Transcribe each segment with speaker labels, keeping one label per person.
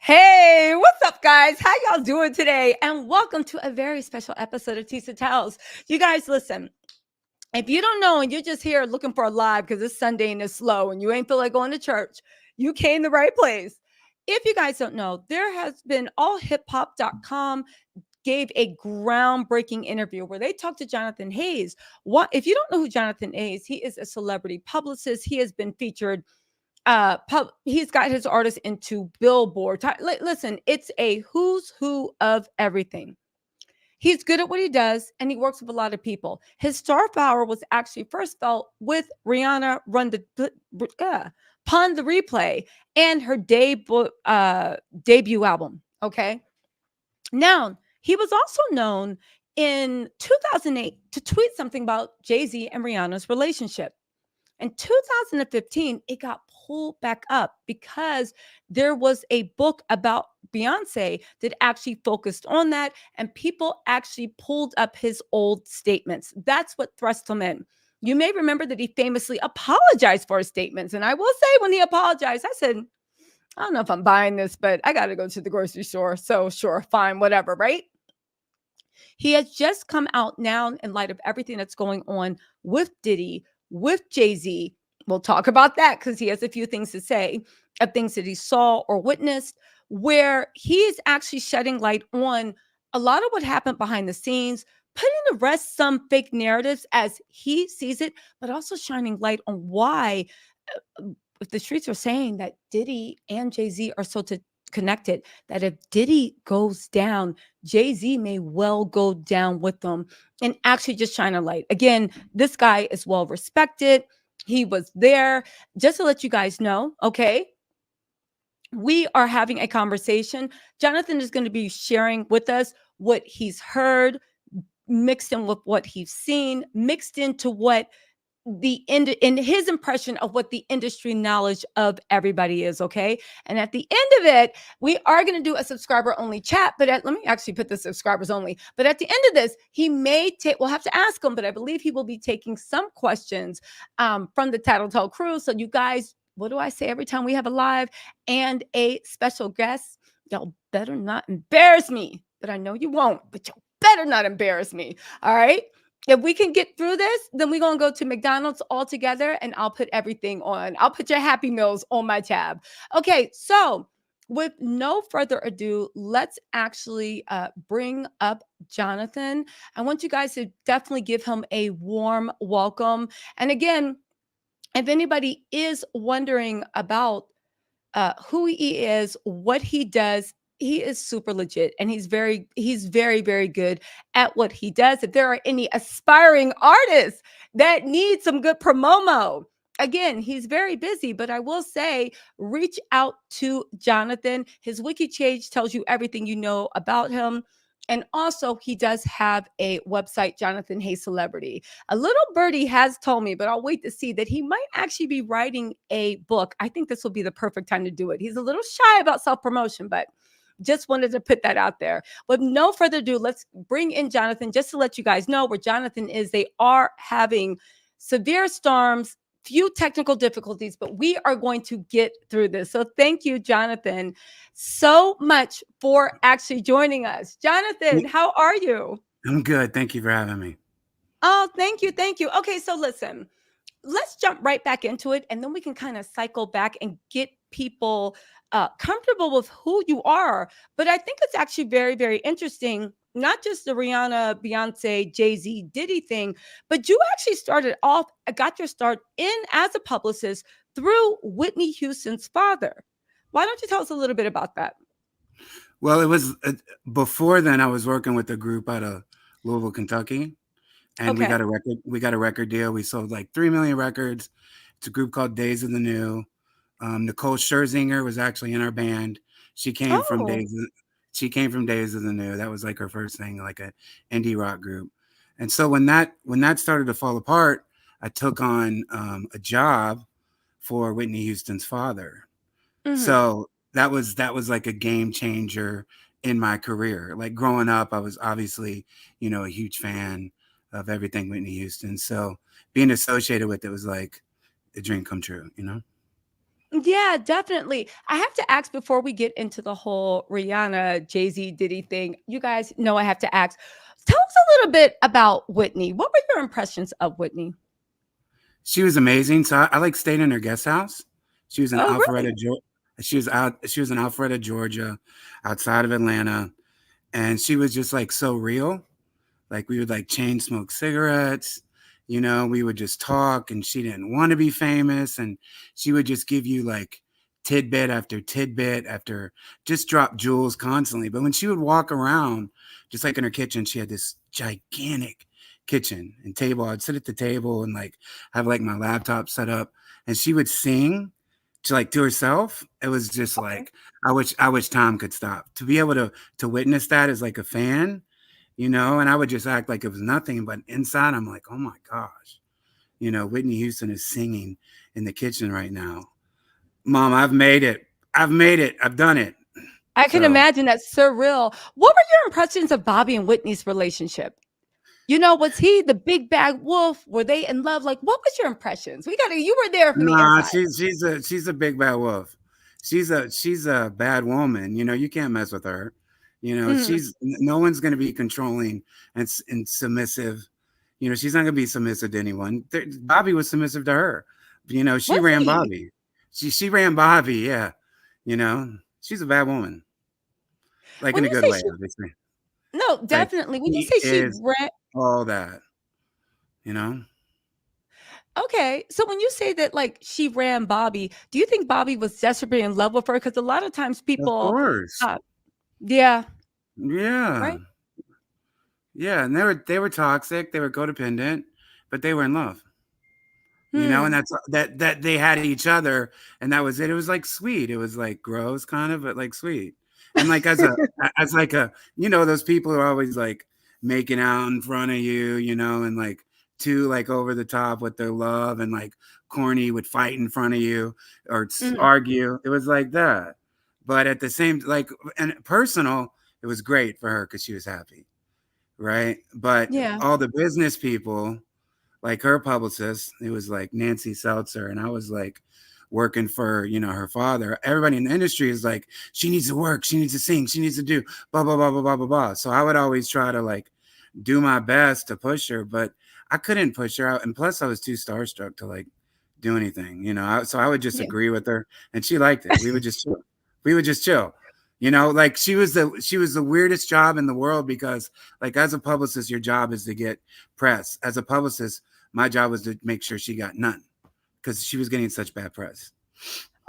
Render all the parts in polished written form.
Speaker 1: Hey, what's up, guys? How y'all doing today? And welcome to a very special episode of Tisa Tells. You guys, listen. If you don't know and you're just here looking for a live because it's Sunday and it's slow and you ain't feel like going to church, you came the right place. If you guys don't know, there has been allhiphop.com gave a groundbreaking interview where they talked to Jonathan Hayes. What if you don't know who Jonathan Hayes? He is a celebrity publicist. He has been featured he's got his artists into Billboard. Listen, it's a who's who of everything. He's good at what he does, and he works with a lot of people. His star power was actually first felt with Rihanna Pun the Replay and her debut album. Okay, now he was also known in 2008 to tweet something about Jay-Z and Rihanna's relationship. In 2015, it got pulled back up because there was a book about Beyonce that actually focused on that, and people actually pulled up his old statements. That's what thrust him in. You may remember that he famously apologized for his statements. And I will say, when he apologized, I said, I don't know if I'm buying this, but I got to go to the grocery store. So, sure, fine, whatever, right? He has just come out now in light of everything that's going on with Diddy, with Jay-Z. We'll talk about that because he has a few things to say of things that he saw or witnessed, where he is actually shedding light on a lot of what happened behind the scenes, putting to rest some fake narratives as he sees it, but also shining light on why if the streets are saying that Diddy and Jay-Z are so connected, that if Diddy goes down, Jay-Z may well go down with them, and actually just shine a light. Again, this guy is well respected. He was there. Just to let you guys know, okay, we are having a conversation. Jonathan is going to be sharing with us what he's heard, mixed in with what he's seen, mixed into what in his impression of what the industry knowledge of everybody is. Okay, and at the end of it, we are going to do a subscriber only chat, but let me actually put the subscribers only. But at the end of this, he may take, we'll have to ask him, but I believe he will be taking some questions from the Tattletale crew. So you guys, what do I say every time we have a live and a special guest? Y'all better not embarrass me, but I know you won't, but y'all better not embarrass me. All right, if we can get through this, then we're going to go to McDonald's all together, and I'll put everything on. I'll put your Happy Meals on my tab. Okay, so with no further ado, let's actually bring up Jonathan. I want you guys to definitely give him a warm welcome. And again, if anybody is wondering about who he is, what he does, he is super legit, and he's very, very good at what he does. If there are any aspiring artists that need some good promo, again, he's very busy, but I will say, reach out to Jonathan. His wiki page tells you everything you know about him. And also, he does have a website, Jonathan Hayes Celebrity. A little birdie has told me, but I'll wait to see, that he might actually be writing a book. I think this will be the perfect time to do it. He's a little shy about self-promotion, but just wanted to put that out there. With no further ado, let's bring in Jonathan. Just to let you guys know where Jonathan is, they are having severe storms, few technical difficulties, but we are going to get through this. So thank you, Jonathan, so much for actually joining us. Jonathan, how are you?
Speaker 2: I'm good. Thank you for having me.
Speaker 1: Oh, thank you. Thank you. Okay, so listen, let's jump right back into it, and then we can kind of cycle back and get people comfortable with who you are. But I think it's actually very, very interesting, not just the Rihanna, Beyonce, Jay-Z, Diddy thing, but you actually started off, got your start in as a publicist through Whitney Houston's father. Why don't you tell us a little bit about that?
Speaker 2: Well, it was before then. I was working with a group out of Louisville, Kentucky, and we
Speaker 1: Okay.
Speaker 2: got a record. We got a record deal. We sold like 3 million records. It's a group called Days of the New. Nicole Scherzinger was actually in our band. She came from
Speaker 1: Oh,
Speaker 2: Days. She came from Days of the New. That was like her first thing, like an indie rock group. And so when that started to fall apart, I took on a job for Whitney Houston's father.
Speaker 1: mm-hmm.
Speaker 2: So that was like a game changer in my career. Like growing up, I was obviously, a huge fan of everything Whitney Houston. So being associated with it was like a dream come true.
Speaker 1: Yeah, definitely. I have to ask before we get into the whole Rihanna, Jay-Z, Diddy thing. You guys know I have to ask. Tell us a little bit about Whitney. What were your impressions of Whitney?
Speaker 2: She was amazing. So I like stayed in her guest house. She was in
Speaker 1: Oh,
Speaker 2: Alpharetta,
Speaker 1: really?
Speaker 2: Georgia. She was in Alpharetta, Georgia, outside of Atlanta, and she was just like so real. Like we would like chain smoke cigarettes, we would just talk, and she didn't want to be famous, and she would just give you like tidbit after just drop jewels constantly. But when she would walk around, just like in her kitchen, she had this gigantic kitchen and table. I'd sit at the table and like have like my laptop set up, and she would sing to herself. It was just
Speaker 1: Okay.
Speaker 2: like I wish time could stop to be able to witness that as like a fan, and I would just act like it was nothing. But inside, I'm like, oh my gosh, Whitney Houston is singing in the kitchen right now. Mom, I've made it. I've made it. I've done it.
Speaker 1: I can
Speaker 2: So,
Speaker 1: imagine that's surreal. What were your impressions of Bobby and Whitney's relationship? Was he the big bad wolf? Were they in love? Like, what was your impressions? You were there from the
Speaker 2: nah,
Speaker 1: inside.
Speaker 2: she's a big bad wolf. She's a bad woman. You can't mess with her.
Speaker 1: Mhm.
Speaker 2: She's no one's gonna be controlling and submissive. She's not gonna be submissive to anyone. Bobby was submissive to her. She
Speaker 1: Was
Speaker 2: ran
Speaker 1: he?
Speaker 2: Bobby. She ran Bobby. Yeah. She's a bad woman, like
Speaker 1: When
Speaker 2: in a
Speaker 1: you
Speaker 2: good
Speaker 1: say
Speaker 2: way,
Speaker 1: she
Speaker 2: obviously.
Speaker 1: No,
Speaker 2: Like
Speaker 1: definitely. When you
Speaker 2: he
Speaker 1: say she
Speaker 2: is
Speaker 1: ran
Speaker 2: all that. You know.
Speaker 1: Okay, so when you say that, like, she ran Bobby, do you think Bobby was desperately in love with her? Because a lot of times
Speaker 2: Of
Speaker 1: people,
Speaker 2: course.
Speaker 1: uh yeah,
Speaker 2: Yeah.
Speaker 1: right?
Speaker 2: Yeah, and they were toxic, they were codependent, but they were in love, and
Speaker 1: Hmm.
Speaker 2: that they had each other, and that was it. It was like sweet. It was like gross kind of, but like sweet. And like as like those people who are always like making out in front of you, and like too like over the top with their love and like corny would fight in front of you or
Speaker 1: Mhm.
Speaker 2: argue. It was like that. But at the same like and personal, it was great for her because she was happy, right? But
Speaker 1: Yeah.
Speaker 2: all the business people, like her publicist, it was like Nancy Seltzer, and I was like working for her father. Everybody in the industry is like, she needs to work, she needs to sing, she needs to do blah blah blah blah blah blah blah. So I would always try to like do my best to push her, but I couldn't push her out, and plus I was too starstruck to like do anything, so I would just
Speaker 1: Yeah.
Speaker 2: agree with her, and she liked it. We would just chill. Like she was the weirdest job in the world because like as a publicist, your job is to get press. As a publicist, my job was to make sure she got none because she was getting such bad press.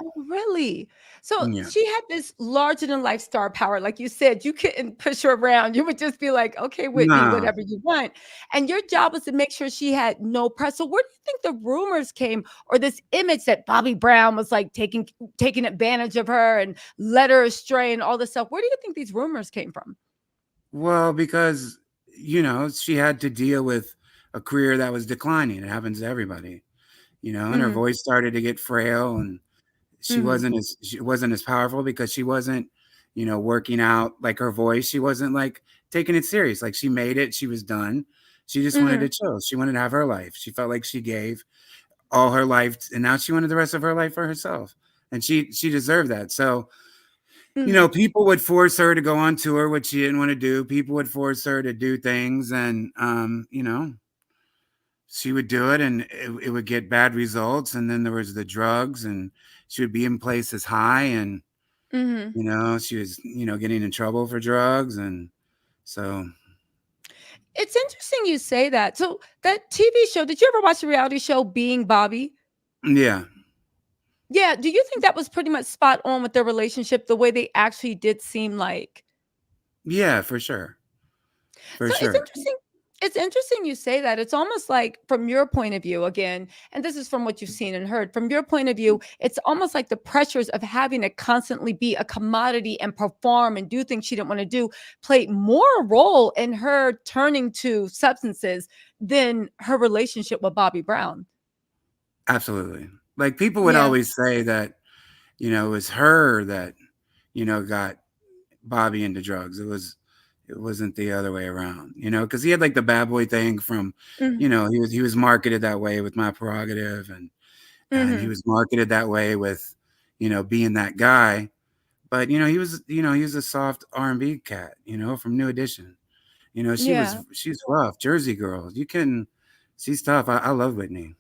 Speaker 1: Oh, really? So
Speaker 2: Yeah.
Speaker 1: she had this larger than life star power. Like you said, you couldn't push her around. You would just be like, okay, Whitney,
Speaker 2: No.
Speaker 1: whatever you want. And your job was to make sure she had no press. So where do you think the rumors came or this image that Bobby Brown was like taking advantage of her and led her astray and all this stuff? Where do you think these rumors came from?
Speaker 2: Well, because she had to deal with a career that was declining. It happens to everybody. And her
Speaker 1: Mhm,
Speaker 2: voice started to get frail, and
Speaker 1: mhm,
Speaker 2: she wasn't as powerful because she wasn't, working out like her voice. She wasn't like taking it serious. Like she made it, she was done. She just wanted to
Speaker 1: mhm,
Speaker 2: chill. She wanted to have her life. She felt like she gave all her life, and now she wanted the rest of her life for herself. And she deserved that. So,
Speaker 1: mhm,
Speaker 2: people would force her to go on tour, which she didn't want to do. People would force her to do things, and she would do it, and it would get bad results. And then there was the drugs, and she would be in places high, and
Speaker 1: mhm.
Speaker 2: she was getting in trouble for drugs, and so
Speaker 1: It's interesting you say that. So that TV show, did you ever watch the reality show Being Bobby?
Speaker 2: yeah,
Speaker 1: Yeah, do you think that was pretty much spot on with their relationship, the way they actually did seem like?
Speaker 2: yeah, for sure, for
Speaker 1: So
Speaker 2: sure.
Speaker 1: it's interesting you say that. It's almost like from your point of view again, and this is from what you've seen and heard, from your point of view, it's almost like the pressures of having to constantly be a commodity and perform and do things she didn't want to do played more role in her turning to substances than her relationship with Bobby Brown.
Speaker 2: Absolutely. Like people would
Speaker 1: Yeah.
Speaker 2: always say that it was her that got Bobby into drugs. It wasn't the other way around, because he had like the bad boy thing from,
Speaker 1: Mhm.
Speaker 2: he was marketed that way with My Prerogative, and he
Speaker 1: Mhm.
Speaker 2: was marketed that way with being that guy. But he was a soft R&B cat, from New Edition.
Speaker 1: Yeah.
Speaker 2: She's rough, Jersey girl. She's tough. I love Whitney.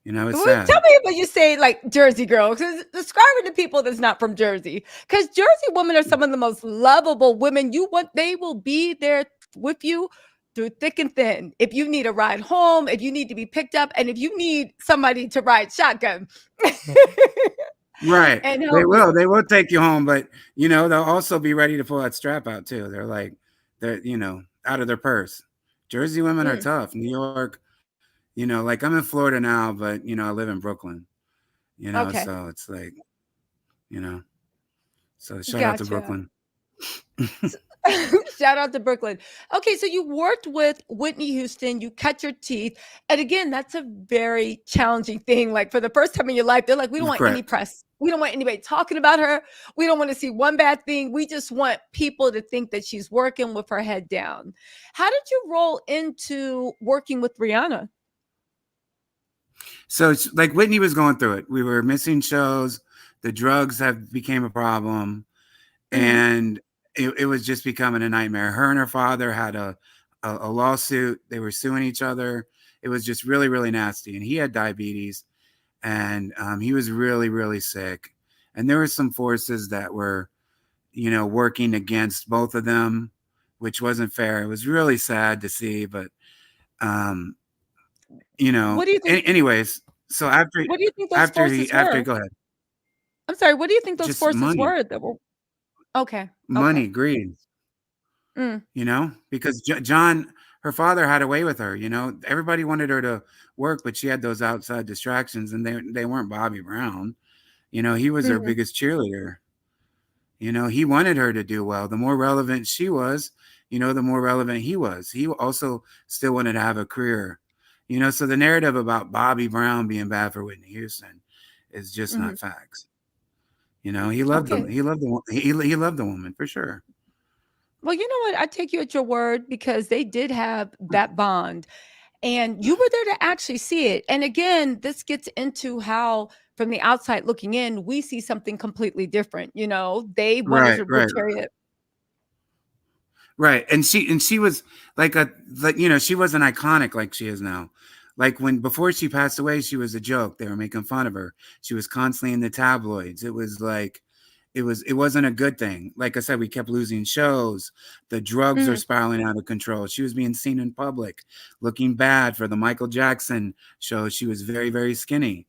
Speaker 2: It's
Speaker 1: Well,
Speaker 2: sad.
Speaker 1: tell me what you say, like Jersey girl. Because describe it to people that's not from Jersey. Because Jersey women are some of the most lovable women. They will be there with you through thick and thin. If you need a ride home, if you need to be picked up, and if you need somebody to ride shotgun
Speaker 2: Right.
Speaker 1: and
Speaker 2: They
Speaker 1: help
Speaker 2: will.
Speaker 1: you.
Speaker 2: They will take you home, but they'll also be ready to pull that strap out too. They're out of their purse. Jersey women are
Speaker 1: Mm,
Speaker 2: tough. New York, like I'm in Florida now, but I live in Brooklyn.
Speaker 1: okay,
Speaker 2: So it's like, you know, so shout out to
Speaker 1: gotcha.
Speaker 2: Brooklyn.
Speaker 1: Shout out to Brooklyn. Okay, so you worked with Whitney Houston, you cut your teeth. And again, that's a very challenging thing. Like for the first time in your life, they're like, we don't want any
Speaker 2: Correct.
Speaker 1: press. We don't want anybody talking about her. We don't want to see one bad thing. We just want people to think that she's working with her head down. How did you roll into working with Rihanna?
Speaker 2: So it's like Whitney was going through it. We were missing shows. The drugs have became a problem,
Speaker 1: Hmm.
Speaker 2: and it was just becoming a nightmare. Her and her father had a lawsuit. They were suing each other. It was just really, really nasty. And he had diabetes, and he was really, really sick. And there were some forces that were, working against both of them, which wasn't fair. It was really sad to see, but um,
Speaker 1: What do you think?
Speaker 2: anyways, so after
Speaker 1: What do you think those
Speaker 2: after he
Speaker 1: forces
Speaker 2: after
Speaker 1: were?
Speaker 2: go ahead.
Speaker 1: I'm sorry. What do you think those
Speaker 2: Just
Speaker 1: forces
Speaker 2: money,
Speaker 1: were that were okay? Okay.
Speaker 2: money, greed.
Speaker 1: Mm,
Speaker 2: Because John, her father, had a way with her. Everybody wanted her to work, but she had those outside distractions, and they weren't Bobby Brown. He was her
Speaker 1: mhm,
Speaker 2: biggest cheerleader. He wanted her to do well. The more relevant she was, the more relevant he was. He also still wanted to have a career. So the narrative about Bobby Brown being bad for Whitney Houston is just
Speaker 1: mhm.
Speaker 2: not facts. He loved them.
Speaker 1: Okay.
Speaker 2: He loved the woman for sure.
Speaker 1: Well, you know what? I take you at your word because they did have that bond and you were there to actually see it. And again, this gets into how, from the outside looking in, we see something completely different. They wanted
Speaker 2: Right,
Speaker 1: to
Speaker 2: right,
Speaker 1: portray it.
Speaker 2: right. And she was she wasn't iconic like she is now. Like when before she passed away, she was a joke. They were making fun of her. She was constantly in the tabloids. It was like it wasn't a good thing. Like I said, we kept losing shows. The drugs are
Speaker 1: Mhm,
Speaker 2: spiraling out of control. She was being seen in public, looking bad for the Michael Jackson show. She was very, very skinny,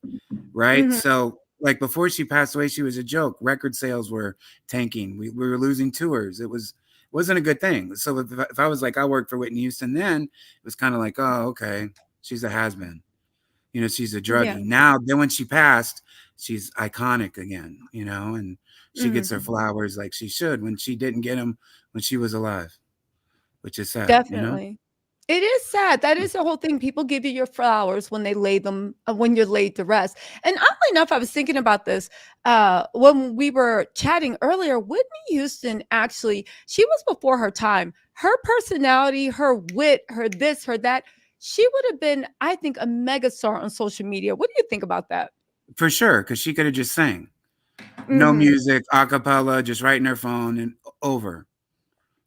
Speaker 2: right?
Speaker 1: mhm.
Speaker 2: So like before she passed away, she was a joke. Record sales were tanking. We were losing tours. Wasn't a good thing. So if I was like, I worked for Whitney Houston then, it was kind of like, oh, okay, she's a has-been. She's a
Speaker 1: Yeah.
Speaker 2: druggie. Now, then when she passed, she's iconic again, and she gets her
Speaker 1: Mhm.
Speaker 2: flowers like she should when she didn't get them when she was alive, which is sad.
Speaker 1: Definitely. It is sad. That is the whole thing. People give you your flowers when they lay them when you're laid to rest. And oddly enough, I was thinking about this when we were chatting earlier. Whitney Houston actually, she was before her time. Her personality, her wit, her this, her that. She would have been, I think, a mega star on social media. What do you think about that?
Speaker 2: For sure, because she could have just sang. No
Speaker 1: Hmm.
Speaker 2: music, a cappella, just writing her phone and over.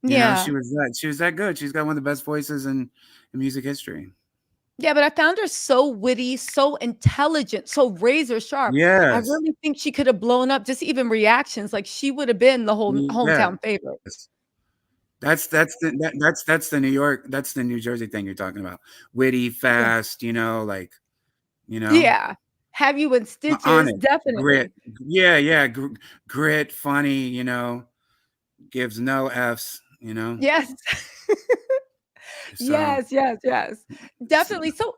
Speaker 1: Yeah.
Speaker 2: She was that good. She's got one of the best voices in music history.
Speaker 1: Yeah, but I found her so witty, so intelligent, so razor sharp. I
Speaker 2: Yes.
Speaker 1: really think she could have blown up, just even reactions, like, she would have been the whole hometown
Speaker 2: Yes.
Speaker 1: favorite.
Speaker 2: That's the New York, that's the New Jersey thing you're talking about. Witty,
Speaker 1: Yeah.
Speaker 2: fast, like, you know,
Speaker 1: Yeah. Have you in stitches,
Speaker 2: honest, grit.
Speaker 1: definitely.
Speaker 2: Yeah, yeah, grit, funny, gives no F's,
Speaker 1: Yes.
Speaker 2: So,
Speaker 1: Yes, yes, yes. Definitely. Okay,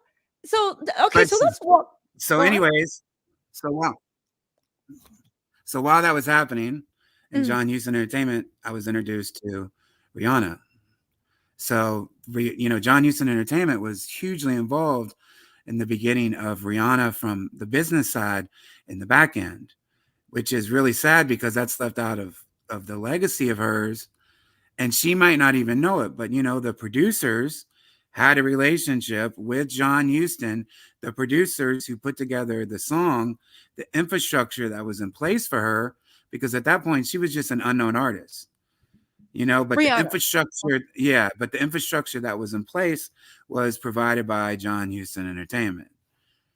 Speaker 2: but
Speaker 1: so let's walk
Speaker 2: so,
Speaker 1: go ahead.
Speaker 2: anyways, so while that was happening in
Speaker 1: Mm,
Speaker 2: John Houston Entertainment, I was introduced to Rihanna. So, John Houston Entertainment was hugely involved in the beginning of Rihanna from the business side in the back end, which is really sad because that's left out of the legacy of hers. And she might not even know it, but the producers had a relationship with John Houston, the producers who put together the song, the infrastructure that was in place for her, because at that point she was just an unknown artist, but the
Speaker 1: Rihanna.
Speaker 2: infrastructure, yeah, but the infrastructure that was in place was provided by John Houston Entertainment.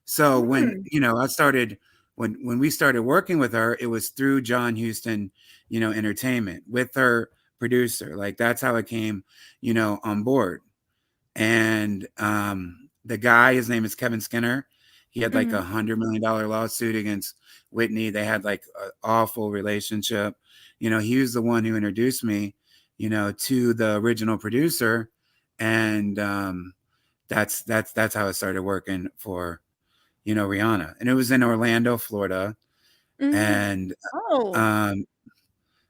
Speaker 2: So when,
Speaker 1: Mm,
Speaker 2: I started, when we started working with her, it was through John Houston, Entertainment with her producer. Like that's how it came, on board. And the guy, his name is Kevin Skinner. He had like
Speaker 1: mhm,
Speaker 2: $100 million lawsuit against Whitney. They had like an awful relationship. He was the one who introduced me, to the original producer, and that's how it started working for, Rihanna. And it was in Orlando, Florida,
Speaker 1: mhm.
Speaker 2: and
Speaker 1: Oh,
Speaker 2: um,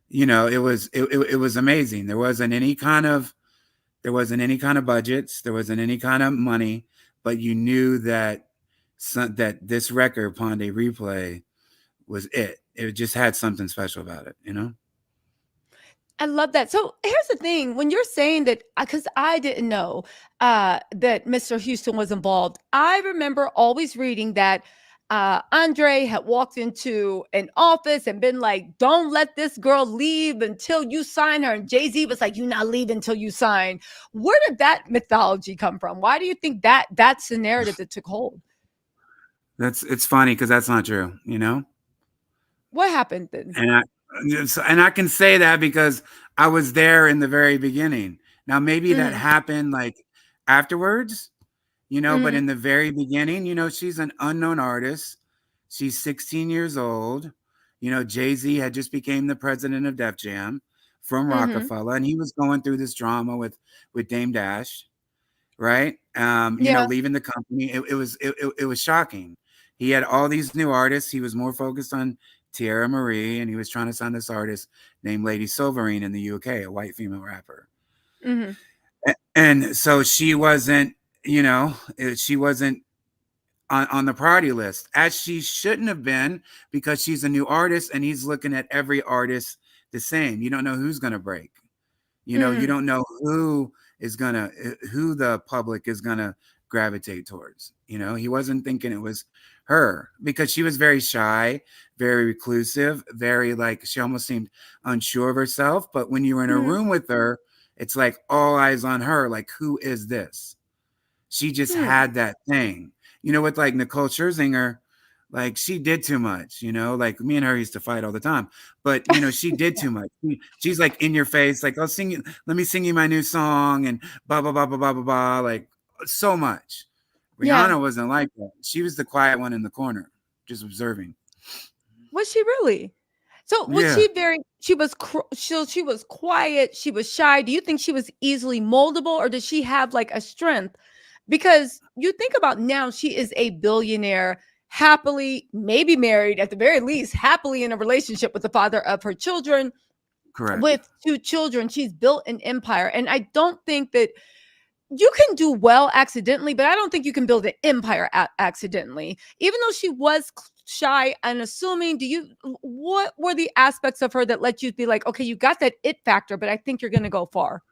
Speaker 2: it was amazing. There wasn't any kind of budgets. There wasn't any kind of money, but you knew that this record, Ponde Replay, was it. It just had something special about it.
Speaker 1: I love that. So here's the thing: when you're saying that, because I didn't know that Mr. Houston was involved, I remember always reading that Andre had walked into an office and been like, "Don't let this girl leave until you sign her." And Jay Z was like, "You not leaving until you sign." Where did that mythology come from? Why do you think that's the narrative that took hold?
Speaker 2: It's funny because that's not true.
Speaker 1: What happened then?
Speaker 2: And I can say that because I was there in the very beginning. Now maybe that
Speaker 1: Hmm.
Speaker 2: happened like afterwards, but
Speaker 1: Hmm.
Speaker 2: in the very beginning, she's an unknown artist. She's 16 years old. Jay-Z had just became the president of Def Jam from
Speaker 1: Hmm.
Speaker 2: Rockefeller, and he was going through this drama with Dame Dash, right?
Speaker 1: Yeah.
Speaker 2: Leaving the company. It was shocking. He had all these new artists. He was more focused on Tierra Marie, and he was trying to sign this artist named Lady Silverine in the UK, a white female rapper.
Speaker 1: Hmm.
Speaker 2: And so she wasn't on the priority list, as she shouldn't have been, because she's a new artist and he's looking at every artist the same. You don't know who's going to break. You
Speaker 1: Hmm.
Speaker 2: don't know who the public is gonna gravitate towards. He wasn't thinking it was her because she was very shy, very reclusive, very like she almost seemed unsure of herself. But when you were in a
Speaker 1: Hmm.
Speaker 2: room with her, it's like all eyes on her. Like, who is this? She just
Speaker 1: Hmm.
Speaker 2: had that thing. With like Nicole Scherzinger, like she did too much, like me and her used to fight all the time. But she did too much. She's like in your face, like, I'll sing you, let me sing you my new song and blah blah blah blah blah blah blah. Like so much.
Speaker 1: Yeah.
Speaker 2: Rihanna wasn't like that. She was the quiet one in the corner, just observing.
Speaker 1: Was she really? So was
Speaker 2: Yeah,
Speaker 1: she very she was quiet, she was shy. Do you think she was easily moldable or does she have like a strength? Because you think about now she is a billionaire, happily maybe married at the very least, happily in a relationship with the father of her children
Speaker 2: correct.
Speaker 1: with two children. She's built an empire and I don't think that you can do well accidentally, but I don't think you can build an empire accidentally. Even though she was shy and assuming, what were the aspects of her that let you be like, okay, you got that it factor, but I think you're going to go far?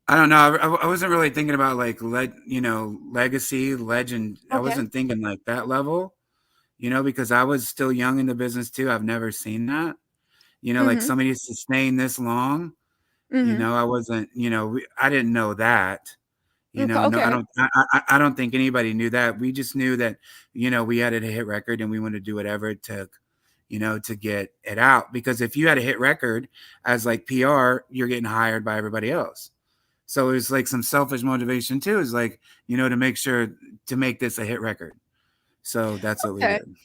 Speaker 2: I don't know. I wasn't really thinking about like legacy, legend. I
Speaker 1: Okay.
Speaker 2: wasn't thinking like that level, because I was still young in the business too. I've never seen that. Like
Speaker 1: Mm-hmm.
Speaker 2: somebody sustain this long.
Speaker 1: Mm-hmm.
Speaker 2: I wasn't. I didn't know that.
Speaker 1: Okay.
Speaker 2: No, I
Speaker 1: Okay.
Speaker 2: don't. I don't think anybody knew that. We just knew that we had a hit record and we wanted to do whatever it took, to get it out. Because if you had a hit record as like PR, you're getting hired by everybody else. So it was like some selfish motivation too. Is like to make sure to make this a hit record. So that's what we
Speaker 1: Okay.
Speaker 2: did.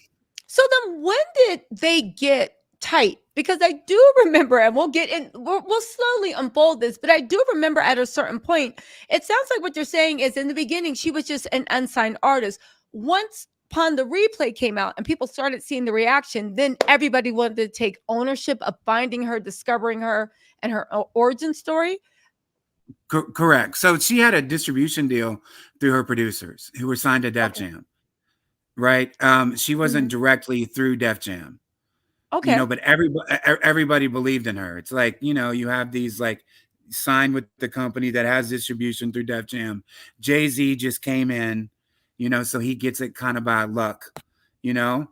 Speaker 1: So then when did they get tight? Because I do remember, and we'll get in, we'll slowly unfold this, but I do remember at a certain point, it sounds like what you're saying is in the beginning, she was just an unsigned artist. Once upon the replay came out and people started seeing the reaction, then everybody wanted to take ownership of finding her, discovering her, and her origin story.
Speaker 2: Correct. So she had a distribution deal through her producers who were signed to Def
Speaker 1: Okay.
Speaker 2: Jam, right? She wasn't
Speaker 1: Mhm.
Speaker 2: directly through Def Jam,
Speaker 1: Okay.
Speaker 2: but everybody believed in her. It's like you have these like signed with the company that has distribution through Def Jam. Jay-Z just came in, so he gets it kind of by luck, you know.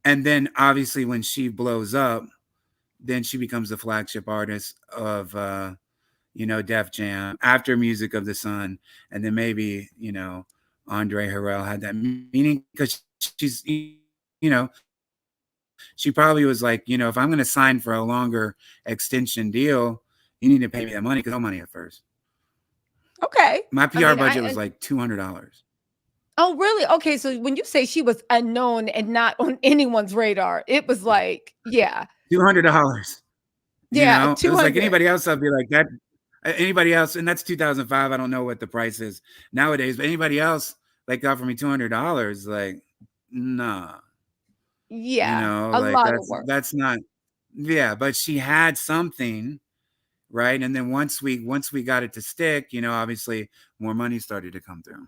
Speaker 2: And then obviously when she blows up, then she becomes the flagship artist of Def Jam after Music of the Sun, and then maybe Andre Harrell had that meaning because she probably was like, if I'm going to sign for a longer extension deal, you need to pay me that money because I had no money at first.
Speaker 1: Okay.
Speaker 2: My PR
Speaker 1: I mean,
Speaker 2: budget was like $200.
Speaker 1: oh, really? Okay. So when you say she was unknown and not on anyone's radar, it was like, yeah,
Speaker 2: $200.
Speaker 1: yeah,
Speaker 2: It was like
Speaker 1: 200.
Speaker 2: anybody else, I'd be like that. Anybody else, and that's 2005. I don't know what the price is nowadays, but anybody else like offer me $200, like, nah,
Speaker 1: Yeah, a
Speaker 2: like
Speaker 1: lot of work.
Speaker 2: that's not. Yeah, but she had something, right? And then once we got it to stick, obviously more money started to come through.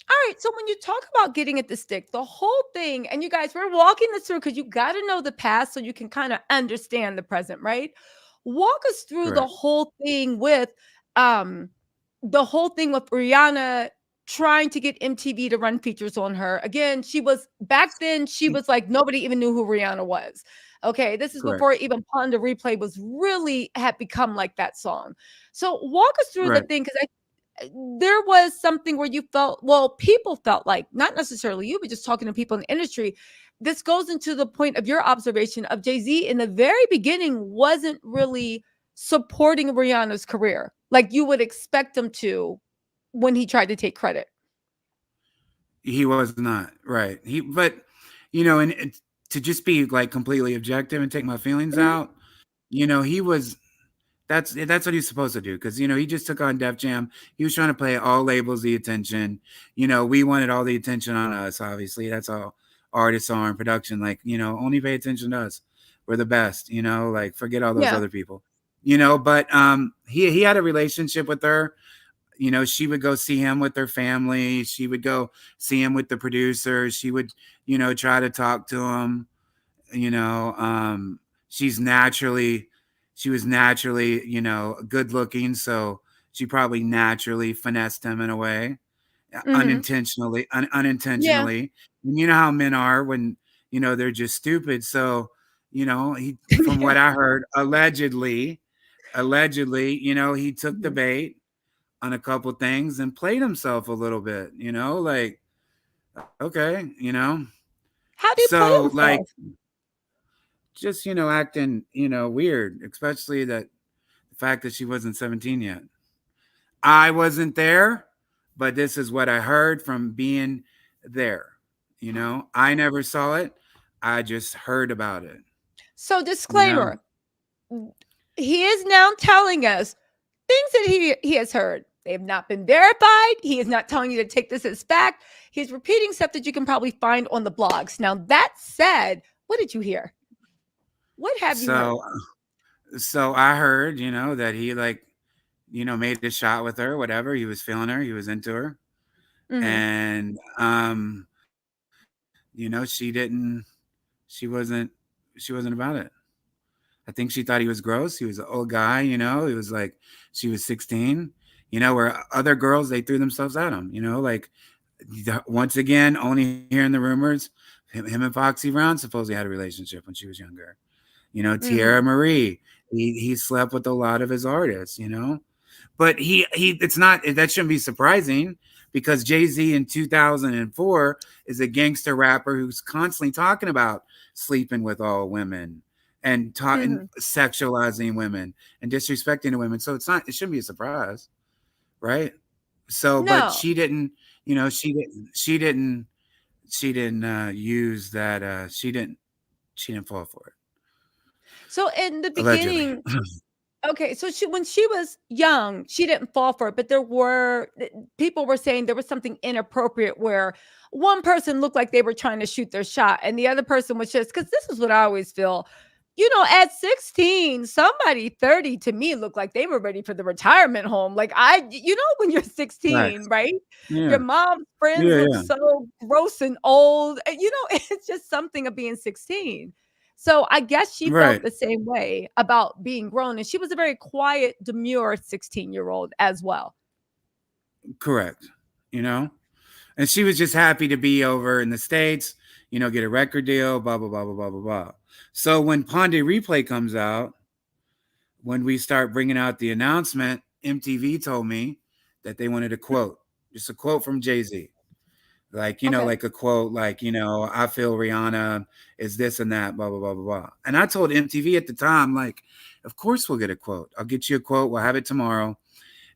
Speaker 1: All right. So when you talk about getting it to stick, the whole thing, and you guys, we're walking this through because you got to know the past so you can kind of understand the present, right? Walk us through
Speaker 2: Correct.
Speaker 1: um the whole thing with Rihanna trying to get MTV to run features on her. Again, she was back then, she was like nobody even knew who Rihanna was. Okay, this is
Speaker 2: Correct.
Speaker 1: before even Pon de Replay was really had become like that song. So walk us through the
Speaker 2: Right.
Speaker 1: thing because there was something where you felt, well, people felt like, not necessarily you, but just talking to people in the industry, this goes into the point of your observation of Jay-Z in the very beginning wasn't really supporting Rihanna's career like you would expect him to when he tried to take credit.
Speaker 2: He was not right. But and to just be like completely objective and take my feelings
Speaker 1: Mhm.
Speaker 2: out, he was. That's what he's supposed to do because he just took on Def Jam. He was trying to pay all labels the attention. We wanted all the attention on us. Obviously, that's all artists are in production. Like only pay attention to us. We're the best. Like forget all those
Speaker 1: Yeah.
Speaker 2: other people. But he had a relationship with her. She would go see him with her family. She would go see him with the producers. She would try to talk to him. you know um she's naturally she was naturally good looking, so she probably naturally finessed him in a way,
Speaker 1: Hmm. Yeah.
Speaker 2: unintentionally. And you know how men are when they're just stupid. So he, from
Speaker 1: Yeah.
Speaker 2: what I heard, allegedly he took the
Speaker 1: Mhm.
Speaker 2: bait on a couple things and played himself a little bit, like, okay,
Speaker 1: How do you play
Speaker 2: so like
Speaker 1: himself?
Speaker 2: just acting weird, especially that the fact that she wasn't 17 yet. I wasn't there, but this is what I heard from being there. I never saw it, I just heard about it.
Speaker 1: So
Speaker 2: you know
Speaker 1: disclaimer, he is now telling us things that he has heard. They have not been verified. He is not telling you to take this as fact. He's repeating stuff that you can probably find on the blogs. Now, that said, what did you hear? What have you heard?
Speaker 2: so so I heard that he, like, made a shot with her, whatever. He was feeling her, he was into her.
Speaker 1: Hmm.
Speaker 2: And she wasn't about it. I think she thought he was gross. He was an old guy, He was like, she was 16, where other girls, they threw themselves at him, like, once again, only hearing the rumors. Him and Foxy Brown supposedly had a relationship when she was younger. Tierra
Speaker 1: Hmm.
Speaker 2: Marie, he slept with a lot of his artists, But he it's not, that shouldn't be surprising because Jay-Z in 2004 is a gangster rapper who's constantly talking about sleeping with all women and talking,
Speaker 1: Hmm.
Speaker 2: sexualizing women and disrespecting the women. So it shouldn't be a surprise, right? So, but
Speaker 1: No.
Speaker 2: she didn't, use that. She didn't fall for it.
Speaker 1: So in the
Speaker 2: Allegedly.
Speaker 1: beginning, okay, so when she was young, she didn't fall for it, but people were saying there was something inappropriate where one person looked like they were trying to shoot their shot, and the other person was just because this is what I always feel. At 16, somebody 30 to me looked like they were ready for the retirement home. Like when you're
Speaker 2: Right.
Speaker 1: 16, right?
Speaker 2: Yeah.
Speaker 1: Your mom's friends
Speaker 2: Yeah.
Speaker 1: look
Speaker 2: Yeah.
Speaker 1: so gross and old. And, it's just something of being 16. So I guess she felt
Speaker 2: Right.
Speaker 1: the same way about being grown. And she was a very quiet, demure 16-year-old as well.
Speaker 2: Correct. You know? And she was just happy to be over in the States, get a record deal, blah, blah, blah, blah, blah, blah, blah. So when Ponde Replay comes out, when we start bringing out the announcement, MTV told me that they wanted a quote, just a quote from Jay-Z. Like,
Speaker 1: Okay.
Speaker 2: like a quote, like, I feel Rihanna is this and that, blah, blah, blah, blah, blah. And I told MTV at the time, like, of course we'll get a quote. I'll get you a quote. We'll have it tomorrow.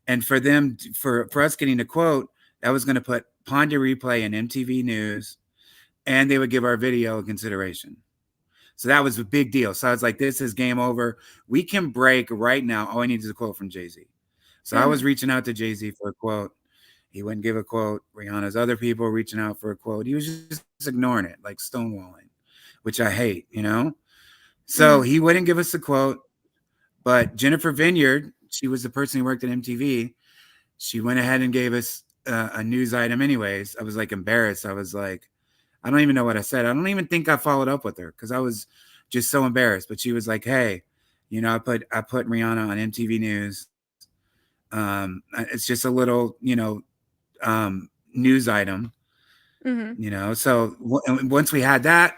Speaker 2: And for them, for us getting a quote, that was going to put Ponde Replay in MTV News, and they would give our video a consideration. So that was a big deal. So I was like, this is game over. We can break right now. All I need is a quote from Jay-Z. So I was reaching out to Jay-Z for a quote. He wouldn't give a quote. Rihanna's other people were reaching out for a quote. He was just ignoring it, like stonewalling, which I hate. So he wouldn't give us a quote. But Jennifer Vineyard, she was the person who worked at MTV. She went ahead and gave us a news item anyways. I was like embarrassed. I was like, I don't even know what I said. I don't even think I followed up with her because I was just so embarrassed. But she was like, hey, I put Rihanna on MTV News. It's just a little, news item, So once we had that,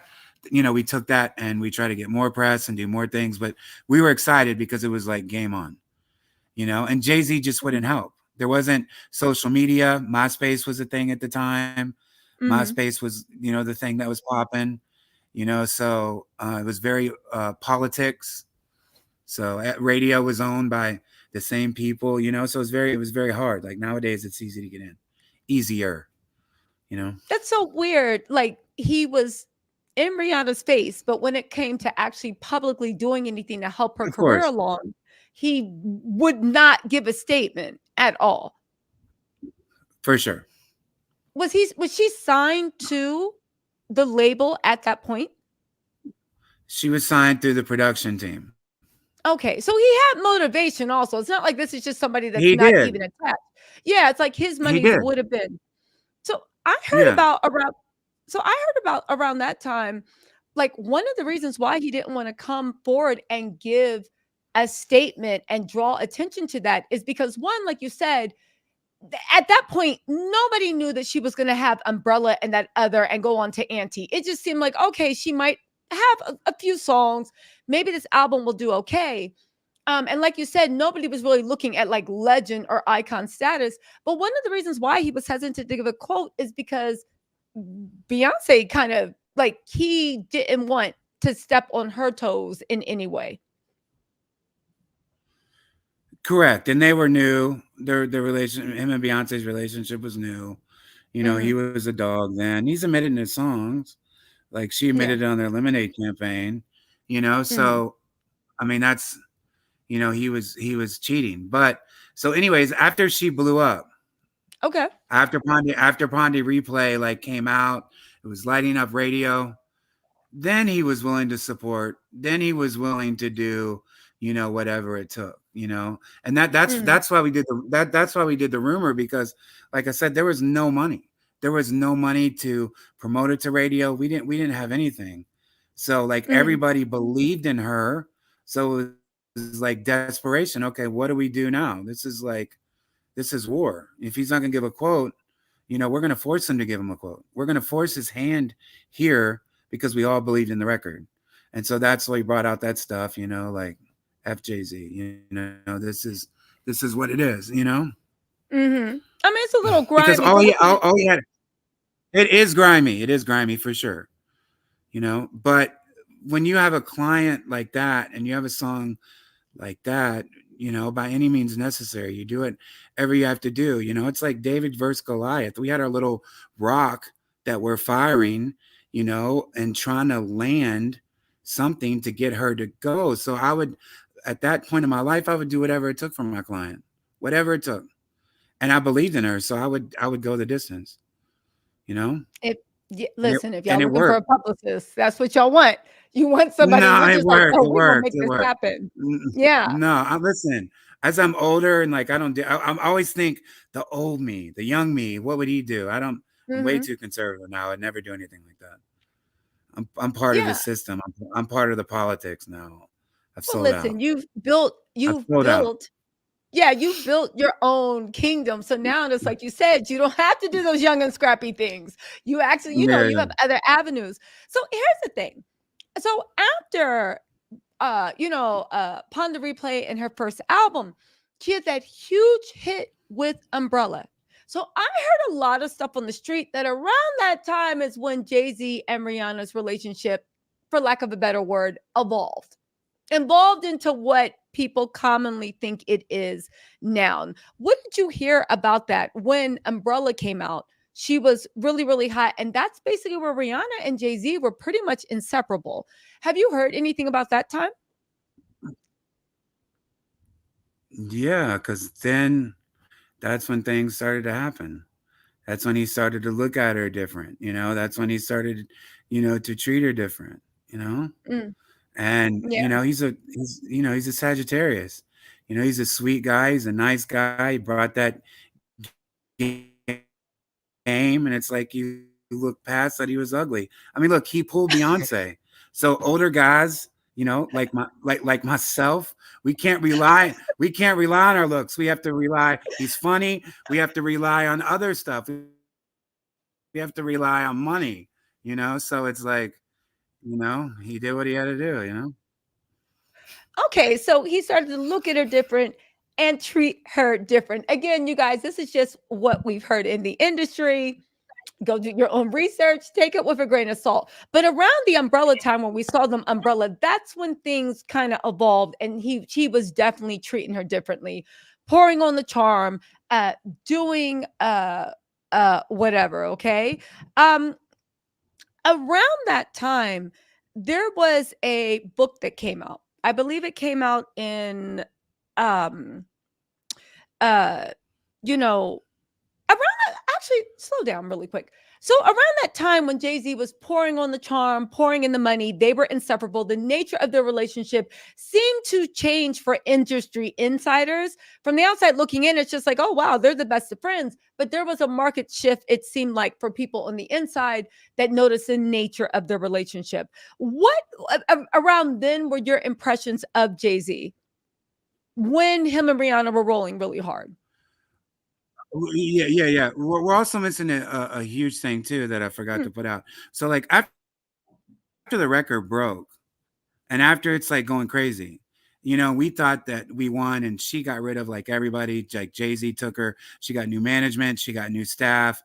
Speaker 2: we took that and we tried to get more press and do more things. But we were excited because it was like game on, and Jay-Z just wouldn't help. There wasn't social media. MySpace was a thing at the time. MySpace was, the thing that was popping, so it was very politics. So radio was owned by the same people, so it was very hard. Like nowadays it's easy to get in, easier.
Speaker 1: That's so weird. Like he was in Rihanna's face, but when it came to actually publicly doing anything to help her
Speaker 2: Of
Speaker 1: career
Speaker 2: course,
Speaker 1: along, he would not give a statement at all.
Speaker 2: for sure.
Speaker 1: Was she signed to the label at that point?
Speaker 2: She was signed through the production team.
Speaker 1: Okay, so he had motivation also. It's not like this is just somebody that's
Speaker 2: He
Speaker 1: not
Speaker 2: did.
Speaker 1: even attached. Yeah, it's like his
Speaker 2: He
Speaker 1: monies
Speaker 2: did.
Speaker 1: would have been. So I heard
Speaker 2: Yeah.
Speaker 1: about around around that time, like one of the reasons why he didn't want to come forward and give a statement and draw attention to that is because one, like you said, at that point, nobody knew that she was going to have Umbrella and that other and go on to Auntie. It just seemed like, okay, she might have a few songs. Maybe this album will do okay. And like you said, nobody was really looking at like legend or icon status. But one of the reasons why he was hesitant to give a quote is because Beyonce kind of like he didn't want to step on her toes in any way.
Speaker 2: Correct. And they were new. Their relation, him and Beyonce's relationship was new. He was a dog then. He's admitted in his songs. Like she
Speaker 1: Yeah.
Speaker 2: admitted it on their Lemonade campaign. So I mean that's he was cheating. But so anyways, after she blew up,
Speaker 1: Okay.
Speaker 2: after Ponde Replay like came out, it was lighting up radio. Then he was willing to support. Then he was willing to do, whatever it took. And that's why we did that's why we did the rumor because, like I said, there was no money. There was no money to promote it to radio. We didn't have anything. So like everybody believed in her. So it was like desperation. Okay, what do we do now? This is war. If he's not gonna give a quote, we're gonna force him to give him a quote. We're gonna force his hand here because we all believed in the record. And so that's why he brought out that stuff, like FJZ, this is what it is.
Speaker 1: I mean, it's a little
Speaker 2: Because
Speaker 1: grimy, but
Speaker 2: all he had, it is grimy. It is grimy for sure. But when you have a client like that and you have a song like that, by any means necessary, you do it ever you have to do. It's like David versus Goliath. We had our little rock that we're firing, and trying to land something to get her to go. So I would, at that point in my life, I would do whatever it took from my client, whatever it took. And I believed in her. So I would go the distance, you know?
Speaker 1: listen, if
Speaker 2: And
Speaker 1: y'all
Speaker 2: it
Speaker 1: looking for a
Speaker 2: worked.
Speaker 1: publicist, that's what y'all want. You want somebody,
Speaker 2: No,
Speaker 1: we're
Speaker 2: it
Speaker 1: just like,
Speaker 2: worked.
Speaker 1: oh,
Speaker 2: It
Speaker 1: we're gonna
Speaker 2: worked.
Speaker 1: make
Speaker 2: It
Speaker 1: this
Speaker 2: worked.
Speaker 1: happen. Yeah.
Speaker 2: No, listen. As I'm older and like I don't do, I always think the old me, the young me. What would he do? I'm way
Speaker 1: Mhm.
Speaker 2: too conservative now. I'd never do anything like that. I'm part of the
Speaker 1: Yeah.
Speaker 2: system. I'm part of the politics now. I've
Speaker 1: Well,
Speaker 2: sold
Speaker 1: listen,
Speaker 2: out. I've
Speaker 1: you've
Speaker 2: sold out.
Speaker 1: built yeah, you built your own kingdom. So now it's like you said, you don't have to do those young and scrappy things. You actually, you
Speaker 2: Yeah.
Speaker 1: have other avenues. So here's the thing. So after Pon de Replay and her first album, she had that huge hit with Umbrella. So I heard a lot of stuff on the street that around that time is when Jay-Z and Rihanna's relationship, for lack of a better word, evolved into what people commonly think it is now. What did you hear about that when Umbrella came out? She was really, really hot. And that's basically where Rihanna and Jay Z were pretty much inseparable. Have you heard anything about that time?
Speaker 2: Yeah, because then that's when things started to happen. That's when he started to look at her different. That's when he started, to treat her different. You know,
Speaker 1: Mm,
Speaker 2: and
Speaker 1: yeah.
Speaker 2: he's a Sagittarius. He's a sweet guy. He's a nice guy. He brought that game, and it's like you look past that he was ugly. I mean, look, he pulled Beyonce. So older guys, like myself, we can't rely on our looks. We have to rely. He's funny. We have to rely on other stuff. We have to rely on money. So it's like, he did what he had to do.
Speaker 1: Okay, so he started to look at her different and treat her different. Again, you guys, this is just what we've heard in the industry. Go do your own research, take it with a grain of salt. But around the Umbrella time when we saw them Umbrella, that's when things kind of evolved and he was definitely treating her differently, pouring on the charm, doing whatever, okay? Um Around that time there was a book that came out. I believe it came out in um uh you know around actually slow down really quick. So around that time when Jay-Z was pouring on the charm, pouring in the money, they were inseparable. The nature of their relationship seemed to change for industry insiders. From the outside looking in, it's just like, oh wow, they're the best of friends. But there was a market shift, it seemed like, for people on the inside that noticed the nature of their relationship. What around then were your impressions of Jay-Z when him and Rihanna were rolling really hard?
Speaker 2: Yeah. We're also missing a huge thing too that I forgot
Speaker 1: Hmm,
Speaker 2: to put out. So like after the record broke, and after it's like going crazy, we thought that we won and she got rid of like everybody. Like Jay-Z took her. She got new management. She got new staff.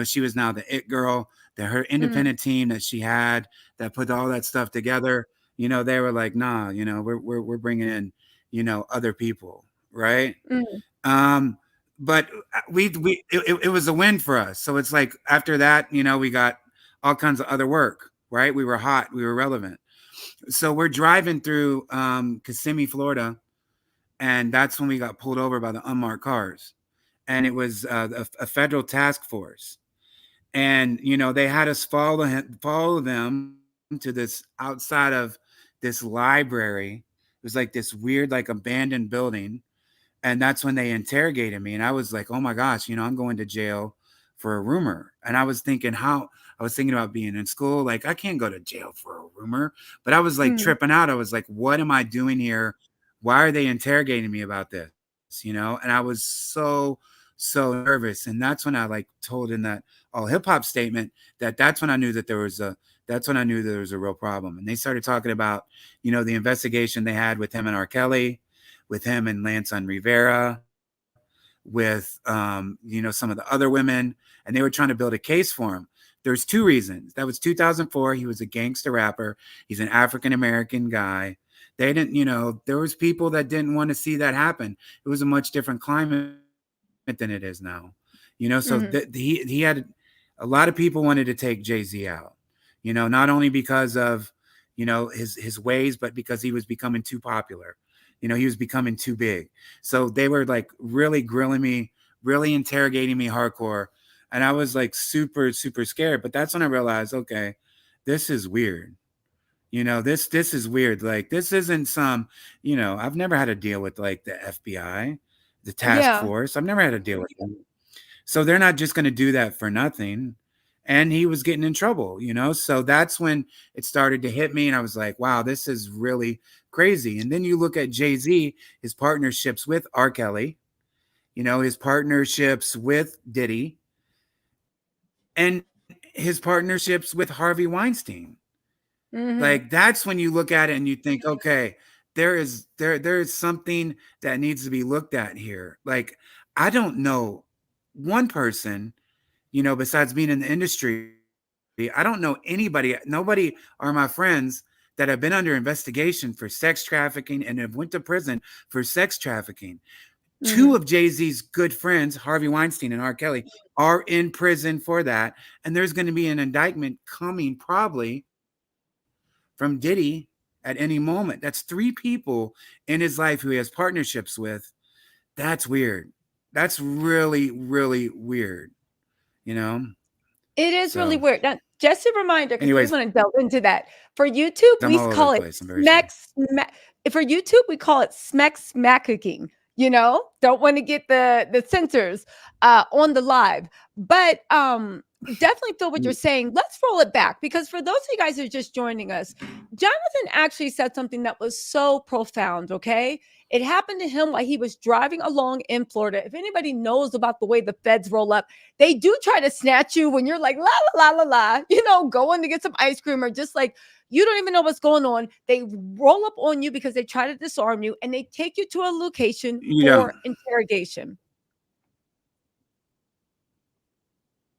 Speaker 2: She was now the it girl. That her independent
Speaker 1: mm,
Speaker 2: team that she had that put all that stuff together. They were like, nah. We're bringing in other people, right?
Speaker 1: mm.
Speaker 2: Um, but it was a win for us. So it's like after that, we got all kinds of other work, right? We were hot, we were relevant. So we're driving through Kissimmee, Florida, and that's when we got pulled over by the unmarked cars, and it was a federal task force, and they had us follow them to this outside of this library. It was like this weird, like abandoned building, and that's when they interrogated me, and I was like, oh my gosh, I'm going to jail for a rumor. And I was thinking about being in school, like I can't go to jail for a rumor. But I was like
Speaker 1: Mm,
Speaker 2: tripping out. I was like, what am I doing here? Why are they interrogating me about this? And I was so nervous. And that's when I like told in that all hip-hop statement that's when I knew that there was a real problem. And they started talking about the investigation they had with him and R. Kelly, with him and Lance on Rivera, with some of the other women, and they were trying to build a case for him. There's two reasons. That was 2004. He was a gangster rapper. He's an African American guy. They didn't, there was people that didn't want to see that happen. It was a much different climate than it is now. So
Speaker 1: mhm,
Speaker 2: he had a lot of people wanted to take Jay-Z out. Not only because of his ways, but because he was becoming too popular. He was becoming too big. So they were like really grilling me, really interrogating me hardcore. And I was like super, super scared. But that's when I realized, okay, this is weird. This is weird. Like this isn't some, I've never had to deal with like the FBI, the task
Speaker 1: yeah.
Speaker 2: force. I've never had to deal with them. So they're not just going to do that for nothing. and he was getting in trouble, so that's when it started to hit me, and I was like, wow, this is really crazy. And then you look at Jay-Z, his partnerships with R. Kelly, his partnerships with Diddy, and his partnerships with Harvey Weinstein.
Speaker 1: Mm-hmm.
Speaker 2: Like, that's when you look at it and you think, okay, there is something that needs to be looked at here. Like, I don't know one person, besides being in the industry, I don't know nobody are my friends that have been under investigation for sex trafficking and have went to prison for sex trafficking. Two
Speaker 1: Mm-hmm.
Speaker 2: of Jay-Z's good friends, Harvey Weinstein and R. Kelly, are in prison for that. And there's going to be an indictment coming probably from Diddy at any moment. That's three people in his life who he has partnerships with. That's weird. That's really, really weird, you know?
Speaker 1: It is really
Speaker 2: So,
Speaker 1: weird. Now, just a reminder, because we
Speaker 2: anyways,
Speaker 1: want to delve into that. For
Speaker 2: I'm
Speaker 1: YouTube,
Speaker 2: all
Speaker 1: we
Speaker 2: over the
Speaker 1: call
Speaker 2: place.
Speaker 1: it
Speaker 2: I'm very sorry.
Speaker 1: smack smack. For YouTube, we call it smack smacking. Don't want to get the censors on the live, but definitely feel what you're saying. Let's roll it back, because for those of you guys who are just joining us, Jonathan actually said something that was so profound. Okay, it happened to him while he was driving along in Florida. If anybody knows about the way the feds roll up, they do try to snatch you when you're like, la, la, la, la, la, going to get some ice cream, or just like, you don't even know what's going on. They roll up on you because they try to disarm you, and they take you to a location
Speaker 2: You don't.
Speaker 1: for interrogation.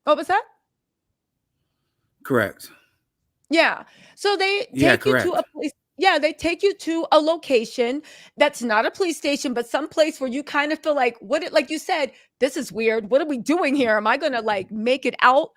Speaker 1: What was that?
Speaker 2: Correct.
Speaker 1: Yeah. So they
Speaker 2: Yeah,
Speaker 1: take you to a
Speaker 2: correct.
Speaker 1: place. Yeah, they take you to a location that's not a police station, but some place where you kind of feel like, like you said, this is weird. What are we doing here? Am I going to like make it out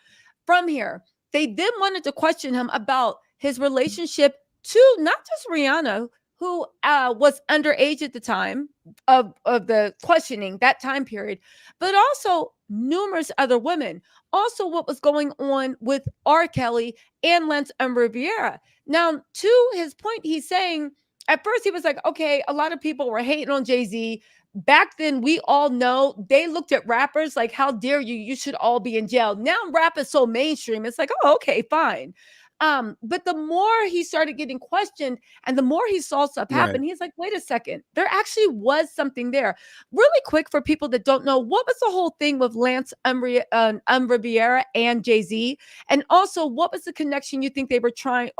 Speaker 1: from here? They then wanted to question him about his relationship to not just Rihanna, who was underage at the time of the questioning, that time period, but also numerous other women. Also, what was going on with R. Kelly and Lance Riviera. Now, to his point, he's saying at first he was like, okay, a lot of people were hating on Jay-Z. Back then, we all know they looked at rappers like, how dare you? You should all be in jail. Now rap is so mainstream. It's like, oh, okay, fine. But the more he started getting questioned and the more he saw stuff happen,
Speaker 2: Right.
Speaker 1: he's like, wait a second, there actually was something there. Really quick, for people that don't know, what was the whole thing with Lance Riviera and Jay-Z? And also, what was the connection you think they were trying,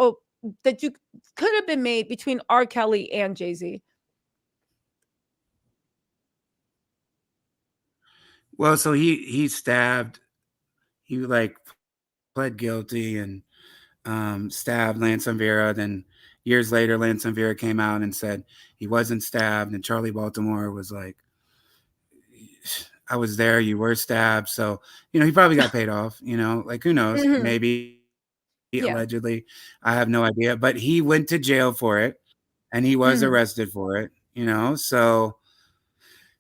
Speaker 1: that you could have been made between R. Kelly and Jay-Z?
Speaker 2: Well, so he stabbed, he like pled guilty and stabbed Lance Vera. Then years later, Lance Vera came out and said he wasn't stabbed, and Charlie Baltimore was like, I was there, you were stabbed. So, he probably got paid off, like, who knows?
Speaker 1: Mhm.
Speaker 2: Maybe, allegedly.
Speaker 1: Yeah.
Speaker 2: I have no idea. But he went to jail for it and he was
Speaker 1: Mhm.
Speaker 2: arrested for it, So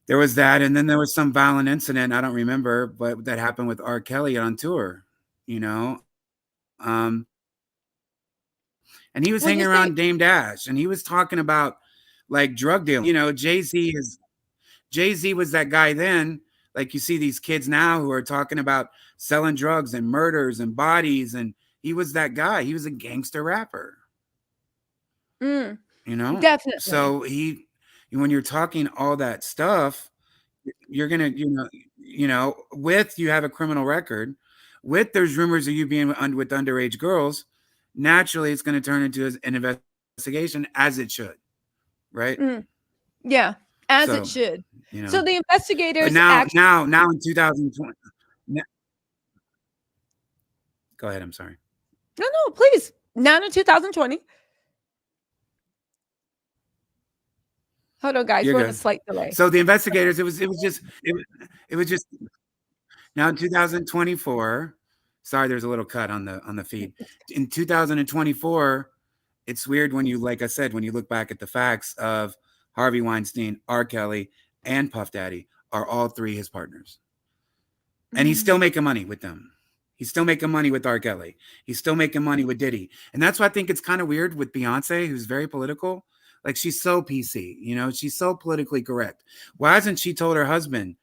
Speaker 2: there was that. And then there was some violent incident, I don't remember, but that happened with R. Kelly on tour, you know. And he was hanging around Dame
Speaker 1: When you
Speaker 2: Dash
Speaker 1: say
Speaker 2: and he was talking about like drug dealing. Jay-Z was that guy then. Like, you see these kids now who are talking about selling drugs and murders and bodies, and he was that guy. He was a gangster rapper,
Speaker 1: mm,
Speaker 2: you know?
Speaker 1: definitely.
Speaker 2: So when you're talking all that stuff, you're gonna, with you have a criminal record, with there's rumors of you being with underage girls, naturally it's gonna turn into an investigation as it should, right?
Speaker 1: Mm, yeah, as
Speaker 2: So,
Speaker 1: it should.
Speaker 2: you know.
Speaker 1: So the
Speaker 2: But
Speaker 1: investigators
Speaker 2: now
Speaker 1: actually,
Speaker 2: now now in 2020, go ahead, I'm sorry.
Speaker 1: no, no, please. Now in 2020. Hold on, guys.
Speaker 2: You're
Speaker 1: We're on a
Speaker 2: good.
Speaker 1: slight delay.
Speaker 2: So the investigators, it was just now in 2024. Sorry, there's a little cut on the feed. In 2024, it's weird when you, like I said, when you look back at the facts of Harvey Weinstein, R. Kelly, and Puff Daddy are all three his partners, and he's still
Speaker 1: Mm,
Speaker 2: making money with them. He's still making money with R. Kelly. He's still making money with Diddy, and that's why I think it's kind of weird with Beyonce, who's very political. Like, she's so PC, she's so politically correct. Why hasn't she told her husband,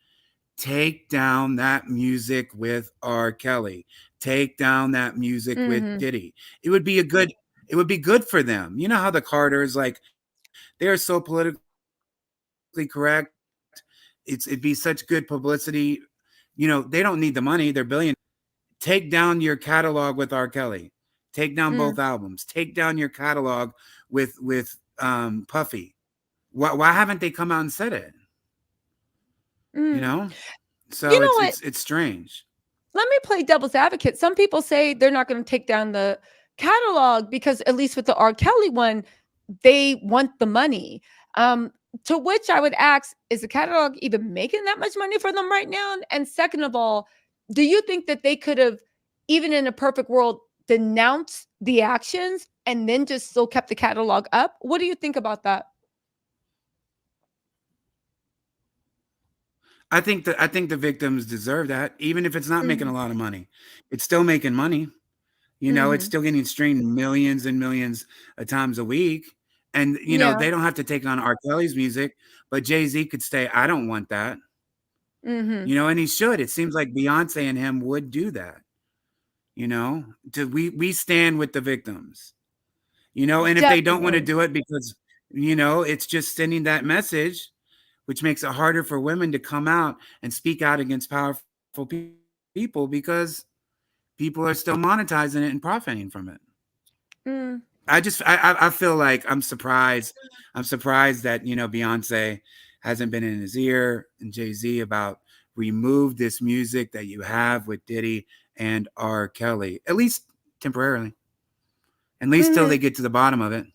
Speaker 2: take down that music with R. Kelly, take down that music with
Speaker 1: Mm-hmm.
Speaker 2: Diddy. It would be a good it would be good for them. You know how the Carters, like, they are so politically correct. It'd be such good publicity. They don't need the money, they're billionaires. Take down your catalog with R. Kelly. Take down both
Speaker 1: Mm,
Speaker 2: albums. Take down your catalog with Puffy. Why haven't they come out and said it? You
Speaker 1: mm.
Speaker 2: know? So
Speaker 1: You know
Speaker 2: it's
Speaker 1: what?
Speaker 2: it's it's strange.
Speaker 1: Let me play devil's advocate. Some people say they're not going to take down the catalog because, at least with the R. Kelly one, they want the money. Um, to which I would ask, is the catalog even making that much money for them right now? And second of all, do you think that they could have, even in a perfect world, denounced the actions and then just still kept the catalog up? What do you think about that?
Speaker 2: I think the victims deserve that, even if it's not making
Speaker 1: Hmm.
Speaker 2: a lot of money. It's still making money. It's
Speaker 1: Hmm.
Speaker 2: still getting streamed millions and millions of times a week. And
Speaker 1: Yeah.
Speaker 2: they don't have to take on R. Kelly's music, but Jay-Z could say, I don't want that.
Speaker 1: Hmm.
Speaker 2: And he should. It seems like Beyonce and him would do that. You know, we stand with the victims. And if they don't want to
Speaker 1: Definitely.
Speaker 2: do it because it's just sending that message, which makes it harder for women to come out and speak out against powerful people because people are still monetizing it and profiting from it.
Speaker 1: Mm,
Speaker 2: I feel like I'm surprised. I'm surprised that Beyonce hasn't been in his ear and Jay-Z about remove this music that you have with Diddy and R. Kelly, at least temporarily, at least till
Speaker 1: mhm.
Speaker 2: they get to the bottom of it.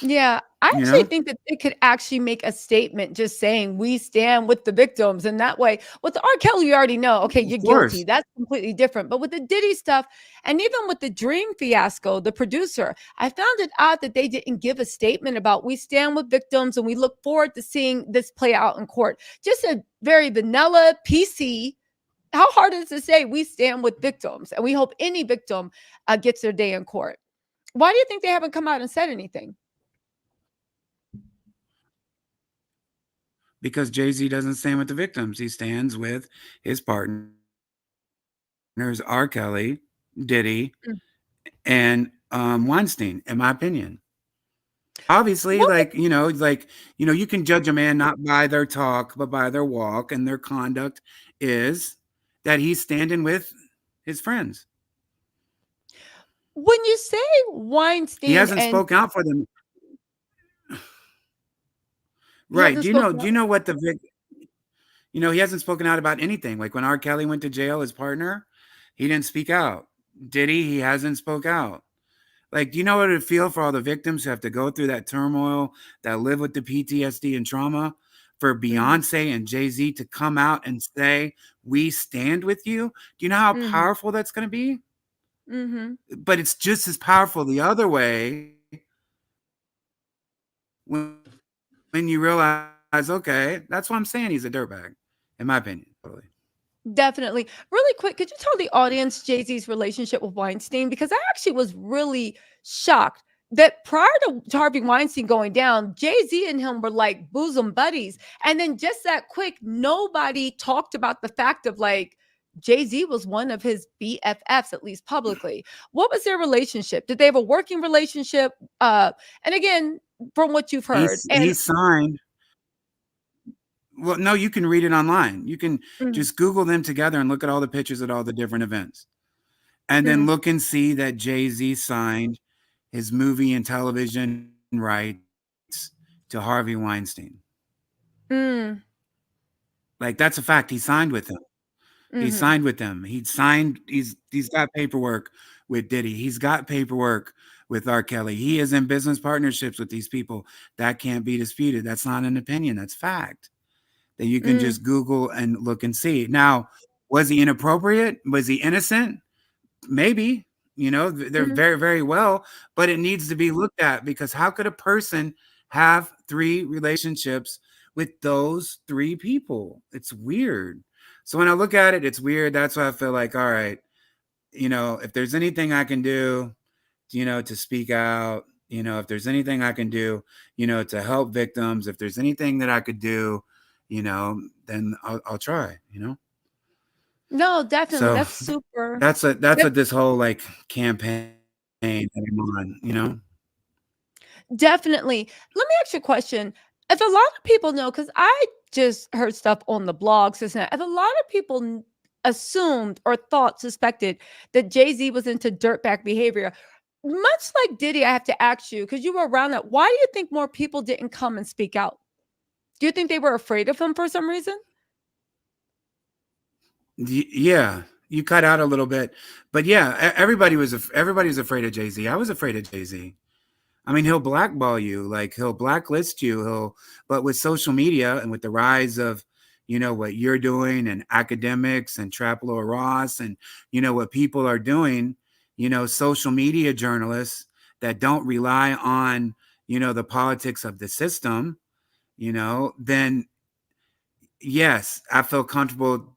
Speaker 1: Yeah, I
Speaker 2: You
Speaker 1: actually
Speaker 2: know,
Speaker 1: think that it could actually make a statement just saying we stand with the victims. And that way, with the R. Kelly, you already know, okay,
Speaker 2: of
Speaker 1: you're guilty.
Speaker 2: course,
Speaker 1: That's completely different. But with the Diddy stuff, and even with the Dream fiasco, the producer, I found it odd that they didn't give a statement about we stand with victims and we look forward to seeing this play out in court. Just a very vanilla PC. How hard is it to say we stand with victims and we hope any victim gets their day in court? Why do you think they haven't come out and said anything?
Speaker 2: because Jay-Z doesn't stand with the victims. He stands with his partners, R. Kelly, Diddy, and Weinstein, in my opinion. Obviously,
Speaker 1: What
Speaker 2: you can judge a man not by their talk, but by their walk, and their conduct is that he's standing with his friends.
Speaker 1: When you say
Speaker 2: He
Speaker 1: Weinstein
Speaker 2: hasn't
Speaker 1: and
Speaker 2: spoke out for them.
Speaker 1: he
Speaker 2: Right.
Speaker 1: hasn't
Speaker 2: Do you know
Speaker 1: spoken
Speaker 2: do
Speaker 1: up.
Speaker 2: you know what he hasn't spoken out about anything. Like when R. Kelly went to jail, his partner, he didn't speak out. Diddy, he hasn't spoke out. Like, do you know what it would feel for all the victims who have to go through that turmoil, that live with the PTSD and trauma, for
Speaker 1: Mhm,
Speaker 2: Beyonce and Jay-Z to come out and say, we stand with you? Do you know how
Speaker 1: mhm,
Speaker 2: powerful that's going to be?
Speaker 1: mhm.
Speaker 2: But it's just as powerful the other way when you realize, okay, that's why I'm saying he's a dirtbag, in my opinion, totally.
Speaker 1: Definitely. Really quick, could you tell the audience Jay-Z's relationship with Weinstein? Because I actually was really shocked that prior to Harvey Weinstein going down, Jay-Z and him were like bosom buddies. And then just that quick, nobody talked about the fact of like Jay-Z was one of his BFFs, at least publicly. What was their relationship? Did they have a working relationship? And again, from what you've heard.
Speaker 2: He signed. Well, no, you can read it online. You can
Speaker 1: Mm,
Speaker 2: just Google them together and look at all the pictures at all the different events. And then
Speaker 1: mm,
Speaker 2: look and see that Jay-Z signed his movie and television rights to Harvey Weinstein.
Speaker 1: mm,
Speaker 2: Like that's a fact. He signed with them. He signed
Speaker 1: mhm,
Speaker 2: with them. He's got paperwork with Diddy. He's got paperwork with R. Kelly. He is in business partnerships with these people. That can't be disputed. That's not an opinion. That's fact. That you can
Speaker 1: mm,
Speaker 2: just Google and look and see. Now, was he inappropriate? Was he innocent? Maybe. They're
Speaker 1: mm,
Speaker 2: very, very well, but it needs to be looked at because how could a person have three relationships with those three people? It's weird. So when I look at it, it's weird. That's why I feel like, all right, if there's anything I can do, to speak out, if there's anything I can do, to help victims, if there's anything that I could do, then I'll try.
Speaker 1: No, definitely.
Speaker 2: So
Speaker 1: That's super.
Speaker 2: that's
Speaker 1: Yep,
Speaker 2: what this whole like campaign that I'm on.
Speaker 1: definitely. Let me ask you a question. If a lot of people know, because I just heard stuff on the blogs, this and that, if a lot of people assumed or thought, suspected that Jay Z was into dirtbag behavior, much like Diddy, I have to ask you, because you were around that, why do you think more people didn't come and speak out? Do you think they were afraid of him for some reason?
Speaker 2: Yeah, you cut out a little bit, but yeah, everybody was afraid of Jay Z. I was afraid of Jay Z. I mean, he'll blackball you, like he'll blacklist you. But with social media and with the rise of, what you're doing and academics and Traplo Ross and, what people are doing, social media journalists that don't rely on, the politics of the system, then yes, I feel comfortable,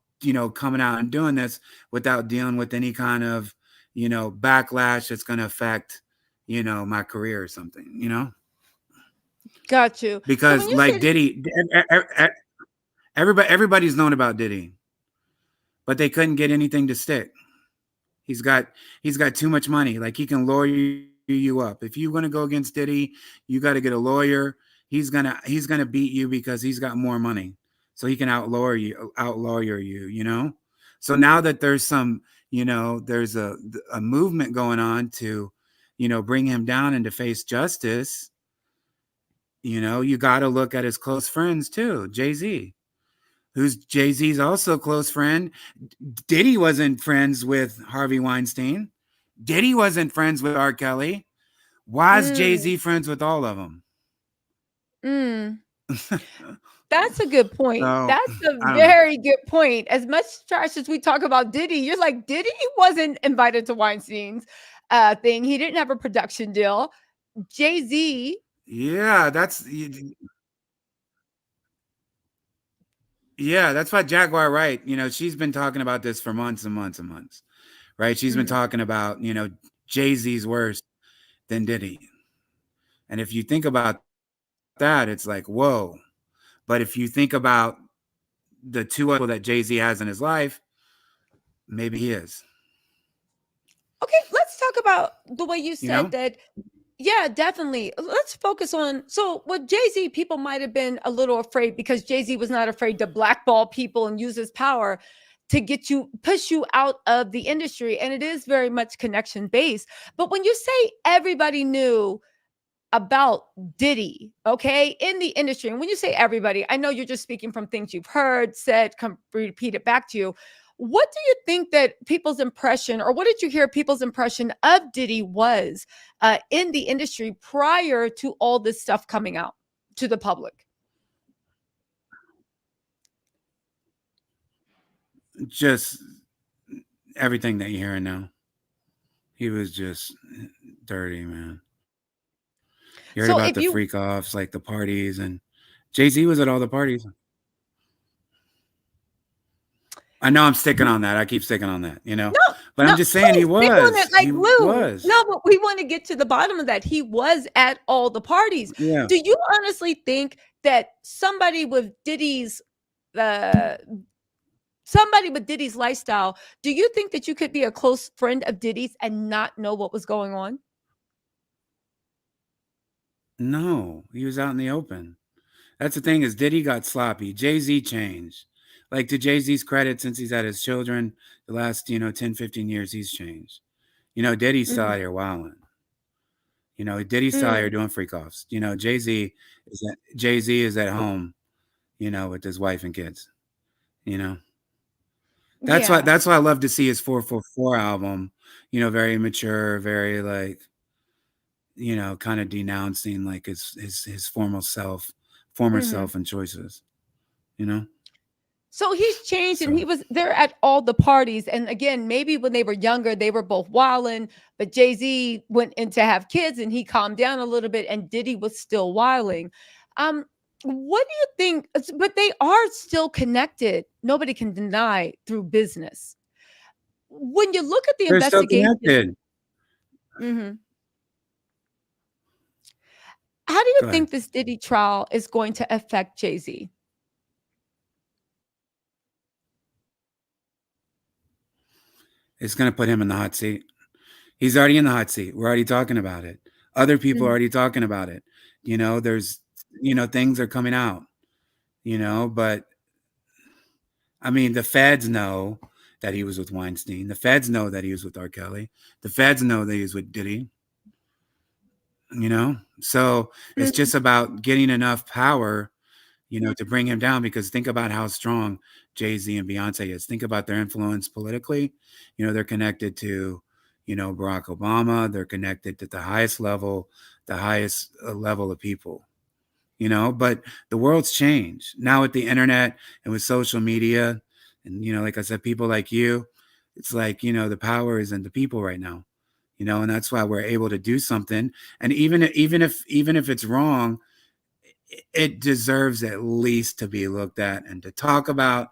Speaker 2: coming out and doing this without dealing with any kind of, backlash that's going to affect, my career or something.
Speaker 1: Got you. So when
Speaker 2: Because
Speaker 1: you
Speaker 2: like
Speaker 1: say,
Speaker 2: Diddy, everybody's known about Diddy, but they couldn't get anything to stick. He's got he's got too much money. Like he can lawyer you up. If you're gonna go against Diddy, you got to get a lawyer. He's gonna beat you because he's got more money, so he can outlawyer you. So now that there's there's a movement going on to, bring him down and to face justice. You got to look at his close friends too. Jay-Z, who's Jay-Z's also close friend. Diddy wasn't friends with Harvey Weinstein. Diddy wasn't friends with R. Kelly. Why is
Speaker 1: mm,
Speaker 2: Jay-Z friends with all of them?
Speaker 1: mm, that's a good point.
Speaker 2: So
Speaker 1: That's a
Speaker 2: I don't know.
Speaker 1: very good point. As much trash as we talk about Diddy, you're like, Diddy wasn't invited to Weinstein's thing. He didn't have a production deal. Jay-Z,
Speaker 2: Yeah, that's why Jaguar Wright, she's been talking about this for months and months and months, right? She's been
Speaker 1: mhm,
Speaker 2: talking about, Jay-Z's worse than Diddy. And if you think about that, it's like, whoa. But if you think about the two other people that Jay-Z has in his life, maybe he is,
Speaker 1: okay, let's talk about the way you
Speaker 2: you know?
Speaker 1: said that. Yeah, definitely. Let's focus on, so with Jay-Z, people might have been a little afraid because Jay-Z was not afraid to blackball people and use his power to push you out of the industry. And it is very much connection based. But when you say everybody knew about Diddy, okay, in the industry, and when you say everybody, I know you're just speaking from things you've heard, said, come repeat it back to you. What do you think that people's impression, or what did you hear people's impression of Diddy was in the industry prior to all this stuff coming out to the public?
Speaker 2: Just everything that you're hearing now. He was just dirty, man. You heard about the
Speaker 1: So
Speaker 2: freak
Speaker 1: if you,
Speaker 2: offs, like the parties, and Jay-Z was at all the parties. I know I'm sticking on that. I keep sticking on that.
Speaker 1: no,
Speaker 2: But I'm
Speaker 1: no,
Speaker 2: just saying he
Speaker 1: please speak on it
Speaker 2: was.
Speaker 1: like
Speaker 2: He
Speaker 1: Lou.
Speaker 2: was.
Speaker 1: No, but we want to get to the bottom of that. He was at all the parties.
Speaker 2: Yeah.
Speaker 1: Do you honestly think that uh, somebody with Diddy's lifestyle, do you think that you could be a close friend of Diddy's and not know what was going on?
Speaker 2: No, he was out in the open. That's the thing is Diddy got sloppy. Jay-Z changed. Like to Jay-Z's credit, since he's had his children, the last, 10, 15 years, he's changed. Diddy's still out
Speaker 1: Mhm.
Speaker 2: here wilding. Diddy's still out here
Speaker 1: Mm,
Speaker 2: doing freak offs. Jay-Z is at home, with his wife and kids. You know.
Speaker 1: yeah.
Speaker 2: That's why I love to see his 444 album, very mature, very like, kind of denouncing like his former
Speaker 1: Mhm.
Speaker 2: self and choices, you know?
Speaker 1: So he's changed and
Speaker 2: So
Speaker 1: he was there at all the parties. And again, maybe when they were younger, they were both wilding, but Jay-Z went in to have kids and he calmed down a little bit and Diddy was still wilding. Um, what do you think? But they are still connected. Nobody can deny through business. When you look at the
Speaker 2: they're still
Speaker 1: investigation,
Speaker 2: connected.
Speaker 1: mhm, how do you
Speaker 2: Go ahead.
Speaker 1: think this Diddy trial is going to affect Jay-Z?
Speaker 2: It's going to put him in the hot seat. He's already in the hot seat. We're already talking about it. Other people are
Speaker 1: Mhm.
Speaker 2: already talking about it. There's, things are coming out, but I mean, the feds know that he was with Weinstein. The feds know that he was with R. Kelly. The feds know that he was with Diddy, So it's
Speaker 1: Mhm.
Speaker 2: just about getting enough power, to bring him down because think about how strong Jay-Z and Beyonce is. Think about their influence politically. They're connected to, Barack Obama. They're connected to the highest level, level of people, but the world's changed now with the internet and with social media. And, like I said, people like you, it's like, the power is in the people right now, and that's why we're able to do something. And even if it's wrong, it deserves at least to be looked at and to talk about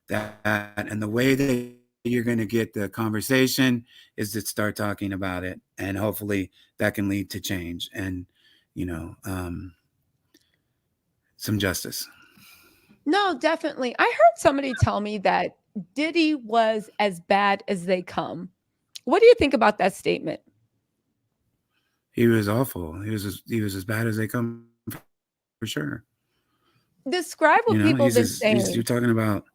Speaker 2: that. And the way that you're going to get the conversation is to start talking about it. And hopefully that can lead to change and, you know, um, some justice.
Speaker 1: No, definitely. I heard somebody tell me that Diddy was as bad as they come. What do you think about that statement?
Speaker 2: He was awful. He was as bad as they come for sure.
Speaker 1: Describe what
Speaker 2: You're
Speaker 1: people have been
Speaker 2: talking about
Speaker 1: saying.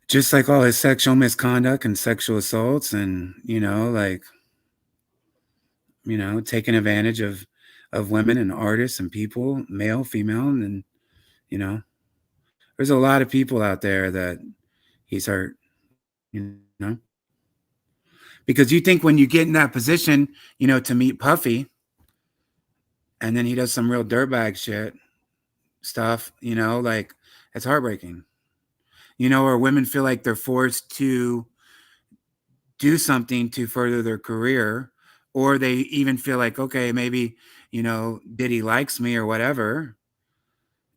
Speaker 2: just like all his sexual misconduct and sexual assaults and, taking advantage of women and artists and people, male, female, and you know, there's a lot of people out there that he's hurt, because you think when you get in that position, to meet Puffy, and then he does some real dirtbag shit stuff, like it's heartbreaking, or women feel like they're forced to do something to further their career, or they even feel like, okay, maybe, Diddy likes me or whatever,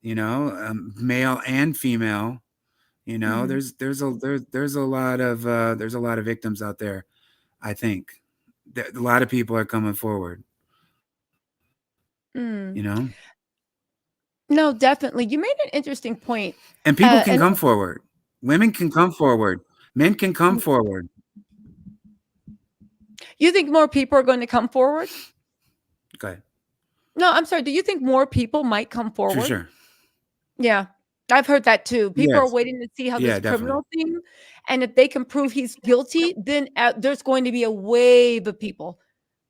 Speaker 2: male and female.
Speaker 1: Mhm.
Speaker 2: There's a lot of victims out there. I think a lot of people are coming forward.
Speaker 1: Mm. No, definitely. You made an interesting point.
Speaker 2: And people can
Speaker 1: And
Speaker 2: come forward. Women can come forward. Men can come forward.
Speaker 1: you think more people are going to come forward?
Speaker 2: Okay,
Speaker 1: No, I'm sorry. Do you think more people might come
Speaker 2: for
Speaker 1: forward?
Speaker 2: sure.
Speaker 1: Yeah, I've heard that too. People are
Speaker 2: Yes.
Speaker 1: waiting to see how this
Speaker 2: Yeah, definitely.
Speaker 1: criminal thing, and if they can prove he's guilty, then there's going to be a wave of people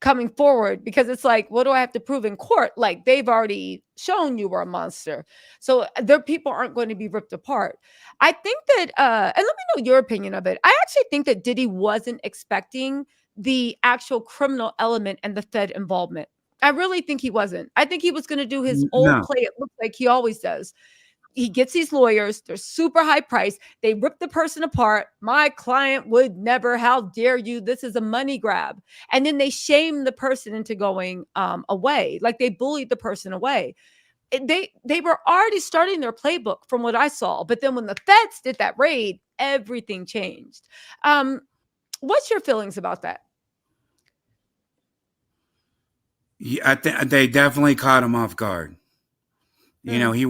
Speaker 1: coming forward because it's like, what do I have to prove in court? Like they've already shown you were a monster, so their people aren't going to be ripped apart. I think that, and let me know your opinion of it. I actually think that Diddy wasn't expecting the actual criminal element and the Fed involvement. I really think he wasn't. I think he was going to do his old
Speaker 2: No.
Speaker 1: play. It looks like he always does. He gets these lawyers, they're super high price, they rip the person apart. My client would never, how dare you, this is a money grab. And then they shame the person into going away, like they bullied the person away. They were already starting their playbook from what I saw, but then when the feds did that raid, everything changed. um what's your feelings about that?
Speaker 2: I think they definitely caught him off guard.
Speaker 1: Mm,
Speaker 2: He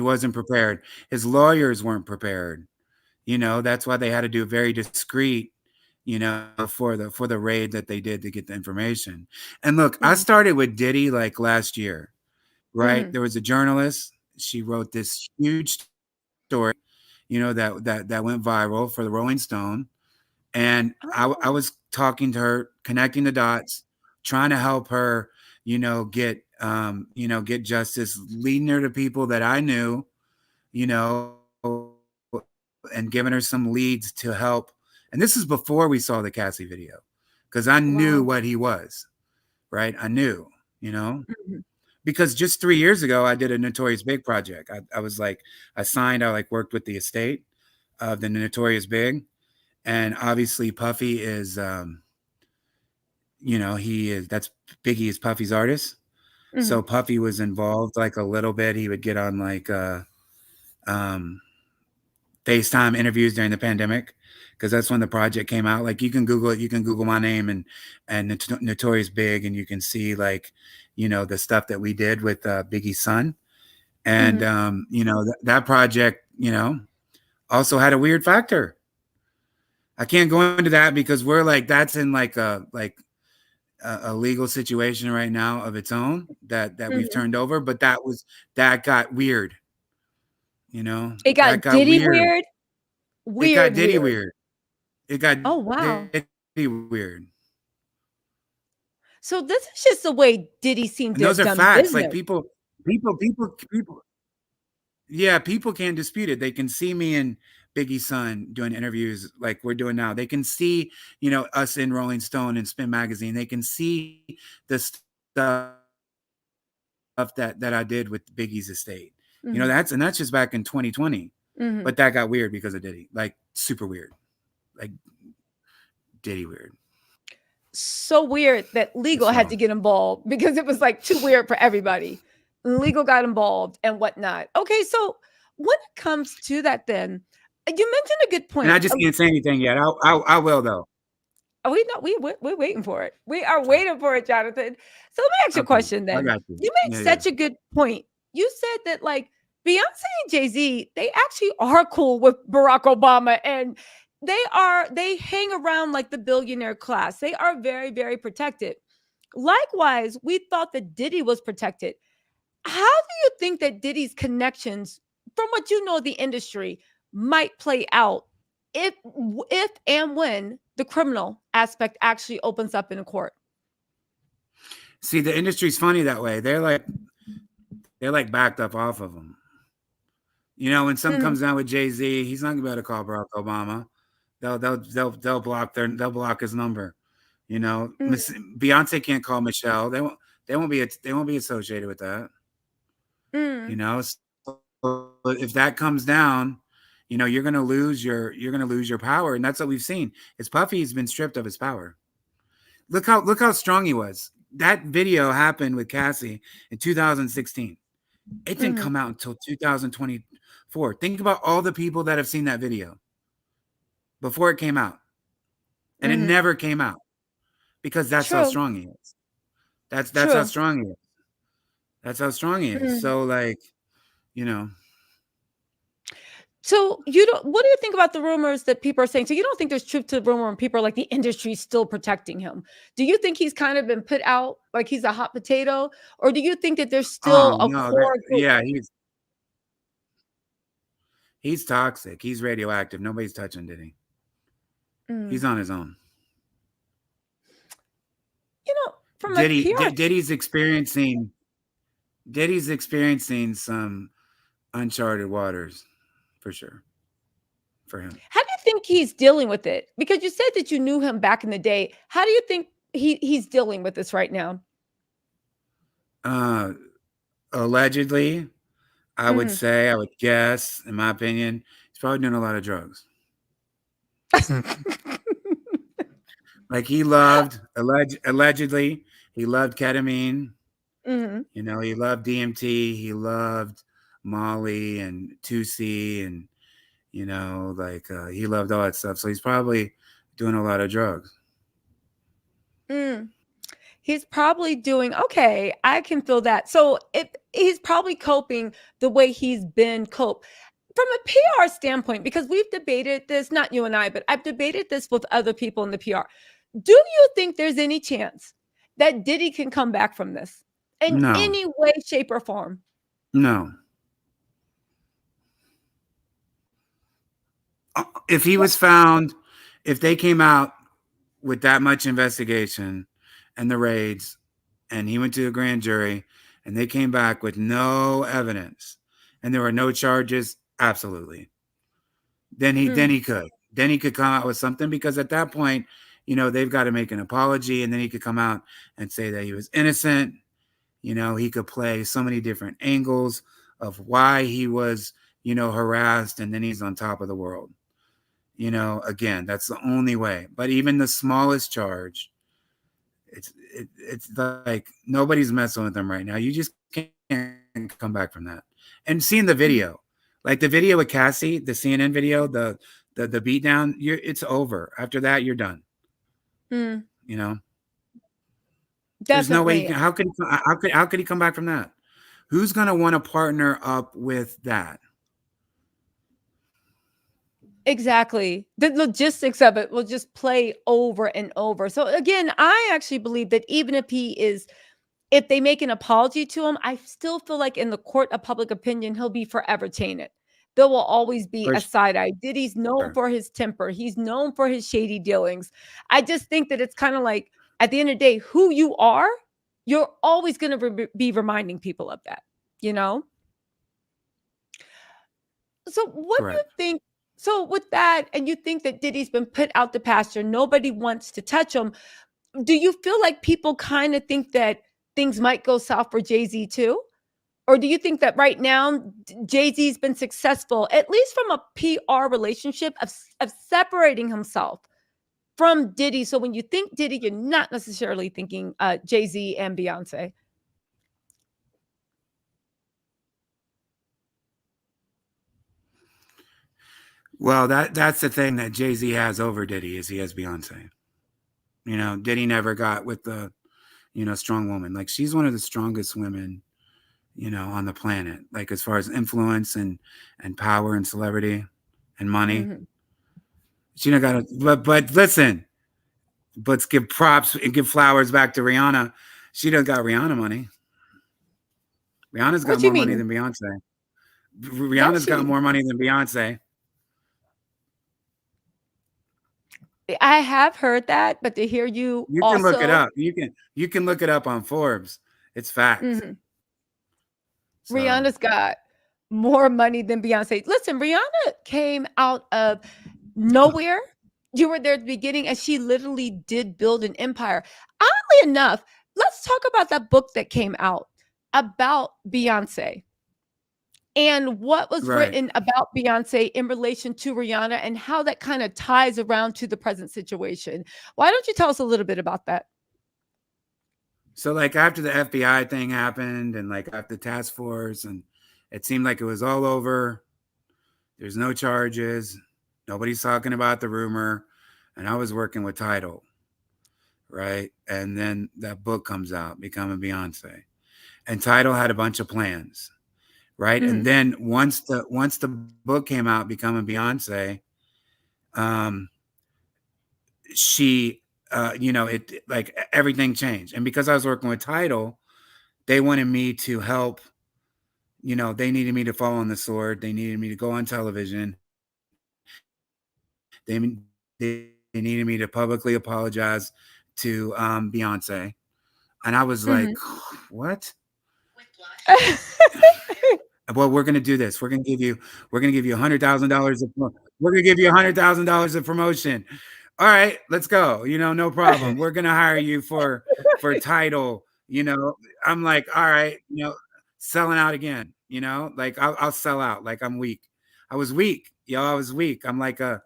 Speaker 2: wasn't prepared. His lawyers weren't prepared. That's why they had to do very discreet, for the raid that they did to get the information. And look, I
Speaker 1: mm,
Speaker 2: started with Diddy like last year, right?
Speaker 1: mm,
Speaker 2: There was a journalist. She wrote this huge story, that went viral for the Rolling Stone. And I
Speaker 1: oh,
Speaker 2: was talking to her, connecting the dots, trying to help her, get justice, leading her to people that I knew, and giving her some leads to help. And this is before we saw the Cassie video, because I knew what he was,
Speaker 1: wow.
Speaker 2: right? I knew,
Speaker 1: Mhm,
Speaker 2: because just 3 years ago I did a Notorious Big project. I was like, I like worked with the estate of the Notorious Big, and obviously Puffy is, he is that's Biggie is Puffy's artist.
Speaker 1: mhm,
Speaker 2: So Puffy was involved like a little bit. He would get on like um FaceTime interviews during the pandemic, because that's when the project came out. Like you can Google it, you can Google my name and Notorious Big, and you can see like, the stuff that we did with Biggie's son. And
Speaker 1: mhm.
Speaker 2: that project, also had a weird factor. I can't go into that because we're like that's in a legal situation right now of its own that we've
Speaker 1: Mhm.
Speaker 2: turned over. But that got weird. You know,
Speaker 1: It
Speaker 2: that
Speaker 1: got
Speaker 2: got
Speaker 1: Diddy
Speaker 2: weird.
Speaker 1: weird,
Speaker 2: It got
Speaker 1: weird,
Speaker 2: Diddy
Speaker 1: weird.
Speaker 2: weird. It got
Speaker 1: Oh,
Speaker 2: Diddy
Speaker 1: wow.
Speaker 2: weird.
Speaker 1: So this is just the way Diddy
Speaker 2: And
Speaker 1: seemed
Speaker 2: those
Speaker 1: to
Speaker 2: are
Speaker 1: have done
Speaker 2: facts. Like
Speaker 1: business.
Speaker 2: people. Yeah, people can't dispute it. They can see me and Biggie's son doing interviews like we're doing now. They can see, us in Rolling Stone and Spin Magazine. They can see the stuff that I did with Biggie's estate. That's just back in 2020.
Speaker 1: Mhm,
Speaker 2: But that got weird because of Diddy. Like
Speaker 1: mhm.
Speaker 2: super weird. Like Diddy weird.
Speaker 1: So weird that
Speaker 2: So
Speaker 1: legal had to get involved because it was like too weird for everybody. Legal got involved and whatnot. Okay, so when it comes to that, then you mentioned a good
Speaker 2: and I
Speaker 1: point.
Speaker 2: just can't say anything yet. I will though.
Speaker 1: Oh, we know we're waiting for it. We are
Speaker 2: So
Speaker 1: waiting for it, Jonathan. So let me ask you a
Speaker 2: okay,
Speaker 1: question
Speaker 2: I
Speaker 1: then.
Speaker 2: got you.
Speaker 1: You made
Speaker 2: Yeah, yeah.
Speaker 1: such a good point. You said that like Beyonce and Jay-Z, they actually are cool with Barack Obama and they hang around like the billionaire class. They are very, very protected. Likewise, we thought that Diddy was protected. How do you think that Diddy's connections, from what you know of the industry, might play out if if and when the criminal aspect actually opens up in a court?
Speaker 2: See, the industry's funny that way. They're like backed up off of them. When something
Speaker 1: Mhm,
Speaker 2: comes down with Jay Z, he's not gonna be able to call Barack Obama. They'll block his number.
Speaker 1: mhm,
Speaker 2: Beyonce can't call Michelle. They won't be associated with that.
Speaker 1: mhm,
Speaker 2: So if that comes down, you're gonna lose your power, and that's what we've seen. Is Puffy's been stripped of his power. Look how strong he was. That video happened with Cassie in 2016. It didn't
Speaker 1: mhm,
Speaker 2: come out until 2024. Think about all the people that have seen that video before it came out, and it
Speaker 1: mhm.
Speaker 2: never came out because that's how
Speaker 1: True,
Speaker 2: strong he is. That's how
Speaker 1: true.
Speaker 2: strong he is. That's how strong he is.
Speaker 1: Mhm.
Speaker 2: So like, you know,
Speaker 1: So you don't. What do you think about the rumors that people are saying? So you don't think there's truth to the rumor, and people are like the industry's still protecting him? Do you think he's kind of been put out like he's a hot potato, or do you think that there's
Speaker 2: oh
Speaker 1: still a
Speaker 2: no,
Speaker 1: core group?
Speaker 2: yeah, he's toxic. He's radioactive. Nobody's touching Diddy.
Speaker 1: Mm.
Speaker 2: He's on his own.
Speaker 1: From a
Speaker 2: Diddy
Speaker 1: PR.
Speaker 2: Diddy's experiencing some uncharted waters for sure for him.
Speaker 1: How do you think he's dealing with it? Because you said that you knew him back in the day. How do you think he's dealing with this right now?
Speaker 2: Uh, allegedly,
Speaker 1: Mhm.
Speaker 2: I would guess, in my opinion, he's probably doing a lot of drugs. Like allegedly, he loved ketamine.
Speaker 1: Mhm.
Speaker 2: He loved DMT. He loved Molly and 2C, and he loved all that stuff. So he's probably doing a lot of drugs.
Speaker 1: Mm. He's probably doing okay. I can feel that. So if he's probably coping the way he's been coped from a PR standpoint, because we've debated this, not you and I, but I've debated this with other people in the PR. Do you think there's any chance that Diddy can come back from this in
Speaker 2: No,
Speaker 1: any way, shape, or form?
Speaker 2: no. If he
Speaker 1: What?
Speaker 2: was found, if they came out with that much investigation and the raids, and he went to a grand jury, and they came back with no evidence, and there were no charges, absolutely. Then
Speaker 1: Mm,
Speaker 2: he could come out with something because at that point, they've got to make an apology, and then he could come out and say that he was innocent. He could play so many different angles of why he was, harassed, and then he's on top of the world. Again, that's the only way. But even the smallest charge, it's like nobody's messing with him right now. You just can't come back from that. And seeing the video,
Speaker 1: mm,
Speaker 2: like the video with Cassie, the CNN video, the beatdown, it's over. After that, you're done.
Speaker 1: mm,
Speaker 2: You know, there's no way you
Speaker 1: definitely.
Speaker 2: can. How could he come back from that? Who's gonna want to partner up with that?
Speaker 1: Exactly. The logistics of it will just play over and over. So again, I actually believe that even if they make an apology to him, I still feel like in the court of public opinion, he'll be forever tainted. There will always be
Speaker 2: For
Speaker 1: a side eye. Diddy's known
Speaker 2: sure.
Speaker 1: for his temper. He's known for his shady dealings. I just think that it's kind of like at the end of the day, who you are, you're always going to be reminding people of that, you know? So what do you
Speaker 2: Correct.
Speaker 1: think? So with that, and you think that Diddy's been put out the pasture, nobody wants to touch him. Do you feel like people kind of think that things might go south for Jay-Z too? Or do you think that right now Jay-Z's been successful, at least from a PR relationship of separating himself from Diddy? So when you think Diddy, you're not necessarily thinking Jay-Z and Beyonce.
Speaker 2: Well, that's the thing that Jay-Z has over Diddy is he has Beyonce. Diddy never got with the, strong woman. Like she's one of the strongest women, on the planet. Like as far as influence and power and celebrity and money.
Speaker 1: Mhm.
Speaker 2: She don't got to, but listen, let's give props and give flowers back to Rihanna. She done got Rihanna money. Rihanna's got
Speaker 1: What you
Speaker 2: more money
Speaker 1: mean?
Speaker 2: than Beyonce.
Speaker 1: Does
Speaker 2: Rihanna's got
Speaker 1: she?
Speaker 2: more money than Beyonce.
Speaker 1: I have heard that, but to hear you
Speaker 2: You can look it
Speaker 1: also,
Speaker 2: up. You can look it up on Forbes. It's fact.
Speaker 1: mhm,
Speaker 2: So
Speaker 1: Rihanna's got more money than Beyonce. Listen, Rihanna came out of nowhere. You were there at the beginning, and she literally did build an empire. Oddly enough, let's talk about that book that came out about Beyonce and what was
Speaker 2: right.
Speaker 1: written about Beyonce in relation to Rihanna and how that kind of ties around to the present situation. Why don't you tell us a little bit about that?
Speaker 2: So like after the FBI thing happened and like after the task force and it seemed like it was all over. There's no charges. Nobody's talking about the rumor. And I was working with Tidal, right? And then that book comes out, Becoming Beyonce. And Tidal had a bunch of plans, right? And
Speaker 1: Mhm,
Speaker 2: then once the book came out, Becoming Beyonce, um, she it like everything changed. And because I was working with Tidal, they wanted me to help. They needed me to fall on the sword. They needed me to go on television. They needed me to publicly apologize to Beyonce, and I was like,
Speaker 1: mhm.
Speaker 2: "What?" Well, we're gonna do this. We're gonna give you $100,000 of we're gonna give you $100,000 of promotion. All right, let's go. No problem. We're gonna hire you for title. I'm like, all right, selling out again. Like I'll sell out. Like I'm weak. I was weak, yo. I was weak. I'm like a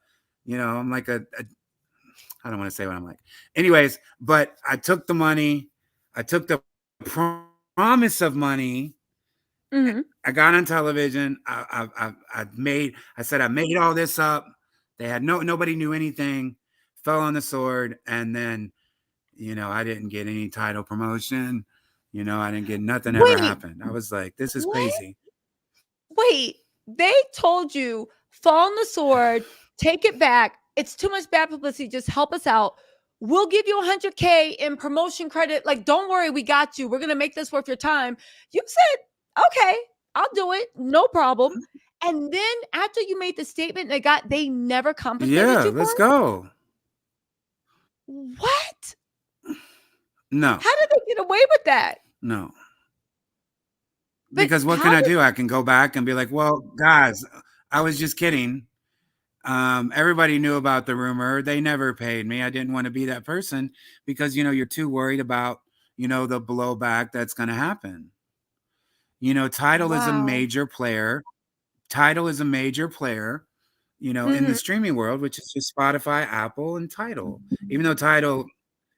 Speaker 2: I don't want to say what I'm like. Anyways, but I took the money. I took the promise of money.
Speaker 1: Mhm.
Speaker 2: I got on television. I said I made all this up. They had nobody knew anything. Fell on the sword, and then I didn't get any title promotion. I didn't get nothing ever
Speaker 1: Wait,
Speaker 2: happened. I was like, this is
Speaker 1: what?
Speaker 2: crazy.
Speaker 1: Wait, they told you, "Fall on the sword, take it back. It's too much bad publicity. Just help us out. We'll give you 100K in promotion credit. Like, don't worry, we got you. We're gonna make this worth your time." You said, "Okay, I'll do it. No problem." And then after you made the statement, they never compensated
Speaker 2: Yeah,
Speaker 1: you for
Speaker 2: let's
Speaker 1: it?
Speaker 2: go.
Speaker 1: What?
Speaker 2: No,
Speaker 1: How did they get away with that?
Speaker 2: no.
Speaker 1: But
Speaker 2: Because what can
Speaker 1: how
Speaker 2: I
Speaker 1: did
Speaker 2: do? I can go back and be like, well, guys, I was just kidding. Everybody knew about the rumor. They never paid me. I didn't want to be that person because you're too worried about the blowback that's going to happen. Title is a
Speaker 1: wow.
Speaker 2: major player. Title is a major player. In the
Speaker 1: Mhm,
Speaker 2: streaming world, which is just Spotify, Apple, and Title. Even though Title,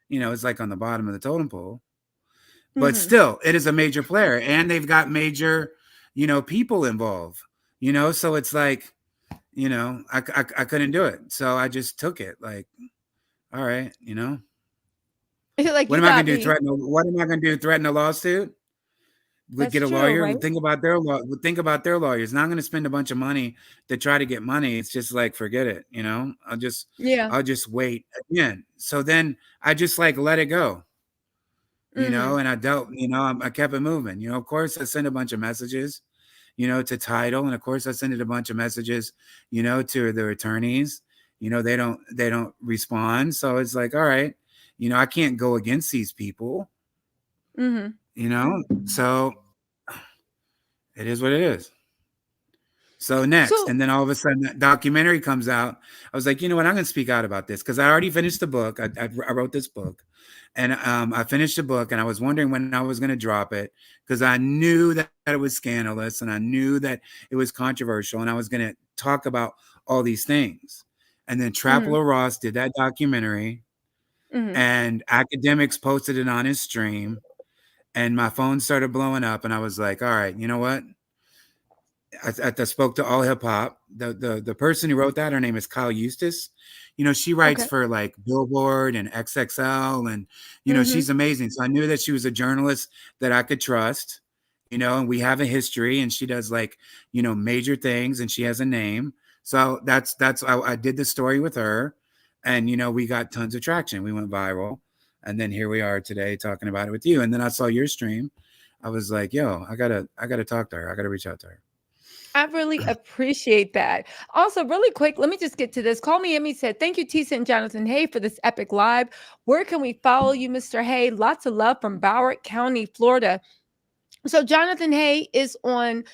Speaker 2: is like on the bottom of the totem pole, but
Speaker 1: mhm.
Speaker 2: still, it is a major player, and they've got major, people involved. So it's like, I couldn't do it. So I just took it like, all right,
Speaker 1: Like,
Speaker 2: what
Speaker 1: "You
Speaker 2: am I
Speaker 1: got
Speaker 2: going to do?
Speaker 1: me."
Speaker 2: What am I going to do? Threaten a lawsuit? would
Speaker 1: That's
Speaker 2: get a
Speaker 1: true,
Speaker 2: lawyer.
Speaker 1: right?
Speaker 2: Would think about their would think about their lawyers. Not going to spend a bunch of money to try to get money. It's just like forget it.
Speaker 1: Yeah.
Speaker 2: I'll just wait again. So then I just like let it go.
Speaker 1: Mhm.
Speaker 2: And I dealt. I kept it moving. Of course I sent a bunch of messages. To title, and of course I sent it a bunch of messages. To their attorneys. They don't respond. So it's like, all right. I can't go against these people.
Speaker 1: Mhm.
Speaker 2: So it is what it is. So next,
Speaker 1: So
Speaker 2: and then all of a sudden, that documentary comes out. I was like, you know what? I'm going to speak out about this because I already finished the book. I wrote this book, and I finished the book, and I was wondering when I was going to drop it because I knew that it was scandalous, and I knew that it was controversial, and I was going to talk about all these things. And then
Speaker 1: mhm.
Speaker 2: Trapler Ross did that documentary,
Speaker 1: Mhm.
Speaker 2: and academics posted it on his stream, and my phone started blowing up, and I was like, all right, you know what? I spoke to All Hip Hop. The person who wrote that, her name is Kyle Eustace. She writes
Speaker 1: Okay.
Speaker 2: for like Billboard and XXL, and
Speaker 1: Mhm.
Speaker 2: she's amazing. So I knew that she was a journalist that I could trust. And we have a history, and she does like major things, and she has a name. So that's I did the story with her, and we got tons of traction. We went viral, and then here we are today talking about it with you. And then I saw your stream. I was like, yo, I gotta talk to her. I gotta reach out to her.
Speaker 1: I really appreciate that. Also, really quick, let me just get to this. Call Me Emmy said, "Thank you, Tisa and Jonathan Hay, for this epic live. Where can we follow you, Mr. Hay? Lots of love from Broward County, Florida." So Jonathan Hay is on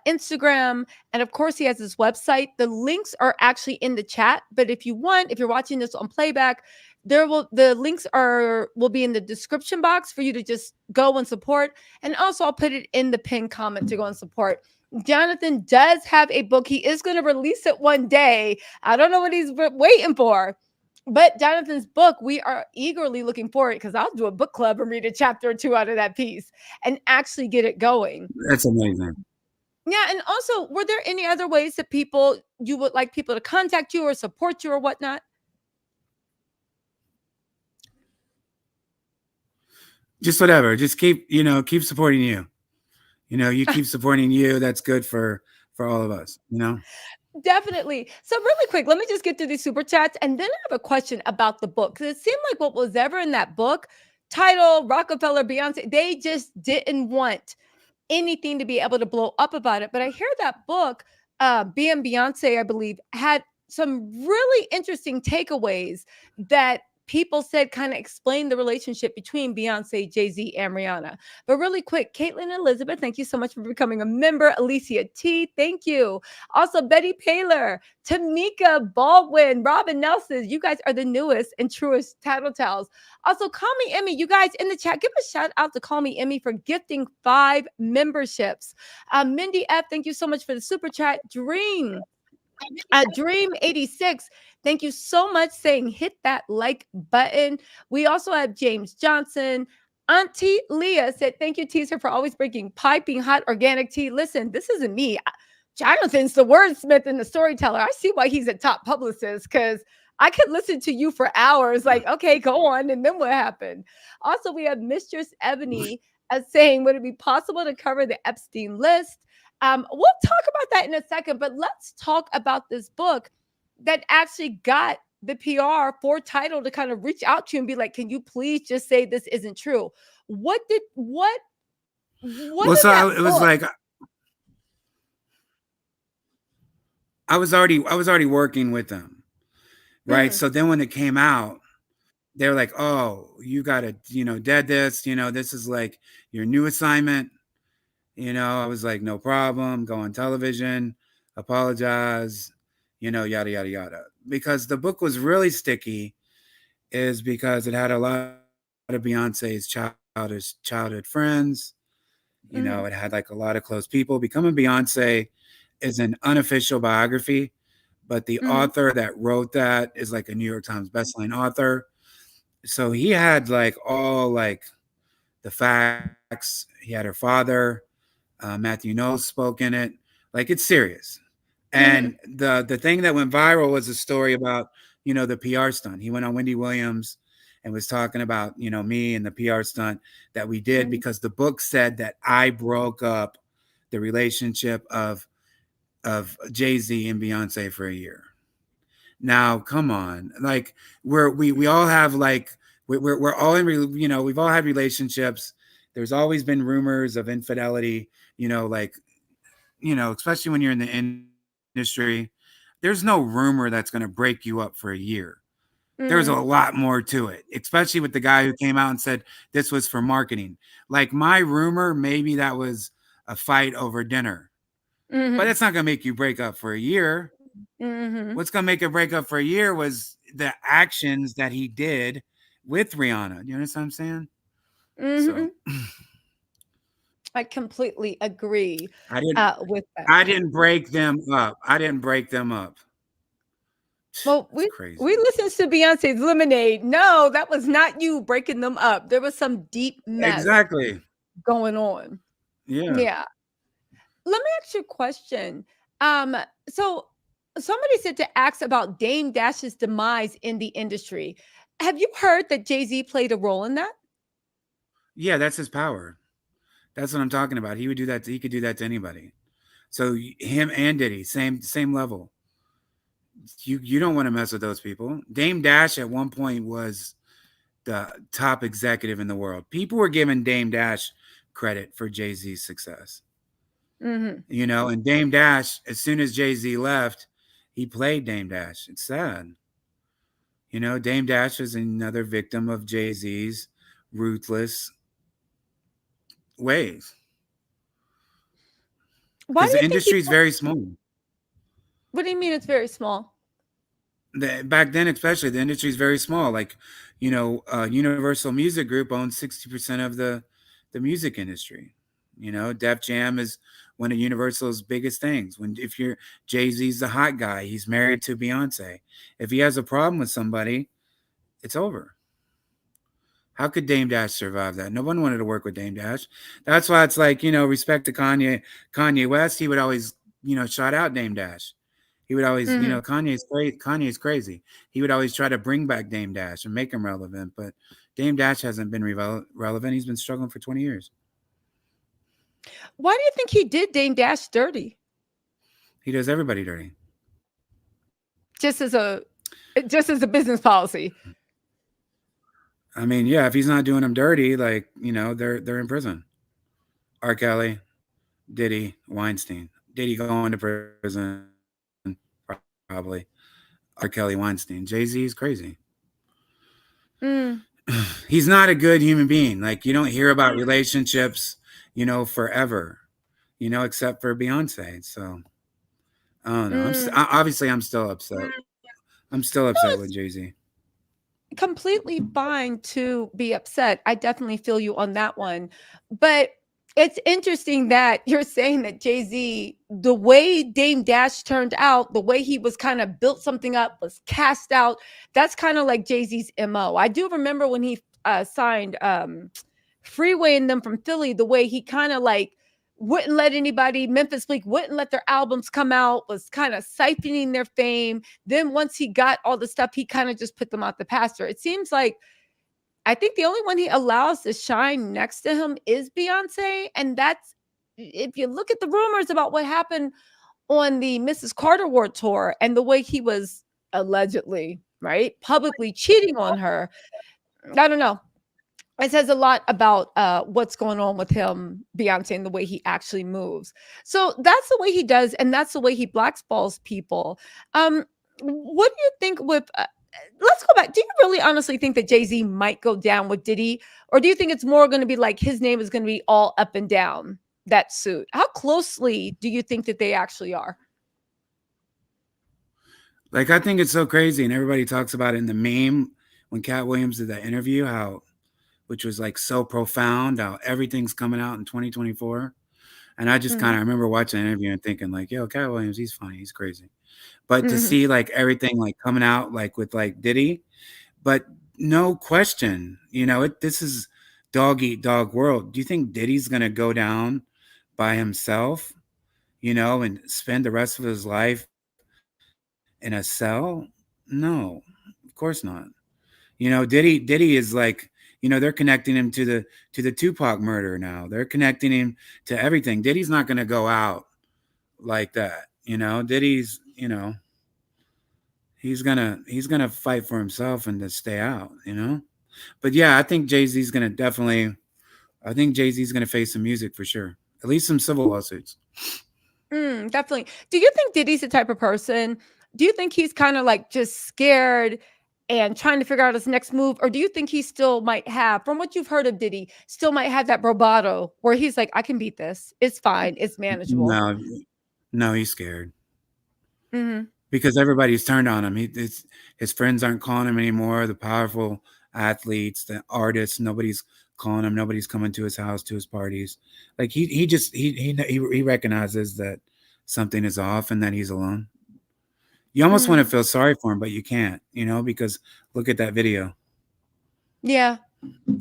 Speaker 1: Instagram, and of course he has his website. The links are actually in the chat, but if you want, if you're watching this on playback, the links will be in the description box for you to just go and support. And also I'll put it in the pinned comment to go and support. Jonathan does have a book. He is going to release it one day. I don't know what he's waiting for. But Jonathan's book, we are eagerly looking forward because I'll do a book club and read a chapter or two out of that piece and actually get it going.
Speaker 2: That's amazing.
Speaker 1: Yeah, and also, were there any other ways that you would like people to contact you or support you or whatnot?
Speaker 2: Just whatever. Just keep supporting you. You keep supporting you. That's good for all of us.
Speaker 1: Definitely. So, really quick, let me just get through these super chats, and then I have a question about the book because it seemed like what was ever in that book, title Rockefeller, Beyonce, they just didn't want anything to be able to blow up about it. But I hear that book, Being Beyonce, I believe, had some really interesting takeaways that people said kind of explain the relationship between Beyonce, Jay-Z, and Rihanna. But really quick, Caitlin Elizabeth, thank you so much for becoming a member. Alicia T, thank you. Also, Betty Paler, Tamika Baldwin, Robin Nelson, you guys are the newest and truest tattletales. Also, Call Me Emmy, you guys in the chat, give a shout out to Call Me Emmy for gifting 5 memberships. Mindy F, thank you so much for the super chat. Dream 86, thank you so much saying hit that like button. We also have James Johnson. Auntie Leah said, thank you, Teaser, for always bringing piping hot organic tea. Listen, this isn't me. Jonathan's the wordsmith and the storyteller. I see why he's a top publicist because I could listen to you for hours. Like, okay, go on. And then what happened? Also, we have Mistress Ebony as saying, would it be possible to cover the Epstein list? We'll talk about that in a second, but let's talk about this book that actually got the PR for Title to kind of reach out to you and be like, can you please just say this isn't true? What
Speaker 2: Well,
Speaker 1: did
Speaker 2: so
Speaker 1: that
Speaker 2: it was
Speaker 1: book?
Speaker 2: like I was already working with them, right?
Speaker 1: Mhm,
Speaker 2: So then when it came out, they were like, "Oh, you gotta, dead this. This is like your new assignment." I was like, "No problem. Go on television, apologize, yada yada yada." Because the book was really sticky, is because it had a lot of Beyonce's childhood friends.
Speaker 1: mhm,
Speaker 2: It had like a lot of close people. Becoming Beyonce is an unofficial biography, but the
Speaker 1: mhm,
Speaker 2: author that wrote that is like a New York Times bestselling author. So he had like all like the facts. He had her father, Matthew Knowles spoke in it. Like it's serious.
Speaker 1: mhm,
Speaker 2: And the thing that went viral was a story about the PR stunt. He went on Wendy Williams and was talking about, me and the PR stunt that we did
Speaker 1: Mhm.
Speaker 2: because the book said that I broke up the relationship of Jay-Z and Beyonce for a year. Now, come on. Like we all have like we're all we've all had relationships. There's always been rumors of infidelity, like especially when you're in the industry, there's no rumor that's going to break you up for a year. There's a
Speaker 1: Mhm.
Speaker 2: lot more to it, especially with the guy who came out and said this was for marketing. Like my rumor, maybe that was a fight over dinner, but
Speaker 1: Mhm.
Speaker 2: that's not going to make you break up for a year.
Speaker 1: Mhm.
Speaker 2: What's going to make it break up for a year was the actions that he did with Rihanna. You understand what I'm saying? So
Speaker 1: Mhm. I completely agree
Speaker 2: I didn't
Speaker 1: with that.
Speaker 2: I didn't break them up. I didn't break them up.
Speaker 1: Well,
Speaker 2: It's
Speaker 1: we
Speaker 2: crazy.
Speaker 1: listened to Beyonce's Lemonade. No, that was not you breaking them up. There was some deep mess
Speaker 2: Exactly.
Speaker 1: going on.
Speaker 2: Yeah.
Speaker 1: Yeah. Let me ask you a question. Um, so somebody said to ask about Dame Dash's demise in the industry. Have you heard that Jay-Z played a role in that?
Speaker 2: Yeah, that's his power. That's what I'm talking about. He would do that. He could do that to anybody. So him and Diddy, same level. You don't want to mess with those people. Dame Dash at one point was the top executive in the world. People were giving Dame Dash credit for Jay Z's success.
Speaker 1: Hmm.
Speaker 2: And Dame Dash, as soon as Jay Z left, he played Dame Dash. It's sad. Dame Dash is another victim of Jay Z's ruthless ways
Speaker 1: Why
Speaker 2: because
Speaker 1: do
Speaker 2: the
Speaker 1: you think he?
Speaker 2: industry is very small.
Speaker 1: What do you mean it's very small?
Speaker 2: Back then, especially, the industry is very small. Like, Universal Music Group owns 60% of the music industry. Def Jam is one of Universal's biggest things. When if you're Jay Z's the hot guy, he's married to Beyonce. If he has a problem with somebody, it's over. How could Dame Dash survive that? No one wanted to work with Dame Dash. That's why it's like, respect to Kanye West, he would always, shout out Dame Dash. He would always,
Speaker 1: Hmm.
Speaker 2: Kanye's crazy. He would always try to bring back Dame Dash and make him relevant, but Dame Dash hasn't been relevant. He's been struggling for 20 years.
Speaker 1: Why do you think he did Dame Dash dirty?
Speaker 2: He does everybody dirty.
Speaker 1: Just as a just as a business policy.
Speaker 2: I mean, yeah, if he's not doing them dirty, like, they're in prison. R. Kelly, Diddy, Weinstein. Diddy going to prison, probably. R. Kelly, Weinstein. Jay-Z is crazy.
Speaker 1: Mm,
Speaker 2: He's not a good human being. Like you don't hear about relationships, forever. Except for Beyonce. So I don't know.
Speaker 1: mm.
Speaker 2: Obviously I'm still upset. I'm still
Speaker 1: No,
Speaker 2: upset with
Speaker 1: it's
Speaker 2: Jay Z.
Speaker 1: completely fine to be upset. I definitely feel you on that one. But it's interesting that you're saying that Jay-Z, the way Dame Dash turned out, the way he was kind of built something up, was cast out. That's kind of like Jay-Z's MO. I do remember when he signed Freeway and them from Philly, the way he kind of like wouldn't let anybody, Memphis Bleak wouldn't let their albums come out, was kind of siphoning their fame. Then once he got all the stuff, he kind of just put them out the pasture. It seems like I think the only one he allows to shine next to him is Beyonce. And that's if you look at the rumors about what happened on the Mrs. Carter Ward tour and the way he was allegedly, right, publicly cheating on her. I don't know. It says a lot about what's going on with him, Beyonce, and the way he actually moves. So that's the way he does, and that's the way he blackballs people. What do you think with? Let's go back. Do you really honestly think that Jay Z might go down with Diddy, or do you think it's more going to be like his name is going to be all up and down that suit? How closely do you think that they actually are?
Speaker 2: Like I think it's so crazy, and everybody talks about it in the meme when Cat Williams did that interview, how which was like so profound, how everything's coming out in 2024. And I just kind
Speaker 1: Mhm.
Speaker 2: of remember watching the interview and thinking like, yo, Cat Williams, he's funny, he's crazy. But to
Speaker 1: Mhm.
Speaker 2: see like everything like coming out like with like Diddy, but no question, this is dog eat dog world. Do you think Diddy's gonna go down by himself, and spend the rest of his life in a cell? No, of course not. Diddy is like, they're connecting him to the Tupac murder now. They're connecting him to everything. Diddy's not going to go out like that. Diddy's, he's gonna fight for himself and to stay out. But yeah, I think Jay-Z's gonna definitely I think Jay-Z's gonna face some music for sure. At least some civil lawsuits.
Speaker 1: Definitely. Do you think Diddy's the type of person? Do you think he's kind of like just scared and trying to figure out his next move? Or do you think he still might have, from what you've heard of Diddy, still might have that bravado where he's like, I can beat this. It's fine. It's manageable.
Speaker 2: No, no, he's scared
Speaker 1: Hmm.
Speaker 2: because everybody's turned on him. His friends aren't calling him anymore. The powerful athletes, the artists, nobody's calling him. Nobody's coming to his house, to his parties. Like he just he recognizes that something is off and that he's alone. You almost want to
Speaker 1: Hmm.
Speaker 2: feel sorry for him, but you can't, because look at that video.
Speaker 1: Yeah.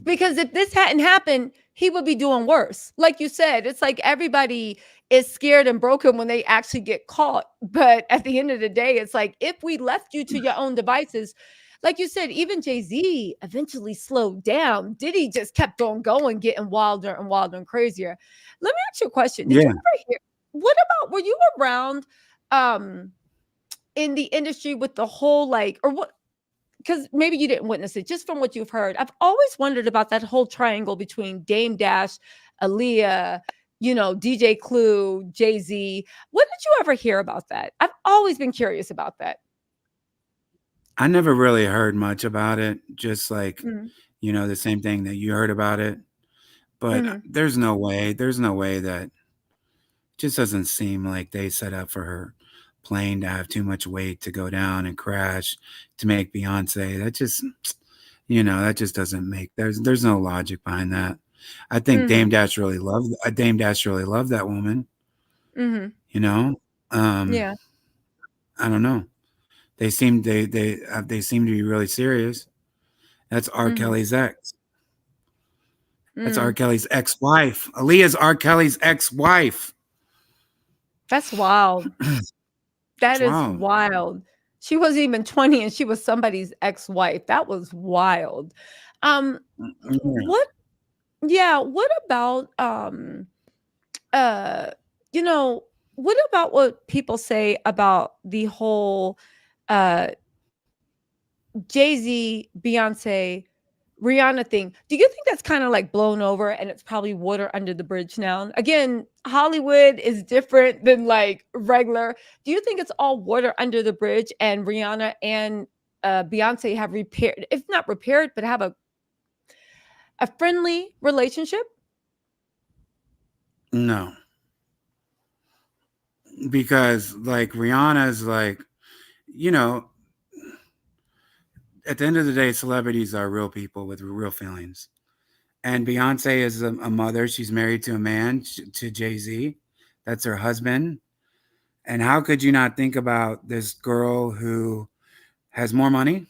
Speaker 1: Because if this hadn't happened, he would be doing worse. Like you said, it's like everybody is scared and broken when they actually get caught. But at the end of the day, it's like if we left you to your own devices, like you said, even Jay-Z eventually slowed down. Diddy just kept on going, getting wilder and wilder and crazier. Let me ask you a question. Did you
Speaker 2: Yeah.
Speaker 1: ever hear what about were you around um in the industry with the whole like or what because maybe you didn't witness it, just from what you've heard. I've always wondered about that whole triangle between Dame Dash, Aaliyah, DJ Clue, Jay Z. What did you ever hear about that? I've always been curious about that.
Speaker 2: I never really heard much about it, just like,
Speaker 1: Mm-hmm.
Speaker 2: the same thing that you heard about it. But
Speaker 1: Mm-hmm.
Speaker 2: there's no way that just doesn't seem like they set up for her plane to have too much weight to go down and crash to make Beyonce. That just doesn't make there's no logic behind that. I think
Speaker 1: Mm-hmm.
Speaker 2: Dame Dash really loved that woman,
Speaker 1: Mm-hmm.
Speaker 2: you know. Um
Speaker 1: Yeah.
Speaker 2: I don't know. They seem to be really serious. That's R.
Speaker 1: Mm-hmm.
Speaker 2: Kelly's ex. That's R.
Speaker 1: Mm.
Speaker 2: Kelly's ex-wife. Aaliyah's R. Kelly's ex-wife.
Speaker 1: That's wild. That
Speaker 2: What's
Speaker 1: is
Speaker 2: wrong?
Speaker 1: wild. She wasn't even 20 and she was somebody's ex-wife. That was wild. Um,
Speaker 2: Yeah.
Speaker 1: what yeah, what about uh you know what about what people say about the whole uh Jay-Z, Beyonce, Rihanna thing? Do you think that's kind of like blown over and it's probably water under the bridge now? Again, Hollywood is different than like regular. Do you think it's all water under the bridge and Rihanna and Beyonce have repaired, if not repaired, but have a friendly relationship?
Speaker 2: No, because like Rihanna's like, you know, at the end of the day, celebrities are real people with real feelings. And Beyonce is a mother. She's married to a man, to Jay Z. That's her husband. And how could you not think about this girl who has more money,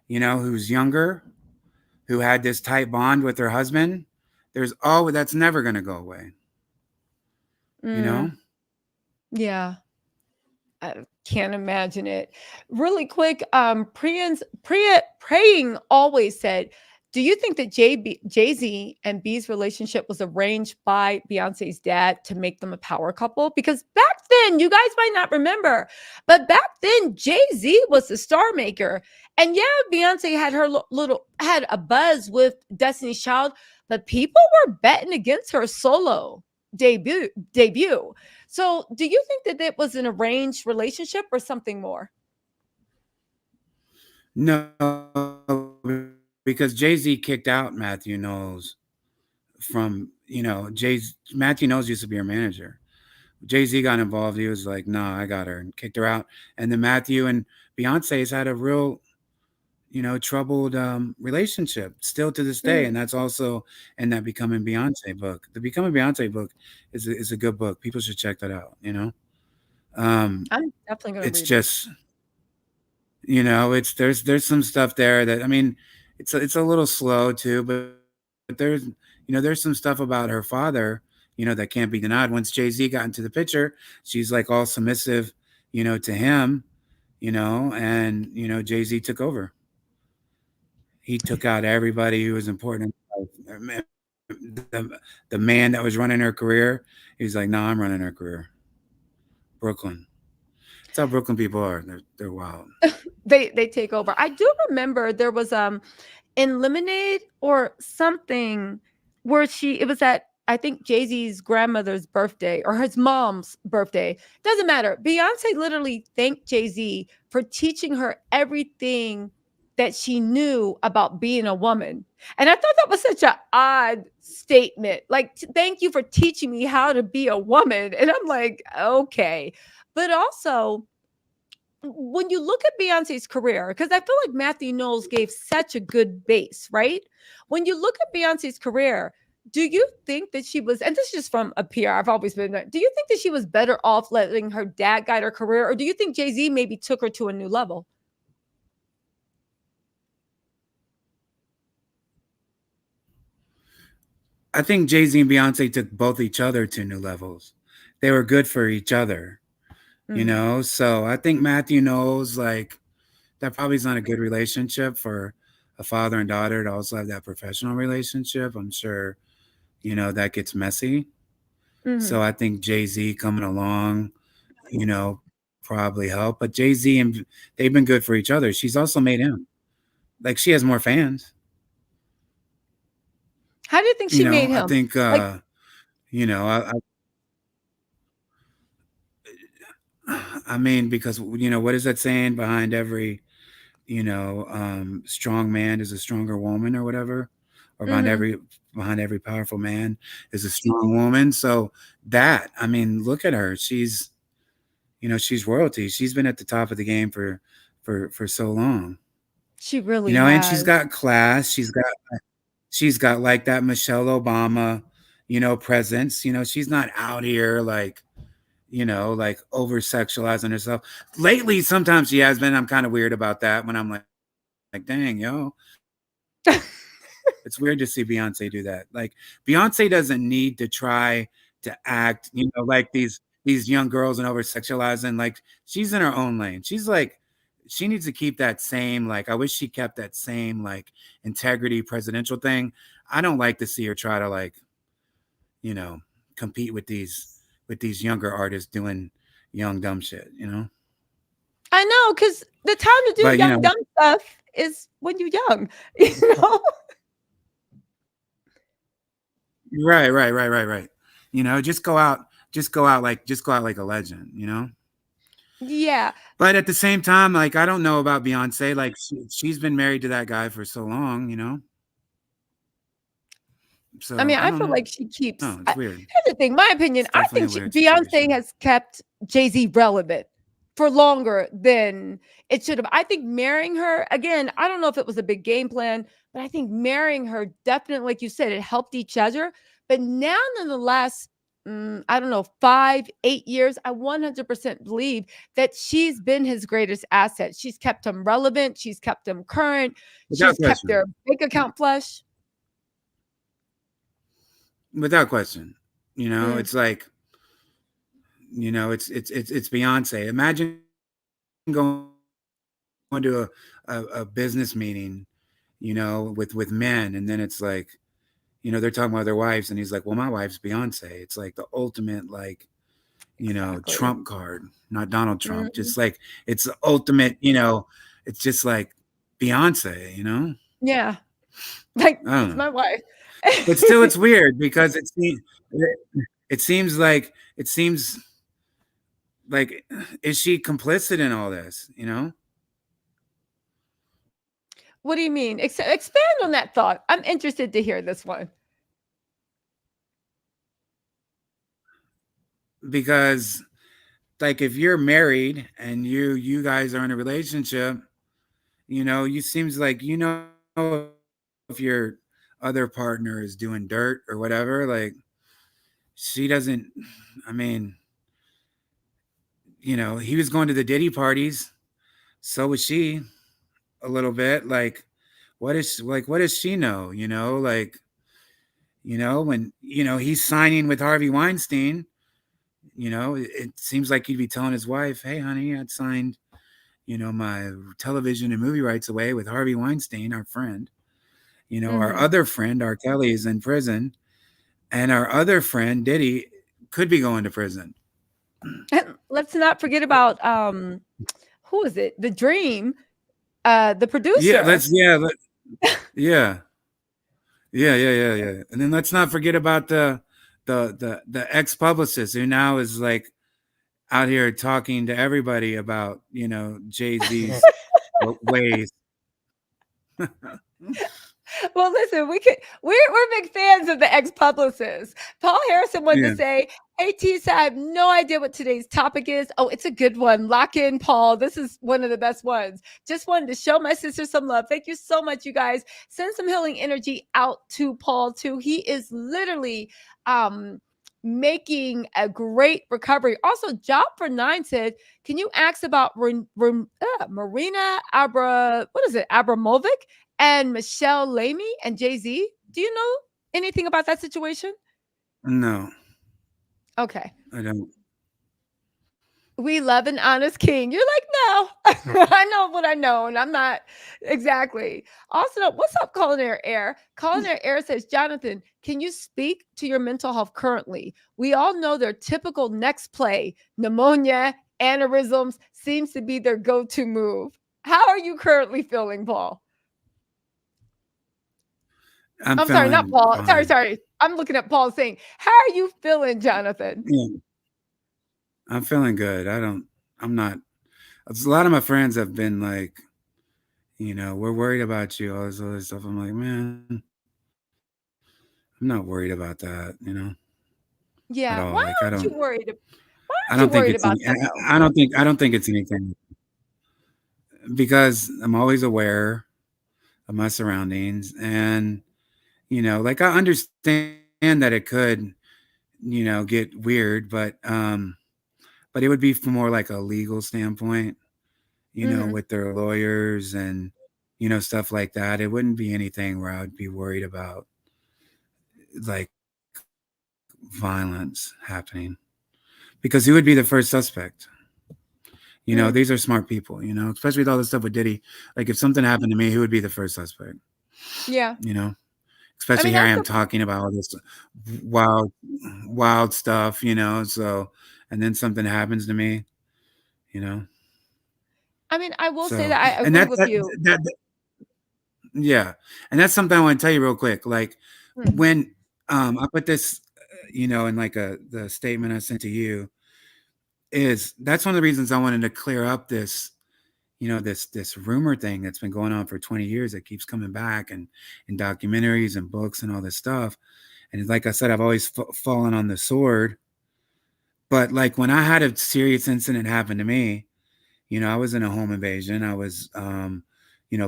Speaker 2: who's younger, who had this tight bond with her husband? That's never going to go away, you know?
Speaker 1: Mm, yeah. I can't imagine it. Really quick, Praying always said, "Do you think that Jay Z and B's relationship was arranged by Beyonce's dad to make them a power couple?" Because back then, you guys might not remember, but back then Jay Z was the star maker, and yeah, Beyonce had her little had a buzz with Destiny's Child, but people were betting against her solo debut. So, do you think that it was an arranged relationship or something more?
Speaker 2: No, because Jay Z kicked out Matthew Knowles from, Matthew Knowles used to be her manager. Jay Z got involved. He was like, "No, I got her," and kicked her out. And then Matthew and Beyonce's had a real, troubled relationship still to this day.
Speaker 1: Mm,
Speaker 2: And that's also in that Becoming Beyonce book. The Becoming Beyonce book is a good book. People should check that out. Um,
Speaker 1: I'm definitely going to
Speaker 2: it's
Speaker 1: read it.
Speaker 2: just, there's some stuff there that, I mean, it's a little slow too, but there's some stuff about her father, that can't be denied. Once Jay-Z got into the picture, she's like all submissive, to him, and Jay-Z took over. He took out everybody who was important in life. The man that was running her career, he's like, "No, I'm running her career." Brooklyn. That's how Brooklyn people are. They're wild.
Speaker 1: They take over. I do remember there was in Lemonade or something where it was at, I think, Jay-Z's grandmother's birthday or his mom's birthday. Doesn't matter. Beyonce literally thanked Jay-Z for teaching her everything that she knew about being a woman. And I thought that was such an odd statement. Like, thank you for teaching me how to be a woman. And I'm like, okay. But also, when you look at Beyonce's career, because I feel like Matthew Knowles gave such a good base, right? When you look at Beyonce's career, do you think that she was, and this is just from a PR, I've always been that, do you think that she was better off letting her dad guide her career? Or do you think Jay Z maybe took her to a new level?
Speaker 2: I think Jay Z and Beyonce took both each other to new levels. They were good for each other, you
Speaker 1: Mm,
Speaker 2: know. So I think Matthew knows like that probably is not a good relationship for a father and daughter to also have that professional relationship. I'm sure, you know, that gets messy.
Speaker 1: mhm.
Speaker 2: So I think Jay Z coming along, you know, probably helped. But Jay Z and they've been good for each other. She's also made him. Like she has more fans.
Speaker 1: How do you think
Speaker 2: You
Speaker 1: she
Speaker 2: know,
Speaker 1: made
Speaker 2: I
Speaker 1: him?
Speaker 2: think
Speaker 1: Like,
Speaker 2: you know, I mean, because you know, what is that saying? Behind every, you know, strong man is a stronger woman, or whatever, or
Speaker 1: mhm.
Speaker 2: behind every powerful man is a strong woman. So that, I mean, look at her. She's, you know, she's royalty. She's been at the top of the game for so long.
Speaker 1: She
Speaker 2: You
Speaker 1: really
Speaker 2: know, and she's
Speaker 1: has.
Speaker 2: got class. She's got like that Michelle Obama, you know, presence. You know, she's not out here like, you know, like over sexualizing herself. Lately, sometimes she has been. I'm kind of weird about that when I'm like, dang, yo, it's weird to see Beyonce do that. Like, Beyonce doesn't need to try to act, you know, like these young girls and over sexualizing. Like, she's in her own lane. She's like, she needs to keep that same, like, I wish she kept that same, like, integrity presidential thing. I don't like to see her try to, like, you know, compete with these younger artists doing young dumb shit, you know?
Speaker 1: I know, because the time to do
Speaker 2: But, you
Speaker 1: young,
Speaker 2: know,
Speaker 1: dumb stuff is when you're young, you know?
Speaker 2: right. You know, just go out like a legend, you know?
Speaker 1: Yeah.
Speaker 2: But at the same time, like I don't know about Beyonce. Like she's been married to that guy for so long, you know.
Speaker 1: I
Speaker 2: So
Speaker 1: mean,
Speaker 2: I
Speaker 1: I
Speaker 2: don't
Speaker 1: feel
Speaker 2: know.
Speaker 1: like
Speaker 2: It's
Speaker 1: she
Speaker 2: weird.
Speaker 1: keeps here's the thing, my
Speaker 2: It's
Speaker 1: opinion,
Speaker 2: definitely
Speaker 1: I
Speaker 2: a weird
Speaker 1: think
Speaker 2: situation.
Speaker 1: Beyonce has kept Jay-Z relevant for longer than it should have. I think marrying her, again, I don't know if it was a big game plan, but I think marrying her definitely, like you said, it helped each other. But now in the last, I don't know, 5, 8 years, I 100% believe that she's been his greatest asset. She's kept him relevant. She's kept him current.
Speaker 2: Without
Speaker 1: She's kept
Speaker 2: question.
Speaker 1: their bank account flush.
Speaker 2: Without question. You know,
Speaker 1: Mm,
Speaker 2: it's like, you know, it's Beyonce. Imagine going to a business meeting, you know, with men, and then it's like, you know, they're talking about their wives, and he's like, "Well, my wife's Beyonce." It's like the ultimate, like, you know, trump card,
Speaker 1: exactly.
Speaker 2: not Donald Trump. Just like
Speaker 1: Mhm.
Speaker 2: it's the ultimate, you know, it's just like Beyonce, you know?
Speaker 1: Yeah.
Speaker 2: I
Speaker 1: Like,
Speaker 2: don't know.
Speaker 1: it's my wife.
Speaker 2: But still it's weird because it seems like is she complicit in all this, you know?
Speaker 1: What do you mean? Expand on that thought. I'm interested to hear this one.
Speaker 2: Because like if you're married and you guys are in a relationship, you know, you seems like you know if your other partner is doing dirt or whatever, like she doesn't I mean, you know, he was going to the Diddy parties, so was she a little bit. Like what does she know, you know? Like, you know, when you know he's signing with Harvey Weinstein, you know, it seems like he'd be telling his wife, "Hey honey, I'd signed, you know, my television and movie rights away with Harvey Weinstein, our friend." Our
Speaker 1: Mhm.
Speaker 2: other friend, R. Kelly, is in prison, and our other friend, Diddy, could be going to prison.
Speaker 1: And let's not forget about who is it? The Dream, the
Speaker 2: Yeah,
Speaker 1: producer.
Speaker 2: yeah, yeah. And then let's not forget about the ex-publicist who now is like out here talking to everybody about, Jay-Z's ways.
Speaker 1: Well, listen, we're big fans of the ex-publicist. Paul Harrison wanted to
Speaker 2: Yeah.
Speaker 1: say, "Hey, Tisa, I have no idea what today's topic is. Oh, it's a good one. Lock in, Paul. This is one of the best ones. Just wanted to show my sister some love. Thank you so much, you guys. Send some healing energy out to Paul too. He is literally making a great recovery. Also, Job for Nine said, "Can you ask about Marina Abramovic and Michelle Lamy and Jay-Z? Do you know anything about that situation?"
Speaker 2: No,
Speaker 1: Okay.
Speaker 2: I don't.
Speaker 1: We love an honest king. You're like, no, I know what I know, and I'm not exactly. Also, what's up, Culinary Air? Culinary Air says, Jonathan, can you speak to your mental health currently? We all know their typical next play, pneumonia, aneurysms, seems to be their go to move. How are you currently feeling, Paul?
Speaker 2: I'm
Speaker 1: I'm sorry, not
Speaker 2: feeling
Speaker 1: Paul.
Speaker 2: fine.
Speaker 1: Sorry. I'm looking at Paul saying, how are you feeling, Jonathan?
Speaker 2: Yeah, I'm feeling good. I'm not. A lot of my friends have been like, we're worried about you, all this other stuff. I'm like, man, I'm not worried about that, at
Speaker 1: Yeah.
Speaker 2: all.
Speaker 1: Why
Speaker 2: Like,
Speaker 1: aren't you worried? Why
Speaker 2: I
Speaker 1: aren't you
Speaker 2: don't think
Speaker 1: worried
Speaker 2: it's
Speaker 1: about
Speaker 2: any,
Speaker 1: that though?
Speaker 2: I don't think it's anything because I'm always aware of my surroundings, and like I understand that it could, get weird, but it would be from more like a legal standpoint,
Speaker 1: Hmm.
Speaker 2: with their lawyers and stuff like that. It wouldn't be anything where I would be worried about like violence happening because he would be the first suspect. These are
Speaker 1: Mm.
Speaker 2: smart people, especially with all this stuff with Diddy. Like if something happened to me, who would be the first suspect?
Speaker 1: Yeah.
Speaker 2: You know,
Speaker 1: I
Speaker 2: especially
Speaker 1: mean,
Speaker 2: here I
Speaker 1: that's
Speaker 2: am
Speaker 1: the
Speaker 2: talking about all this wild, wild stuff, So, and then something happens to me, you know.
Speaker 1: I mean, I will say
Speaker 2: So,
Speaker 1: that I
Speaker 2: and
Speaker 1: agree with you.
Speaker 2: yeah, and that's something I want to tell you real quick. Like
Speaker 1: Mm.
Speaker 2: when I put this, in like the statement I sent to you, is that's one of the reasons I wanted to clear up this this rumor thing that's been going on for 20 years that keeps coming back and in documentaries and books and all this stuff. And like I said, I've always fallen on the sword. But like when I had a serious incident happen to me, I was in a home invasion. I was,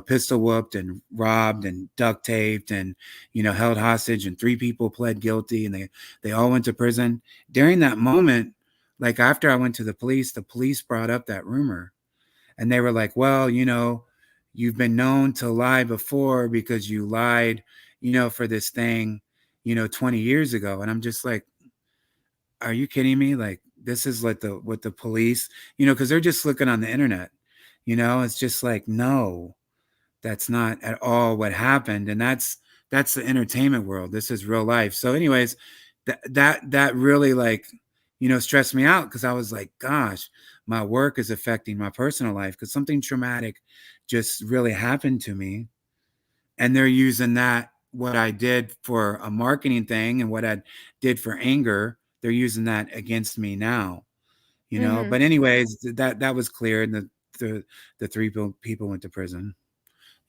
Speaker 2: pistol whooped and robbed and duct taped and, held hostage, and 3 people pled guilty, and they all went to prison. During that moment, like after I went to the police brought up that rumor, and they were like, well, you've been known to lie before because you lied, for this thing, 20 years ago. And I'm just like, are you kidding me? Like, this is like what the police, because they're just looking on the internet, it's just like, no, that's not at all what happened. And that's the entertainment world. This is real life. So anyways, that really like, stressed me out because I was like, gosh, my work is affecting my personal life because something traumatic just really happened to me. And they're using that, what I did for a marketing thing and what I did for anger, they're using that against me now,
Speaker 1: Hmm.
Speaker 2: But anyways, that was clear, and the the 3 people went to prison,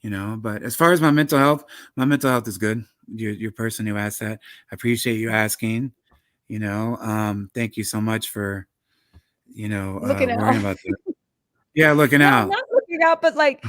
Speaker 2: But as far as my mental health is good. Your person who asked that, I appreciate you asking. Thank you so much for
Speaker 1: Looking
Speaker 2: worrying
Speaker 1: out.
Speaker 2: about that. Yeah, looking
Speaker 1: No,
Speaker 2: out.
Speaker 1: not looking out, but like,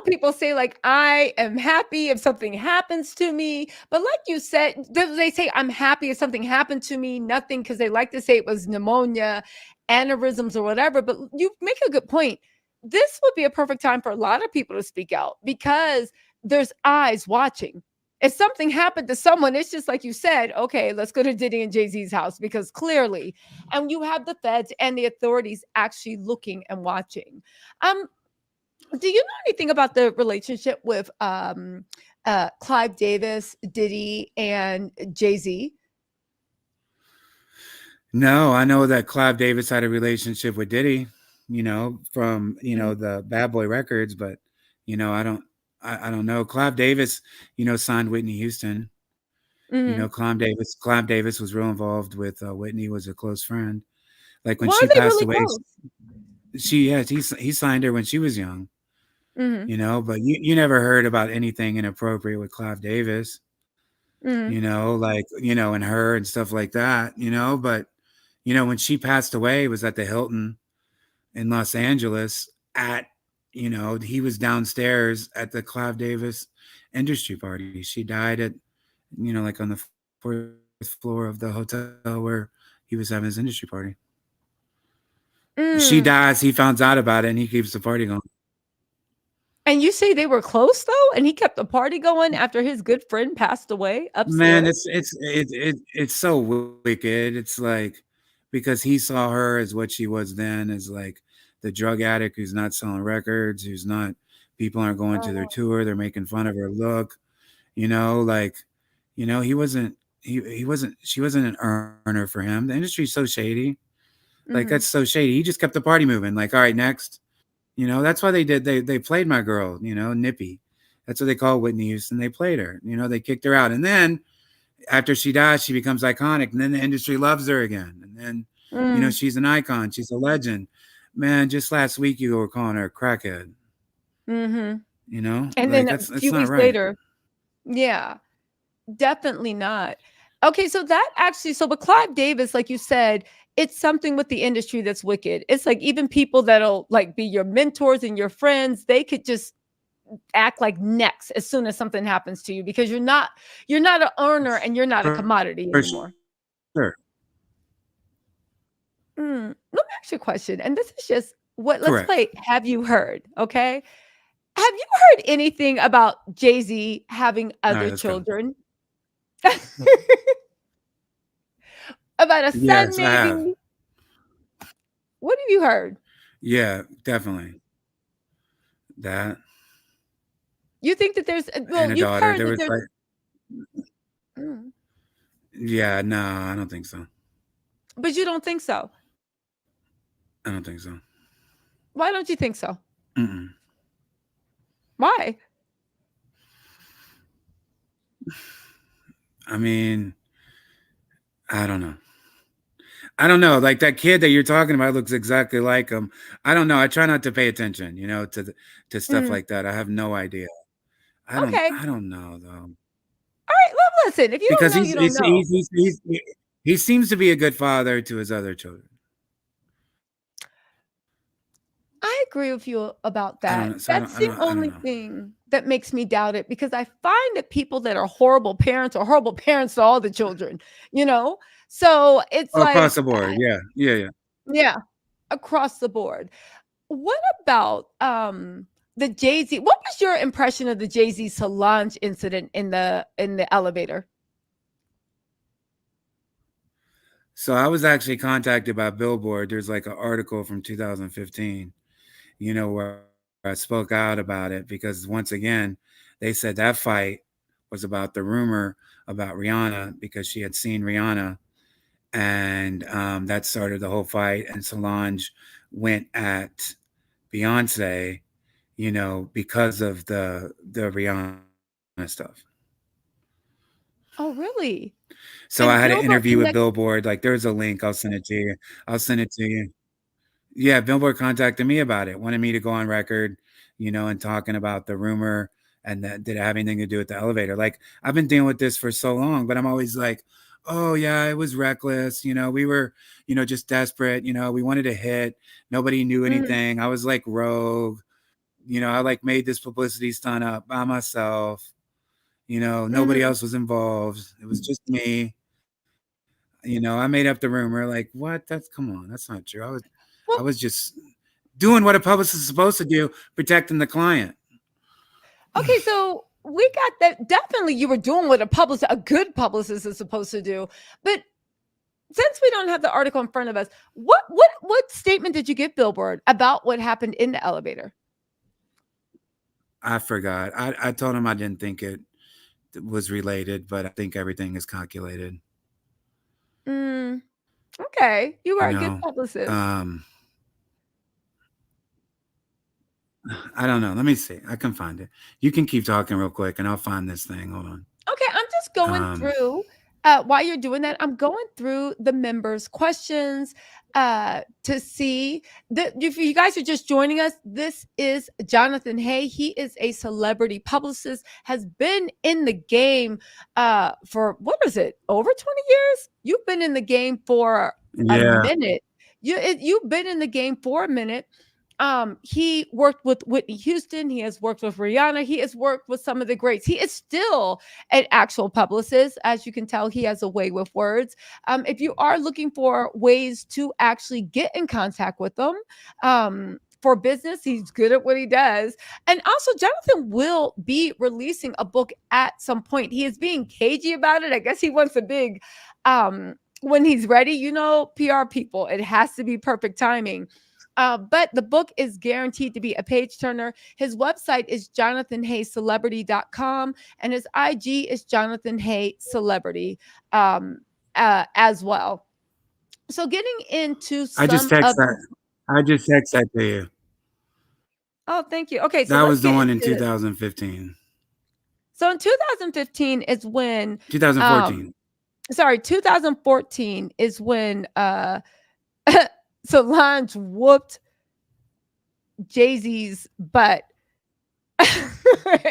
Speaker 1: people say, like, I am happy if something happens to me. But like you said, they say, I'm happy if something happened to me, nothing, because they like to say it was pneumonia, aneurysms, or whatever. But you make a good point. This would be a perfect time for a lot of people to speak out because there's eyes watching. If something happened to someone, it's just like you said, okay, let's go to Diddy and Jay-Z's house because clearly, and you have the feds and the authorities actually looking and watching. Um, do you know anything about the relationship with Clive Davis, Diddy, and Jay-Z?
Speaker 2: No, I know that Clive Davis had a relationship with Diddy, from
Speaker 1: Mm,
Speaker 2: the Bad Boy Records, but I don't know. Clive Davis, signed Whitney Houston.
Speaker 1: mhm.
Speaker 2: Clive Davis was real involved with Whitney, was a close friend. Like when
Speaker 1: Were
Speaker 2: she
Speaker 1: they
Speaker 2: passed
Speaker 1: really
Speaker 2: away,
Speaker 1: close?
Speaker 2: he signed her when she was young,
Speaker 1: Mhm,
Speaker 2: but you never heard about anything inappropriate with Clive Davis,
Speaker 1: mhm,
Speaker 2: like, and her and stuff like that, but when she passed away, it was at the Hilton in Los Angeles at, he was downstairs at the Clive Davis industry party. She died at, like on the fourth floor of the hotel where he was having his industry party. She
Speaker 1: mm.
Speaker 2: dies, he finds out about it, and he keeps the party going.
Speaker 1: And you say they were close though, and he kept the party going after his good friend passed away
Speaker 2: Man,
Speaker 1: upstairs?
Speaker 2: it's so wicked. It's like because he saw her as what she was then, as like the drug addict who's not selling records, who's not people aren't going to their
Speaker 1: Oh,
Speaker 2: tour, they're making fun of her look, like, he wasn't he wasn't she wasn't an earner for him. The industry's so shady. Like that's so
Speaker 1: mhm,
Speaker 2: shady. He just kept the party moving. Like, all right, next. That's why they played my girl, Nippy. That's what they call Whitney Houston. They played her. They kicked her out. And then after she dies, she becomes iconic. And then the industry loves her again. And then,
Speaker 1: mm,
Speaker 2: she's an icon. She's a legend. Man, just last week you were calling her a crackhead.
Speaker 1: mhm. And
Speaker 2: Like
Speaker 1: then a
Speaker 2: that's
Speaker 1: few
Speaker 2: not
Speaker 1: weeks
Speaker 2: right.
Speaker 1: later, yeah, definitely not. Okay, so that actually, so with Clive Davis, like you said, it's something with the industry that's wicked. It's like even people that'll like be your mentors and your friends, they could just act like next as soon as something happens to you because you're not an earner and you're not a
Speaker 2: For
Speaker 1: commodity
Speaker 2: sure.
Speaker 1: anymore. Let me ask you a question, and this is just what let's
Speaker 2: Correct.
Speaker 1: play Have You Heard? Okay. Have you heard anything about Jay-Z having
Speaker 2: All right,
Speaker 1: other
Speaker 2: let's go.
Speaker 1: children? About a son,
Speaker 2: Yes, I have.
Speaker 1: maybe? What have you heard?
Speaker 2: Yeah, definitely. That
Speaker 1: You think that there's well,
Speaker 2: and a
Speaker 1: you've
Speaker 2: daughter.
Speaker 1: heard
Speaker 2: There
Speaker 1: that
Speaker 2: was
Speaker 1: there's
Speaker 2: like,
Speaker 1: mm,
Speaker 2: yeah, no, I don't think so.
Speaker 1: but you don't think so.
Speaker 2: I don't think so.
Speaker 1: Why don't you think so?
Speaker 2: Mm-mm.
Speaker 1: Why?
Speaker 2: I mean, I don't know. I don't know. Like that kid that you're talking about looks exactly like him. I don't know. I try not to pay attention, to stuff
Speaker 1: Mm,
Speaker 2: like that. I have no idea.
Speaker 1: okay.
Speaker 2: I don't know though.
Speaker 1: All right. Well, listen, if you don't
Speaker 2: Because
Speaker 1: know, you don't know.
Speaker 2: he seems to be a good father to his other children.
Speaker 1: I agree with you about
Speaker 2: I
Speaker 1: that.
Speaker 2: don't so
Speaker 1: That's the
Speaker 2: I don't
Speaker 1: only
Speaker 2: know.
Speaker 1: thing that makes me doubt it because I find that people that are horrible parents are horrible parents to all the children, you know? So it's
Speaker 2: Across
Speaker 1: like,
Speaker 2: the board. Yeah. Yeah, yeah.
Speaker 1: yeah, across the board. What about the Jay-Z? What was your impression of the Jay-Z Solange incident in the elevator?
Speaker 2: So I was actually contacted by Billboard. There's like an article from 2015, where I spoke out about it because once again, they said that fight was about the rumor about Rihanna because she had seen Rihanna, and that started the whole fight. And Solange went at Beyonce, because of the Rihanna stuff.
Speaker 1: Oh, really?
Speaker 2: So I had an
Speaker 1: And
Speaker 2: interview
Speaker 1: Billboard
Speaker 2: with
Speaker 1: Connect.
Speaker 2: Billboard. Like, there's a link. I'll send it to you. I'll send it to you. Yeah, Billboard contacted me about it, wanted me to go on record, and talking about the rumor and that did it have anything to do with the elevator. Like I've been dealing with this for so long, but I'm always like, oh yeah, it was reckless. We were, just desperate. We wanted to hit. Nobody knew
Speaker 1: Mhm,
Speaker 2: anything. I was like rogue. I like made this publicity stunt up by myself. Nobody
Speaker 1: mhm.
Speaker 2: else was involved. It was just me. I made up the rumor. Like, what? That's come on. That's not true. I was
Speaker 1: Well,
Speaker 2: just doing what a publicist is supposed to do, protecting the client.
Speaker 1: okay, so we got that. Definitely, you were doing what a good publicist is supposed to do. But since we don't have the article in front of us, what statement did you give Billboard about what happened in the elevator?
Speaker 2: I forgot. I told him I didn't think it. was related, but I think everything is calculated.
Speaker 1: Mm, okay, you
Speaker 2: You
Speaker 1: are a good
Speaker 2: know,
Speaker 1: publicist.
Speaker 2: um, I don't know. Let me see. I can find it. You can keep talking real quick, and I'll find this thing. Hold on.
Speaker 1: Okay, I'm just going
Speaker 2: Um,
Speaker 1: through while you're doing that, I'm going through the members' questions to see that if you guys are just joining us, this is Jonathan Hay. He is a celebrity publicist, has been in the game for what is it, over 20 years? You've been in the game for a
Speaker 2: yeah,
Speaker 1: minute. You've been in the game for a minute. He worked with Whitney Houston. He has worked with Rihanna. He has worked with some of the greats. He is still an actual publicist. As you can tell, he has a way with words. If you are looking for ways to actually get in contact with them, for business, he's good at what he does. And also, Jonathan will be releasing a book at some point. He is being cagey about it. I guess he wants a big, when he's ready, PR people, it has to be perfect timing. But the book is guaranteed to be a page turner. His website is jonathanhaycelebrity.com, and his IG is Jonathan Hay Celebrity as well. So getting into
Speaker 2: I just
Speaker 1: some
Speaker 2: text
Speaker 1: of
Speaker 2: that.
Speaker 1: his,
Speaker 2: I just text that to you.
Speaker 1: oh, thank you. Okay, so
Speaker 2: That
Speaker 1: let's
Speaker 2: was the
Speaker 1: get
Speaker 2: one in
Speaker 1: into this.
Speaker 2: 2015,
Speaker 1: So in 2015 is when,
Speaker 2: 2014.
Speaker 1: 2014 is when Solange whooped Jay-Z's butt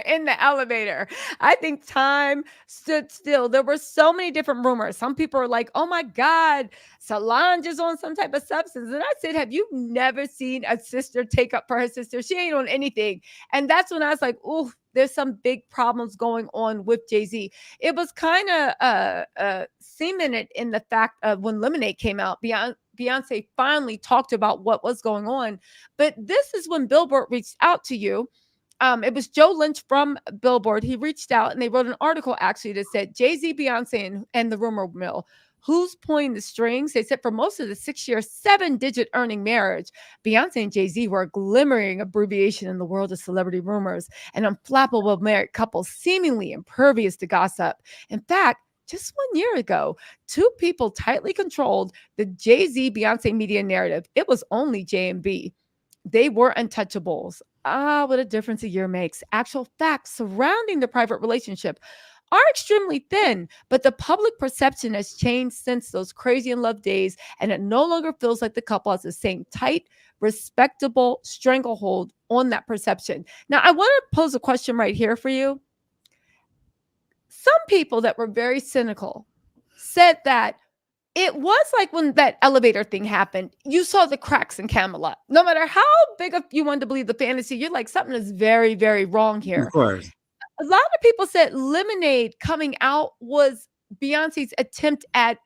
Speaker 1: in the elevator. I think time stood still. There were so many different rumors. Some people are like, oh my God, Solange is on some type of substance. And I said, have you never seen a sister take up for her sister? She ain't on anything. And that's when I was like, oh, there's some big problems going on with Jay-Z. It was kind of cemented in the fact of when Lemonade came out, Beyonce finally talked about what was going on. But this is when Billboard reached out to you. It was Joe Lynch from Billboard. He reached out and they wrote an article actually that said Jay-Z, Beyonce, and the rumor mill. Who's pulling the strings? They said for most of the 6-year, 7-digit earning marriage, Beyonce and Jay-Z were a glimmering abbreviation in the world of celebrity rumors, an unflappable married couple seemingly impervious to gossip. In fact, just 1 year ago, two people tightly controlled the Jay-Z Beyonce media narrative. It was only J and B. They were untouchables. Ah, what a difference a year makes. Actual facts surrounding the private relationship are extremely thin, but the public perception has changed since those crazy in love days, and it no longer feels like the couple has the same tight, respectable stranglehold on that perception. Now, I want to pose a question right here for you. Some people that were very cynical said that it was like when that elevator thing happened, you saw the cracks in Camelot. No matter how big of you wanted to believe the fantasy, you're like, something is very, very wrong
Speaker 2: Of
Speaker 1: here.
Speaker 2: course.
Speaker 1: A lot of people said Lemonade coming out was Beyonce's attempt at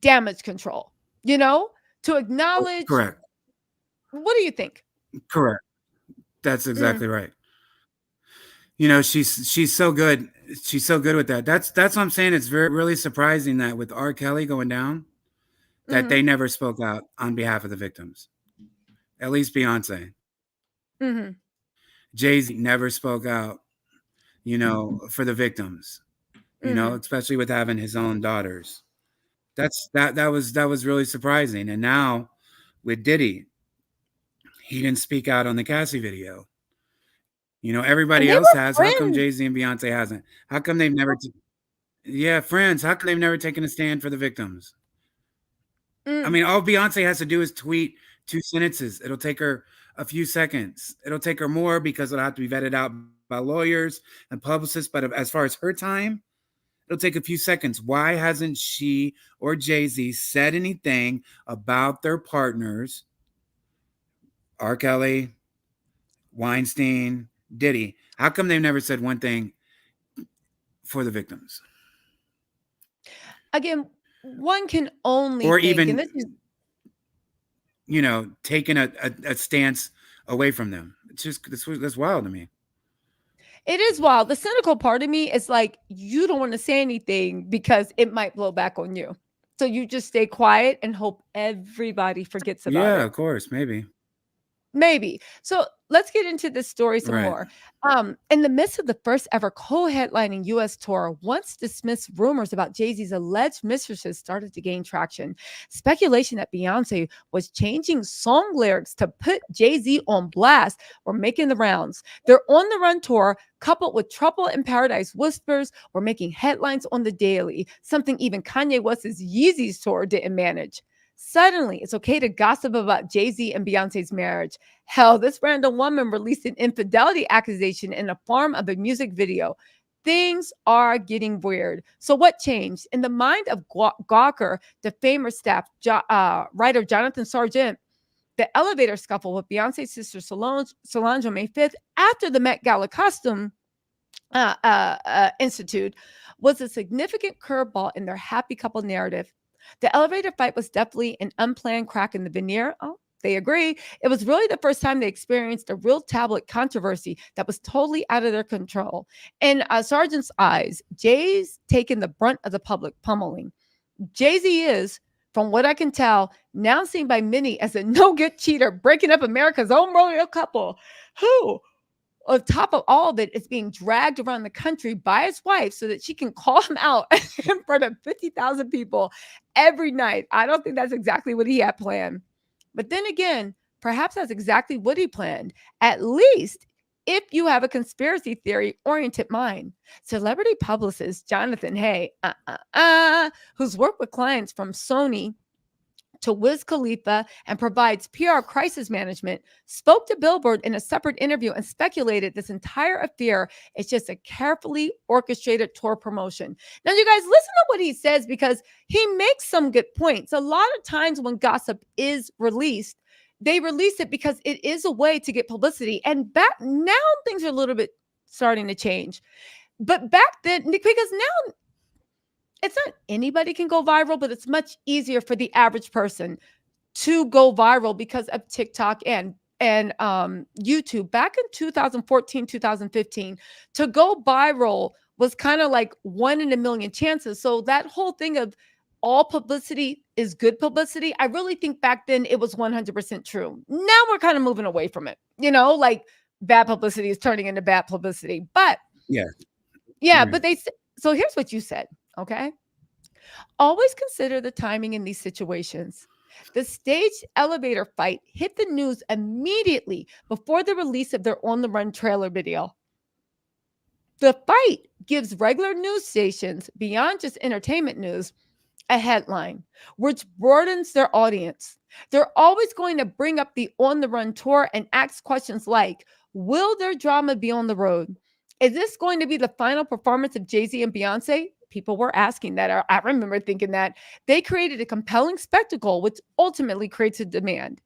Speaker 1: damage control, to acknowledge.
Speaker 2: Correct.
Speaker 1: What do you think?
Speaker 2: Correct. That's
Speaker 1: Mm,
Speaker 2: exactly right. She's so good. She's so good with that. That's what I'm saying. It's very really surprising that with R. Kelly going down, that
Speaker 1: mm-hmm,
Speaker 2: they never spoke out on behalf of the victims. At least Beyonce.
Speaker 1: mm-hmm,
Speaker 2: Jay-Z never spoke out, for the victims,
Speaker 1: mm-hmm.
Speaker 2: especially with having his own daughters. That was really surprising. And now with Diddy, he didn't speak out on the Cassie video. Everybody
Speaker 1: And they
Speaker 2: else
Speaker 1: were
Speaker 2: has. How come
Speaker 1: friends.
Speaker 2: Jay-Z and Beyonce hasn't? How come they've never yeah, friends. How come they've never taken a stand for the victims? I
Speaker 1: Mm.
Speaker 2: mean, all Beyonce has to do is tweet 2 sentences. It'll take her a few seconds. It'll take her more because it'll have to be vetted out by lawyers and publicists. But as far as her time, it'll take a few seconds. Why hasn't she or Jay-Z said anything about their partners, R. Kelly, Weinstein, Diddy? How come they've never said one thing for the victims?
Speaker 1: Again, one can only
Speaker 2: Or
Speaker 1: think, and
Speaker 2: even,
Speaker 1: this is
Speaker 2: taking a stance away from them. It's just that's wild to me.
Speaker 1: it is wild. The cynical part of me is like, you don't want to say anything because it might blow back on you. So you just stay quiet and hope everybody forgets about
Speaker 2: Yeah,
Speaker 1: it.
Speaker 2: of course, maybe.
Speaker 1: Maybe. So let's get into this story some
Speaker 2: Right.
Speaker 1: more. In the midst of the first ever co-headlining U.S. tour, once dismissed rumors about Jay-Z's alleged mistresses started to gain traction. Speculation that Beyonce was changing song lyrics to put Jay-Z on blast were making the rounds. Their On the Run tour, coupled with Trouble in Paradise whispers, were making headlines on the daily, something even Kanye West's Yeezy's tour didn't manage. Suddenly, it's okay to gossip about Jay-Z and Beyonce's marriage. Hell, this random woman released an infidelity accusation in the form of a music video. Things are getting weird. So what changed? In the mind of Gawker, the famous staff writer Jonathan Sargent, the elevator scuffle with Beyonce's sister Solange on May 5th after the Met Gala costume Institute was a significant curveball in their happy couple narrative. The elevator fight was definitely an unplanned crack in the veneer. Oh, they agree. It was really the first time they experienced a real tablet controversy that was totally out of their control. In Sargent's eyes, Jay's taken the brunt of the public pummeling. Jay-Z is, from what I can tell, now seen by many as a no-good cheater breaking up America's own royal couple, who, on top of all of it, is being dragged around the country by his wife so that she can call him out in front of 50,000 people every night. I don't think that's exactly what he had planned. But then again, perhaps that's exactly what he planned, at least if you have a conspiracy theory oriented mind. Celebrity publicist Jonathan Hay, who's worked with clients from Sony to Wiz Khalifa and provides PR crisis management, spoke to Billboard in a separate interview and speculated this entire affair is just a carefully orchestrated tour promotion. Now, you guys, listen to what he says because he makes some good points. A lot of times when gossip is released, they release it because it is a way to get publicity. And back now, things are a little bit starting to change. But back then, because now it's not anybody can go viral, but it's much easier for the average person to go viral because of TikTok and YouTube. Back in 2014, 2015, to go viral was kind of like 1 in a million chances. So that whole thing of all publicity is good publicity, I really think back then it was 100% true. Now we're kind of moving away from it. Like bad publicity is turning into bad publicity. But yeah, but so here's what you said. Okay. Always consider the timing in these situations. The staged elevator fight hit the news immediately before the release of their On the Run trailer video. The fight gives regular news stations, beyond just entertainment news, a headline, which broadens their audience. They're always going to bring up the On the Run tour and ask questions like, will their drama be on the road? Is this going to be the final performance of Jay-Z and Beyonce? People were asking that. I remember thinking that. They created a compelling spectacle, which ultimately creates a demand.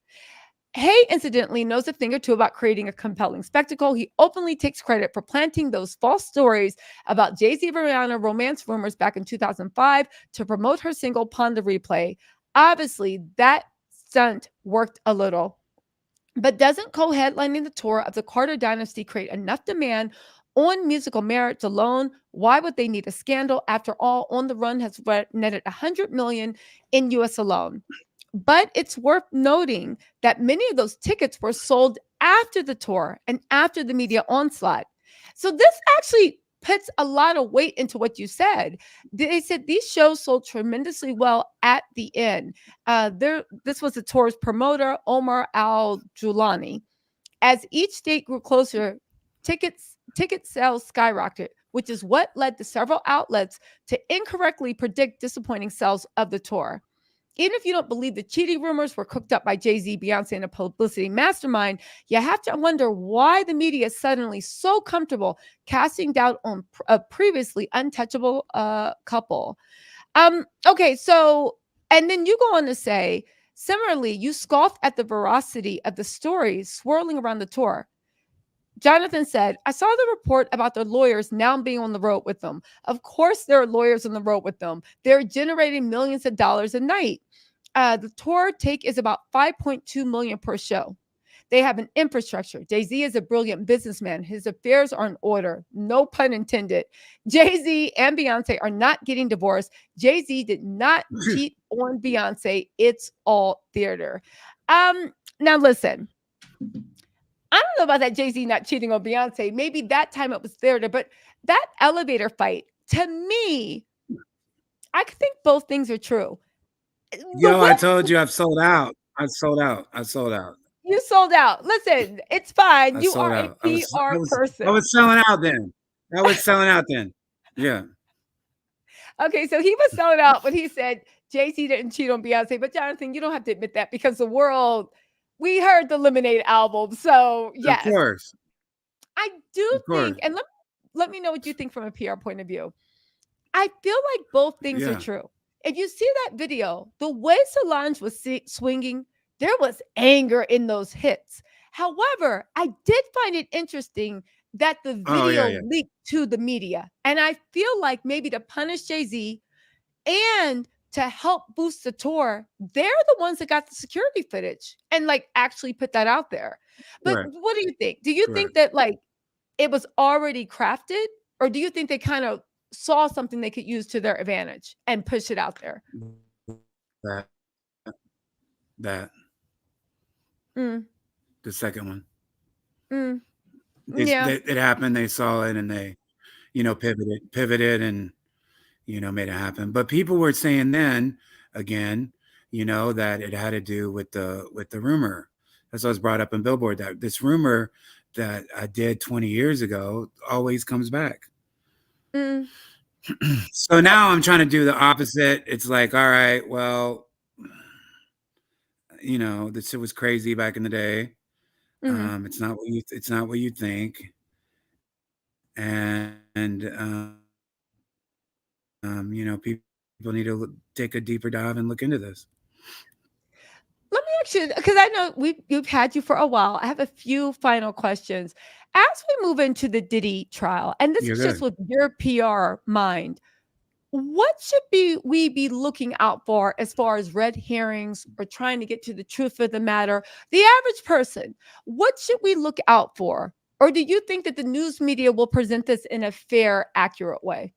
Speaker 1: Hay, incidentally, knows a thing or two about creating a compelling spectacle. He openly takes credit for planting those false stories about Jay-Z and Rihanna romance rumors back in 2005 to promote her single Pon de Replay. Obviously, that stunt worked a little. But doesn't co-headlining the tour of the Carter dynasty create enough demand on musical merits alone? Why would they need a scandal? After all, On the Run has netted $100 million in US alone. But it's worth noting that many of those tickets were sold after the tour and after the media onslaught. So this actually puts a lot of weight into what you said. They said these shows sold tremendously well at the end. This was the tour's promoter, Omar Al-Julani. As each date grew closer, ticket sales skyrocketed, which is what led to several outlets to incorrectly predict disappointing sales of the tour. Even if you don't believe the cheating rumors were cooked up by Jay-Z, Beyonce, and a publicity mastermind, you have to wonder why the media is suddenly so comfortable casting doubt on a previously untouchable couple. Okay, so, and then you go on to say, similarly, you scoffed at the veracity of the stories swirling around the tour. Jonathan said, I saw the report about their lawyers now being on the road with them. Of course, there are lawyers on the road with them. They're generating millions of dollars a night. The tour take is about $5.2 million per show. They have an infrastructure. Jay-Z is a brilliant businessman. His affairs are in order. No pun intended. Jay-Z and Beyonce are not getting divorced. Jay-Z did not cheat on Beyonce. It's all theater. Now listen. I don't know about that Jay-Z not cheating on Beyonce. Maybe that time it was theater, but that elevator fight, to me, I think both things are true. The
Speaker 2: Yo,
Speaker 1: way
Speaker 2: I told you I've sold out. I sold out. I sold out.
Speaker 1: you sold out. Listen, it's fine.
Speaker 2: I
Speaker 1: You
Speaker 2: sold
Speaker 1: are a
Speaker 2: out.
Speaker 1: PR
Speaker 2: I
Speaker 1: person.
Speaker 2: was selling out then. I was selling out then. Yeah.
Speaker 1: Okay, so he was selling out when he said Jay-Z didn't cheat on Beyonce. But Jonathan, you don't have to admit that because the world, we heard the Lemonade album. So
Speaker 2: Of
Speaker 1: yes,
Speaker 2: course.
Speaker 1: I do
Speaker 2: Of
Speaker 1: think,
Speaker 2: course.
Speaker 1: and let me know what you think from a PR point of view. I feel like both things are
Speaker 2: Yeah.
Speaker 1: true. If you see that video, the way Solange was swinging, there was anger in those hits. However, I did find it interesting that the
Speaker 2: Oh yeah,
Speaker 1: video
Speaker 2: yeah.
Speaker 1: leaked to the media. And I feel like maybe to punish Jay-Z and to help boost the tour, they're the ones that got the security footage and like actually put that out there. But
Speaker 2: Correct.
Speaker 1: what do you think? Do you think
Speaker 2: Correct.
Speaker 1: that like it was already crafted, or do you think they kind of saw something they could use to their advantage and push it out there?
Speaker 2: That that
Speaker 1: Mm,
Speaker 2: the second one.
Speaker 1: mm, yeah.
Speaker 2: It happened. They saw it and they, pivoted and made it happen. But people were saying then again, that it had to do with the rumor. That's what was brought up in Billboard, that this rumor that I did 20 years ago always comes back.
Speaker 1: Mm,
Speaker 2: So now I'm trying to do the opposite. It's like, all right, well, this shit was crazy back in the day.
Speaker 1: mhm.
Speaker 2: It's not what you think, and people need to take a deeper dive and look into this.
Speaker 1: Let me ask you, because I know we've had you for a while. I have a few final questions. As we move into the Diddy trial, and this
Speaker 2: You're
Speaker 1: is just
Speaker 2: good.
Speaker 1: with your PR mind, what should we be looking out for as far as red herrings or trying to get to the truth of the matter? The average person, what should we look out for? Or do you think that the news media will present this in a fair, accurate way?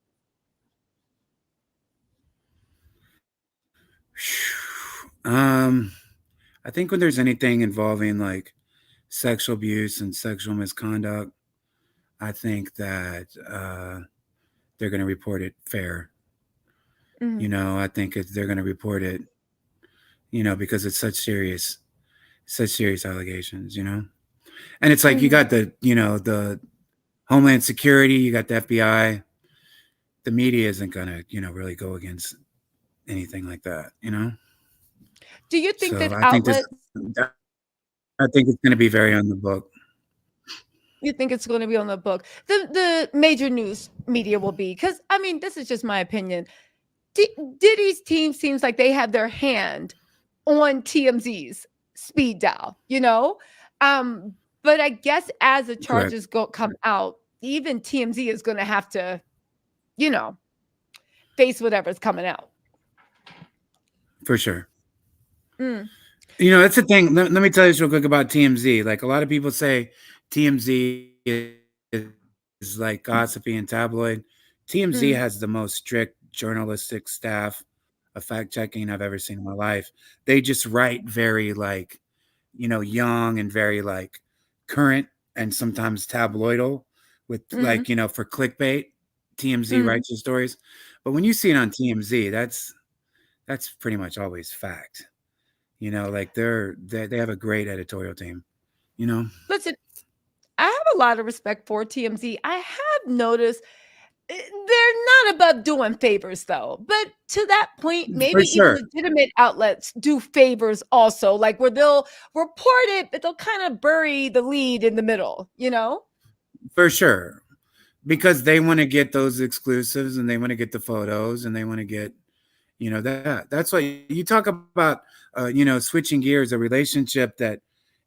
Speaker 2: Um, I think when there's anything involving like sexual abuse and sexual misconduct, I think that they're going to report it fair.
Speaker 1: Mhm,
Speaker 2: I think they're going to report it, because it's such serious allegations. And it's like you
Speaker 1: mhm.
Speaker 2: got the Homeland Security, you got the FBI. The media isn't going to, really go against anything like that.
Speaker 1: Do you think
Speaker 2: So
Speaker 1: that outlets,
Speaker 2: I think it's going to be very on the book.
Speaker 1: you think it's going to be on the book? The major news media will be, because I mean, this is just my opinion. Diddy's team seems like they have their hand on TMZ's speed dial, you know? Um, but I guess as the
Speaker 2: Correct.
Speaker 1: charges come out, even TMZ is gonna have to, you know, face whatever's coming out.
Speaker 2: For sure.
Speaker 1: Mm,
Speaker 2: That's the thing. Let me tell you this real quick about TMZ. Like a lot of people say TMZ is like gossipy and tabloid. TMZ
Speaker 1: mm,
Speaker 2: has the most strict journalistic staff of fact checking I've ever seen in my life. They just write very like, young and very like current and sometimes tabloidal with
Speaker 1: mhm,
Speaker 2: like, for clickbait. TMZ
Speaker 1: mm.
Speaker 2: writes your stories. But when you see it on TMZ, that's pretty much always fact. Like they have a great editorial team. You know,
Speaker 1: Listen, I have a lot of respect for TMZ. I have noticed they're not above doing favors though. But to that point, maybe
Speaker 2: for
Speaker 1: even
Speaker 2: sure,
Speaker 1: legitimate outlets do favors also, like where they'll report it, but they'll kind of bury the lead in the middle, you know?
Speaker 2: for sure, because they want to get those exclusives and they want to get the photos and they want to get that. That's why you talk about switching gears, a relationship that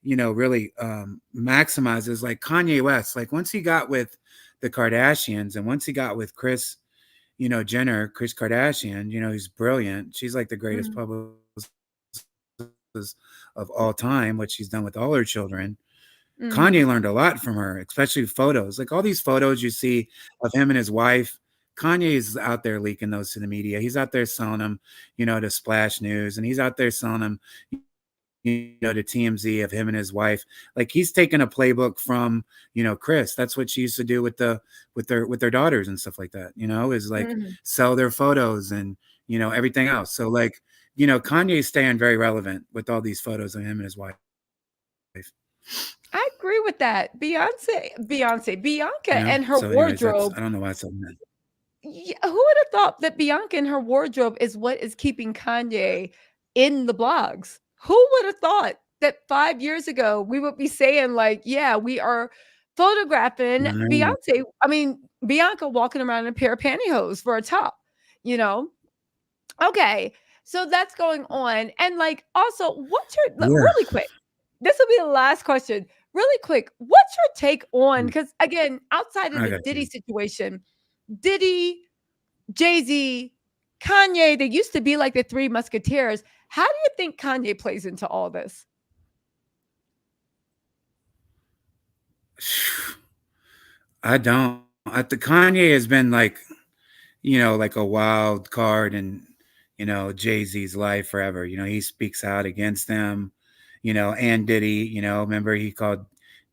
Speaker 2: really maximizes, like Kanye West. Like once he got with the Kardashians and once he got with Jenner, Kris Kardashian, he's brilliant. She's like the greatest
Speaker 1: Mm,
Speaker 2: publicist of all time, what she's done with all her children.
Speaker 1: mhm,
Speaker 2: Kanye learned a lot from her, especially photos. Like all these photos you see of him and his wife, Kanye is out there leaking those to the media. He's out there selling them, to Splash News, and he's out there selling them, to TMZ of him and his wife. Like he's taken a playbook from, Chris. That's what she used to do with their daughters and stuff like that, is like
Speaker 1: Mhm.
Speaker 2: sell their photos and, everything else. So like, Kanye's staying very relevant with all these photos of him and his wife.
Speaker 1: I agree with that. Bianca and her
Speaker 2: So anyways,
Speaker 1: wardrobe.
Speaker 2: I don't know why it's so mad.
Speaker 1: Yeah, who would have thought that Bianca and her wardrobe is what is keeping Kanye in the blogs? Who would have thought that 5 years ago we would be saying like, yeah, we are photographing
Speaker 2: I know.
Speaker 1: Beyonce. I mean, Bianca walking around in a pair of pantyhose for a top, you know? Okay. So that's going on. And like also, what's your
Speaker 2: Yeah.
Speaker 1: really quick? This will be the last question. Really quick, what's your take on because again, outside of
Speaker 2: I
Speaker 1: the
Speaker 2: got
Speaker 1: Diddy
Speaker 2: you.
Speaker 1: situation, Diddy, Jay-Z, Kanye, they used to be like the three musketeers. How do you think Kanye plays into all this?
Speaker 2: I don't. The Kanye has been like, like a wild card in, Jay-Z's life forever. He speaks out against them, and Diddy, remember he called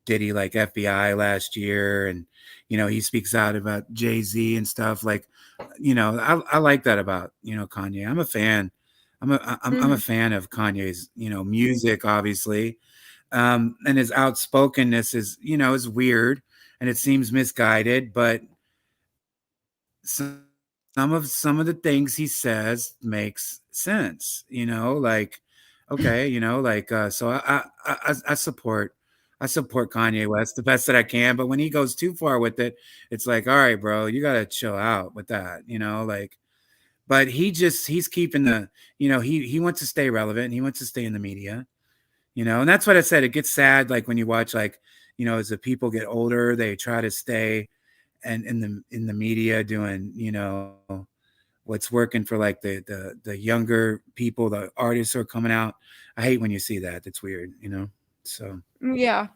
Speaker 2: Diddy like FBI last year, and he speaks out about Jay-Z and stuff. Like, I like that about, Kanye. I'm a fan. I'm a
Speaker 1: Mhm,
Speaker 2: fan of Kanye's, music, obviously. And his outspokenness is, is weird and it seems misguided, but some of the things he says makes sense, like okay, so I support Kanye West the best that I can, but when he goes too far with it, it's like, all right, bro, you gotta chill out with that, like. But he's keeping the, he wants to stay relevant. He wants to stay in the media, and that's what I said. It gets sad, like when you watch, like, as the people get older, they try to stay and in the media doing, what's working for like the younger people, the artists who are coming out. I hate when you see that. It's weird, So
Speaker 1: yeah.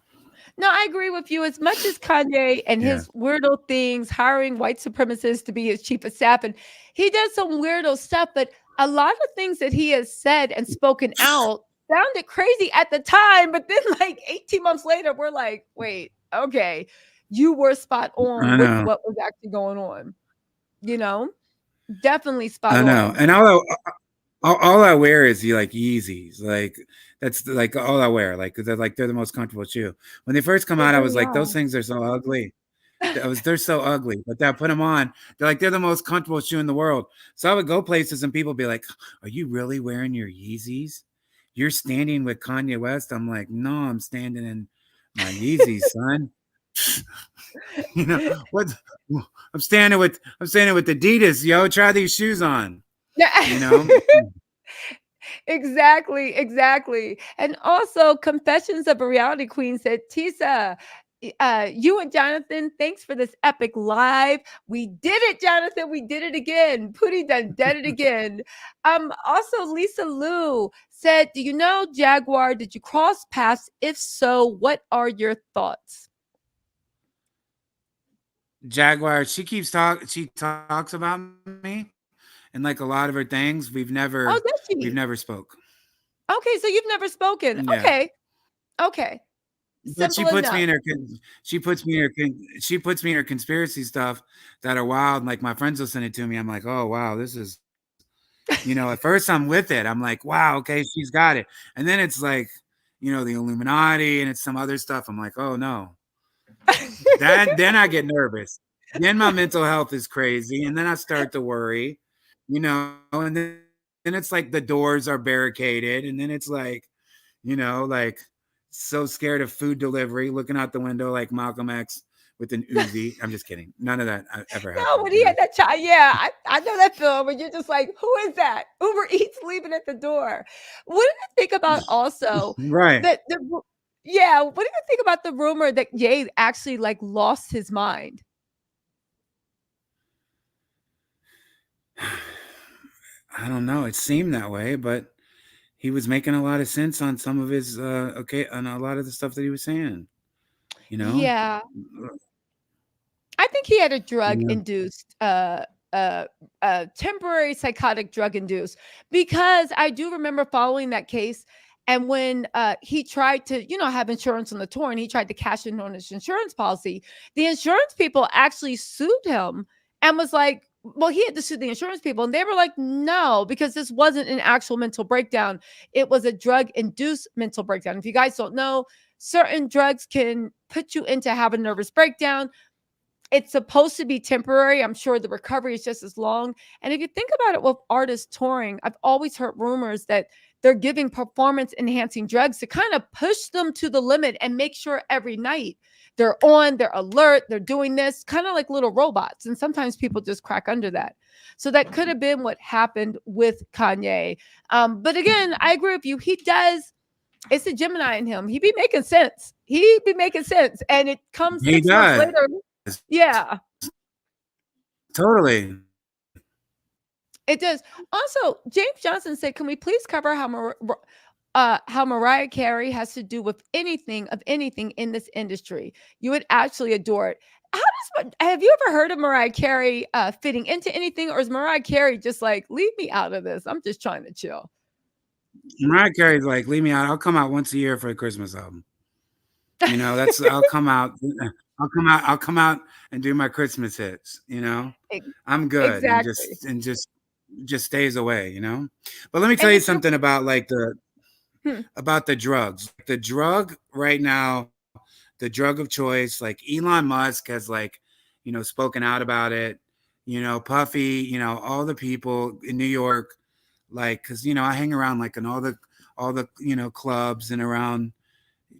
Speaker 1: No, I agree with you. As much as Kanye and
Speaker 2: yeah,
Speaker 1: his weirdo things, hiring white supremacists to be his chief of staff, and he does some weirdo stuff, but a lot of things that he has said and spoken out sounded crazy at the time. But then, like 18 months later, we're like, wait, okay, you were spot
Speaker 2: I
Speaker 1: on with
Speaker 2: know,
Speaker 1: what was actually going on. You know, definitely spot
Speaker 2: I know,
Speaker 1: on.
Speaker 2: and all I wear is like Yeezys. Like that's like all I wear. Like they're the most comfortable shoe. When they first come
Speaker 1: They
Speaker 2: out, I was
Speaker 1: really
Speaker 2: like, those
Speaker 1: are.
Speaker 2: things are so ugly. They're so ugly. But then I put them on. They're the most comfortable shoe in the world. So I would go places and people be like, "Are you really wearing your Yeezys? You're standing with Kanye West." I'm like, "No, I'm standing in my Yeezys, son." you know what? I'm standing with Adidas, yo. Try these shoes on.
Speaker 1: Yeah.
Speaker 2: You know.
Speaker 1: Exactly, exactly. And also, Confessions of a Reality Queen said, Tisa, you and Jonathan, thanks for this epic live. We did it, Jonathan. We did it again. Pootie did it again. Also, Lisa Lou said, do you know Jaguar? Did you cross paths? If so, what are your thoughts?
Speaker 2: Jaguar, she talks about me and like a lot of her things.
Speaker 1: Oh, does
Speaker 2: We've
Speaker 1: she?
Speaker 2: never spoke.
Speaker 1: Okay, so you've never spoken.
Speaker 2: Yeah.
Speaker 1: Okay, okay.
Speaker 2: But she
Speaker 1: Simple
Speaker 2: puts me
Speaker 1: enough.
Speaker 2: in her she puts me in her conspiracy stuff that are wild. Like my friends will send it to me. I'm like, oh wow, this is, at first I'm with it. I'm like, wow, okay, she's got it. And then it's like, the Illuminati and it's some other stuff. I'm like, oh no. Then I get nervous. Then my mental health is crazy, and then I start to worry, and then it's like the doors are barricaded, and then it's like, like so scared of food delivery, looking out the window like Malcolm X with an Uzi. I'm just kidding. None of that ever
Speaker 1: No,
Speaker 2: happened,
Speaker 1: when he had that child, yeah, I know that film, and you're just like, who is that? Uber Eats leaving at the door. What do you think about also
Speaker 2: Right.
Speaker 1: that yeah, what do you think about the rumor that Ye actually like lost his mind?
Speaker 2: I don't know. It seemed that way, but he was making a lot of sense on some of his on a lot of the stuff that he was saying. You know.
Speaker 1: Yeah, I think he had a drug
Speaker 2: Yeah.
Speaker 1: induced uh temporary psychotic drug induced because I do remember following that case And when he tried to, have insurance on the tour, and he tried to cash in on his insurance policy, the insurance people actually sued him and was like, well, he had to sue the insurance people. And they were like, no, because this wasn't an actual mental breakdown. It was a drug induced mental breakdown. If you guys don't know, certain drugs can put you into having a nervous breakdown. It's supposed to be temporary. I'm sure the recovery is just as long. And if you think about it with artists touring, I've always heard rumors that they're giving performance enhancing drugs to kind of push them to the limit and make sure every night they're on, they're alert, they're doing this, kind of like little robots. And sometimes people just crack under that. So that could have been what happened with Kanye. But again, I agree with you. He does. It's a Gemini in him. He be making sense. He be making sense. And it comes
Speaker 2: He
Speaker 1: 6 months
Speaker 2: does.
Speaker 1: later. Yeah.
Speaker 2: Totally.
Speaker 1: It does. Also, James Johnson said, "Can we please cover how Mariah Carey has to do with anything in this industry? You would actually adore it." Have you ever heard of Mariah Carey fitting into anything, or is Mariah Carey just like, leave me out of this? I'm just trying to chill.
Speaker 2: Mariah Carey's like, leave me out. I'll come out once a year for a Christmas album. That's I'll come out. I'll come out and do my Christmas hits. I'm good,
Speaker 1: Exactly.
Speaker 2: and just stays away. But let me tell
Speaker 1: And
Speaker 2: you
Speaker 1: it's
Speaker 2: something about like
Speaker 1: hmm,
Speaker 2: about the drugs. The drug right now, the drug of choice. Like Elon Musk has spoken out about it. Puffy. All the people in New York, like, because I hang around like in all the clubs and around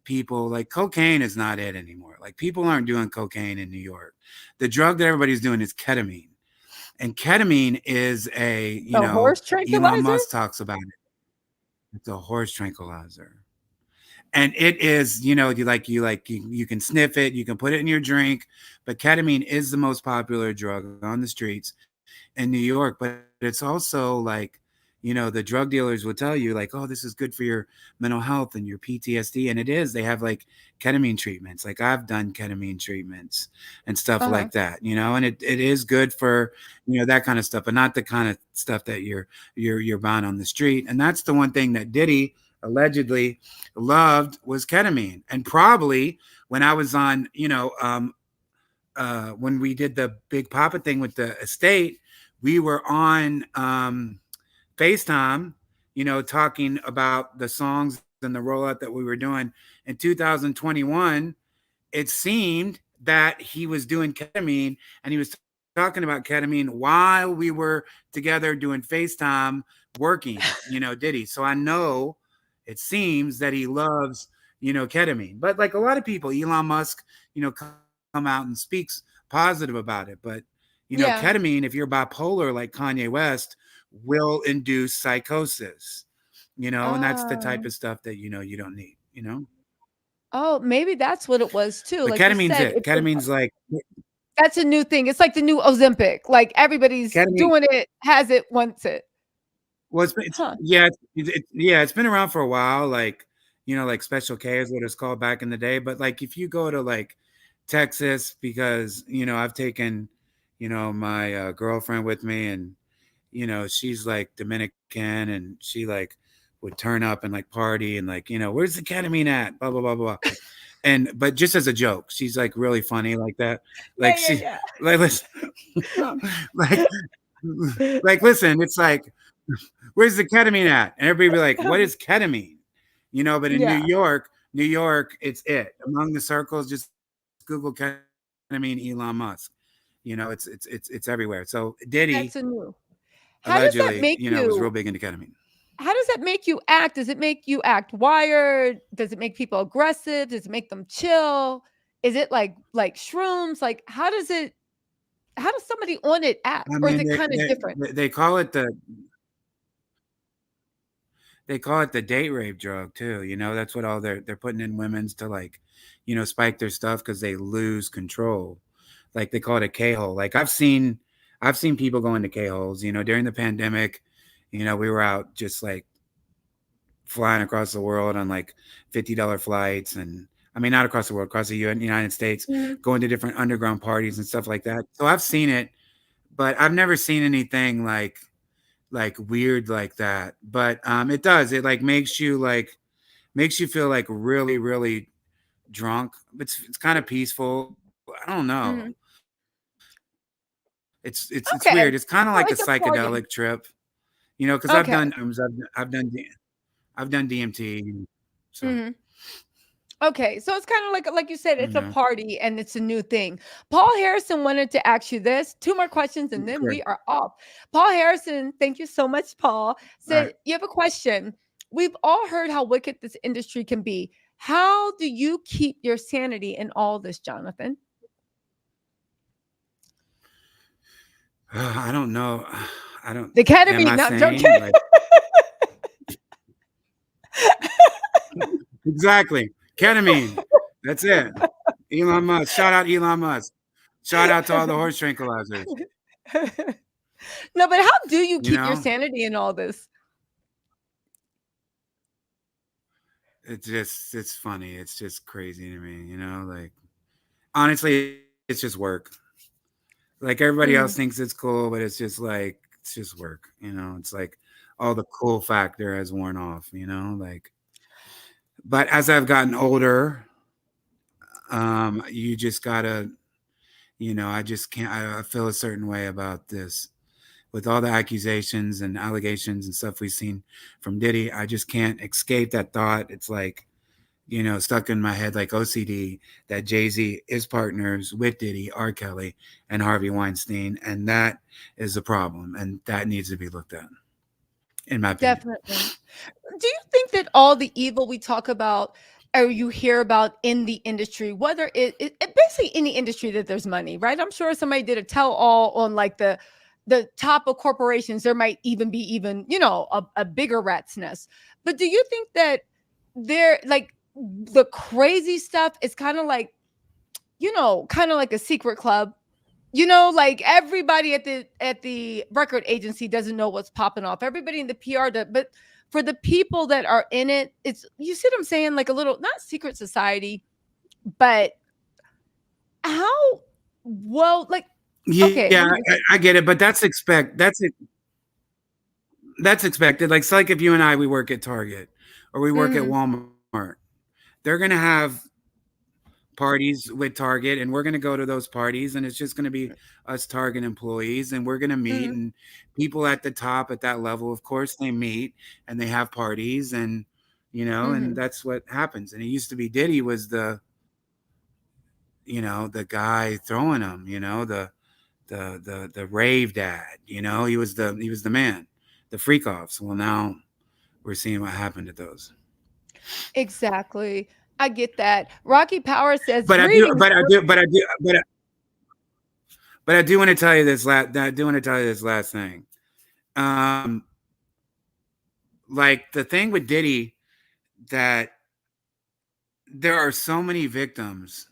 Speaker 2: people. Like cocaine is not it anymore. Like people aren't doing cocaine in New York. The drug that everybody's doing is ketamine. And ketamine is
Speaker 1: the horse
Speaker 2: Elon
Speaker 1: tranquilizer.
Speaker 2: Musk talks about it. It's a horse tranquilizer. And it is, you can sniff it, you can put it in your drink, but ketamine is the most popular drug on the streets in New York. But it's also like, the drug dealers will tell you like, oh, this is good for your mental health and your PTSD. And it is. They have like ketamine treatments. Like I've done ketamine treatments and stuff
Speaker 1: Uh-huh.
Speaker 2: like that, and it is good for, that kind of stuff, but not the kind of stuff that you're buying on the street. And that's the one thing that Diddy allegedly loved was ketamine. And probably when I was on, when we did the Big Papa thing with the estate, we were on FaceTime, talking about the songs and the rollout that we were doing in 2021. It seemed that he was doing ketamine, and he was talking about ketamine while we were together doing FaceTime working, Diddy. So I know it seems that he loves, ketamine. But like a lot of people, Elon Musk, come out and speaks positive about it. But,
Speaker 1: Yeah.
Speaker 2: ketamine, if you're bipolar like Kanye West, will induce psychosis, and that's the type
Speaker 1: Uh,
Speaker 2: of stuff that, you don't need.
Speaker 1: oh, maybe that's what it was too.
Speaker 2: But
Speaker 1: Like you
Speaker 2: ketamine's
Speaker 1: said,
Speaker 2: it. Ketamine's like
Speaker 1: that's a new thing. It's like the new Ozempic. Like everybody's
Speaker 2: ketamine.
Speaker 1: doing it, has it, wants it.
Speaker 2: Well,
Speaker 1: Huh.
Speaker 2: yeah, it's been around for a while. Like, like Special K is what it's called back in the day. But like, if you go to like Texas, because I've taken, my girlfriend with me, and she's like Dominican, and she like would turn up and like party and like, where's the ketamine at? Blah blah blah blah. And but just as a joke, she's like really funny like that.
Speaker 1: Yeah,
Speaker 2: Like she
Speaker 1: yeah,
Speaker 2: like listen, like
Speaker 1: yeah.
Speaker 2: like listen, it's like, where's the ketamine at? And everybody be like, what is ketamine? But in
Speaker 1: Yeah,
Speaker 2: New York, it's it. Among the circles, just Google ketamine Elon Musk. It's everywhere. So Diddy
Speaker 1: that's a new. How does
Speaker 2: allegedly,
Speaker 1: that make
Speaker 2: was real
Speaker 1: you?
Speaker 2: big into ketamine.
Speaker 1: How does that make you act? Does it make you act wired? Does it make people aggressive? Does it make them chill? Is it like shrooms? Like how does somebody on it act?
Speaker 2: I
Speaker 1: Or is
Speaker 2: mean,
Speaker 1: it kind of different?
Speaker 2: they call it the date rape drug too. That's what all they're putting in women's to like, spike their stuff because they lose control. Like they call it a K hole. Like I've seen people go into K holes. During the pandemic, we were out just like flying across the world on like $50 flights, and I mean not across the world, across the United States,
Speaker 1: Mhm.
Speaker 2: going to different underground parties and stuff like that. So I've seen it, but I've never seen anything like weird like that. But it does. It like makes you like makes you feel like really, really drunk. It's kind of peaceful. I don't know.
Speaker 1: Mhm.
Speaker 2: It's weird. It's kind of like a
Speaker 1: Okay.
Speaker 2: psychedelic
Speaker 1: So it's
Speaker 2: trip,
Speaker 1: a party.
Speaker 2: because I've done mushrooms.
Speaker 1: Okay.
Speaker 2: I've done DMT. So
Speaker 1: Mhm. Okay, so it's kind of like you said, it's a
Speaker 2: you know,
Speaker 1: party and it's a new thing. Paul Harrison wanted to ask you this. Two more questions and then we
Speaker 2: correct.
Speaker 1: are off. Paul Harrison, thank you so much, Paul.
Speaker 2: All right.
Speaker 1: Said you have a question. We've all heard how wicked this industry can be. How do you keep your sanity in all this, Jonathan?
Speaker 2: I don't know. I don't.
Speaker 1: The
Speaker 2: Am
Speaker 1: ketamine,
Speaker 2: I
Speaker 1: not joking.
Speaker 2: sane? Like exactly. Ketamine. That's it. Elon Musk. Shout out Elon Musk. Shout out to all the horse tranquilizers.
Speaker 1: No, but how do you
Speaker 2: You
Speaker 1: keep your
Speaker 2: know,
Speaker 1: sanity in all this?
Speaker 2: it's funny. It's just crazy to me. Like honestly, it's just work. Like everybody else thinks
Speaker 1: Mhm,
Speaker 2: it's cool, but it's just work. It's like all the cool factor has worn off. Like. But as I've gotten older, you just gotta, I just can't. I feel a certain way about this with all the accusations and allegations and stuff we've seen from Diddy. I just can't escape that thought. It's like, stuck in my head like OCD that Jay-Z is partners with Diddy, R. Kelly, and Harvey Weinstein. And that is a problem. And that needs to be looked at, in my opinion.
Speaker 1: definitely. Do you think that all the evil we talk about or you hear about in the industry, whether it basically any industry that there's money, right? I'm sure somebody did a tell all on like the top of corporations. There might even be a bigger rat's nest. But do you think that they're like the crazy stuff is kind of like, kind of like a secret club? Like everybody at the record agency doesn't know what's popping off. Everybody in the PR does, but for the people that are in it, it's you see what I'm saying, like a little not secret society, but how well, like okay,
Speaker 2: Yeah,
Speaker 1: let me just say,
Speaker 2: I get it, but that's expected. Like it's like if you and I we work at Target or we work at
Speaker 1: mm-hmm,
Speaker 2: Walmart, they're gonna have parties with Target, and we're gonna go to those parties, and it's just gonna be us Target employees, and we're gonna meet,
Speaker 1: mm-hmm,
Speaker 2: and people at the top at that level, of course, they meet and they have parties, and and
Speaker 1: mm-hmm.
Speaker 2: that's what happens. And it used to be Diddy was the guy throwing them, the rave dad, he was the man, the freak offs. Well, now we're seeing what happened to those.
Speaker 1: Exactly. I get that. Rocky Power says
Speaker 2: But I do,
Speaker 1: greetings.
Speaker 2: but I do, but I do, but I do want to tell you this I do want to tell you this last thing. Um, like the thing with Diddy that there are so many victims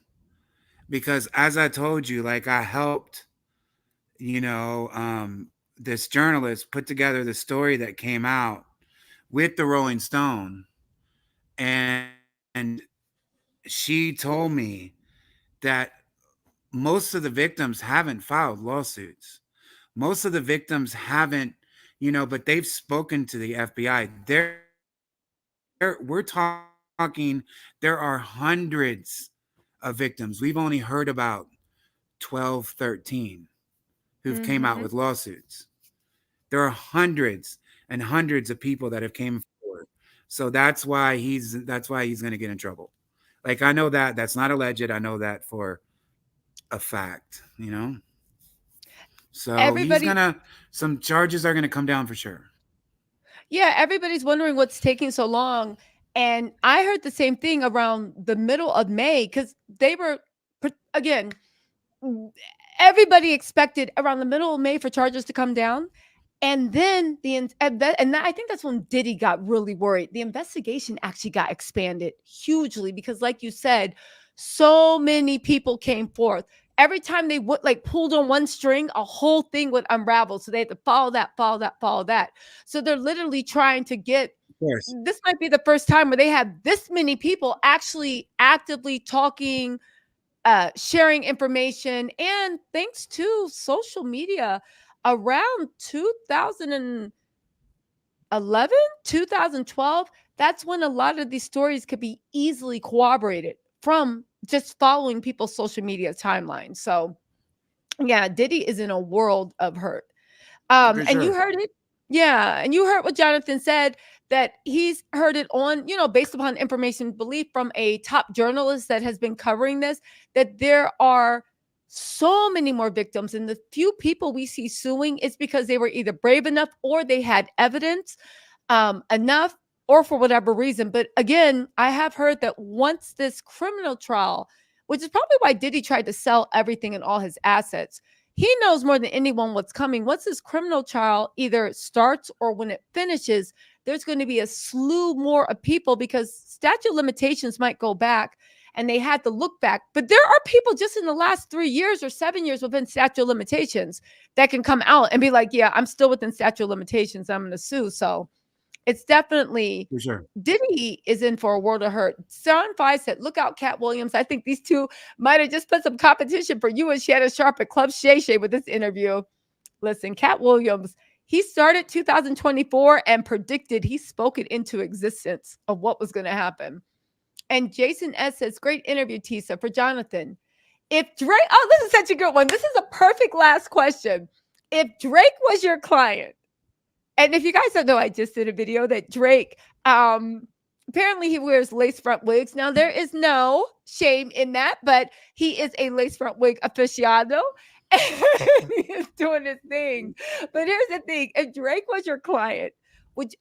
Speaker 2: because as I told you, like I helped, you know, um, this journalist put together the story that came out with the Rolling Stone, and she told me that most of the victims haven't filed lawsuits. Most of the victims haven't, but they've spoken to the FBI. We're talking, there are hundreds of victims. We've only heard about 12, 13 who've came out
Speaker 1: Mm-hmm.
Speaker 2: with lawsuits. There are hundreds and hundreds of people that have came forward. So that's why he's going to get in trouble. Like I know that's not alleged. I know that for a fact. So he's
Speaker 1: Everybody,
Speaker 2: gonna some charges are gonna come down for sure.
Speaker 1: yeah, everybody's wondering what's taking so long. And I heard the same thing around the middle of May because they were, again, everybody expected around the middle of May for charges to come down. And then I think that's when Diddy got really worried. The investigation actually got expanded hugely because, like you said, so many people came forth. Every time they would like pulled on one string, a whole thing would unravel. So they had to follow that, follow that, follow that. So they're literally trying to get.
Speaker 2: Of course.
Speaker 1: This might be the first time where they have this many people actually actively talking, sharing information, and thanks to social media around 2011, 2012, that's when a lot of these stories could be easily corroborated from just following people's social media timelines. So yeah, Diddy is in a world of hurt.
Speaker 2: For
Speaker 1: And you
Speaker 2: sure.
Speaker 1: heard it. Yeah. And you heard what Jonathan said, that he's heard it on, based upon information belief from a top journalist that has been covering this, that there are so many more victims. And the few people we see suing is because they were either brave enough or they had evidence enough, or for whatever reason. But again, I have heard that once this criminal trial, which is probably why Diddy tried to sell everything and all his assets, he knows more than anyone what's coming. Once this criminal trial either starts or when it finishes, there's going to be a slew more of people, because statute of limitations might go back and they had to look back. But there are people just in the last 3 years or 7 years within statute of limitations that can come out and be like, yeah, I'm still within statute of limitations, I'm going to sue. So it's definitely,
Speaker 2: For sure.
Speaker 1: Diddy is in for a world of hurt. Sean Fi said, look out, Cat Williams. I think these two might have just put some competition for you and Shannon Sharp at Club Shay Shay with this interview. Listen, Cat Williams, he started 2024 and predicted, he spoke it into existence of what was going to happen. And Jason S says, great interview, Tisa, for Jonathan. If Drake, oh, this is such a good one. This is a perfect last question. If Drake was your client, and if you guys don't know, I just did a video that Drake, apparently he wears lace front wigs. Now, there is no shame in that, but he is a lace front wig aficionado. And he is doing his thing. But here's the thing: if Drake was your client,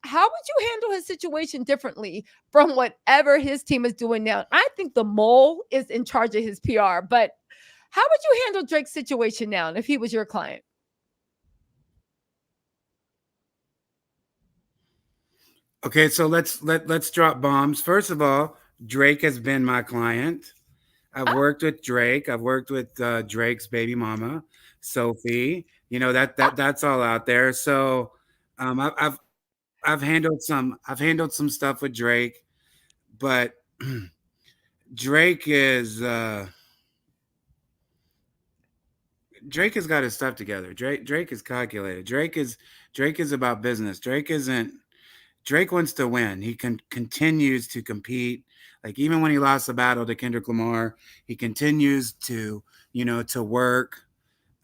Speaker 1: how would you handle his situation differently from whatever his team is doing now? I think the mole is in charge of his PR, but how would you handle Drake's situation now if he was your client?
Speaker 2: Okay, so let's drop bombs. First of all, Drake has been my client. I've
Speaker 1: Ah,
Speaker 2: worked with Drake. I've worked with Drake's baby mama, Sophie. That's all out there. So I've handled some stuff with Drake, but Drake is Drake has got his stuff together. Drake is calculated. Drake is about business. Drake wants to win. He continues to compete. Like even when he lost the battle to Kendrick Lamar, he continues to work.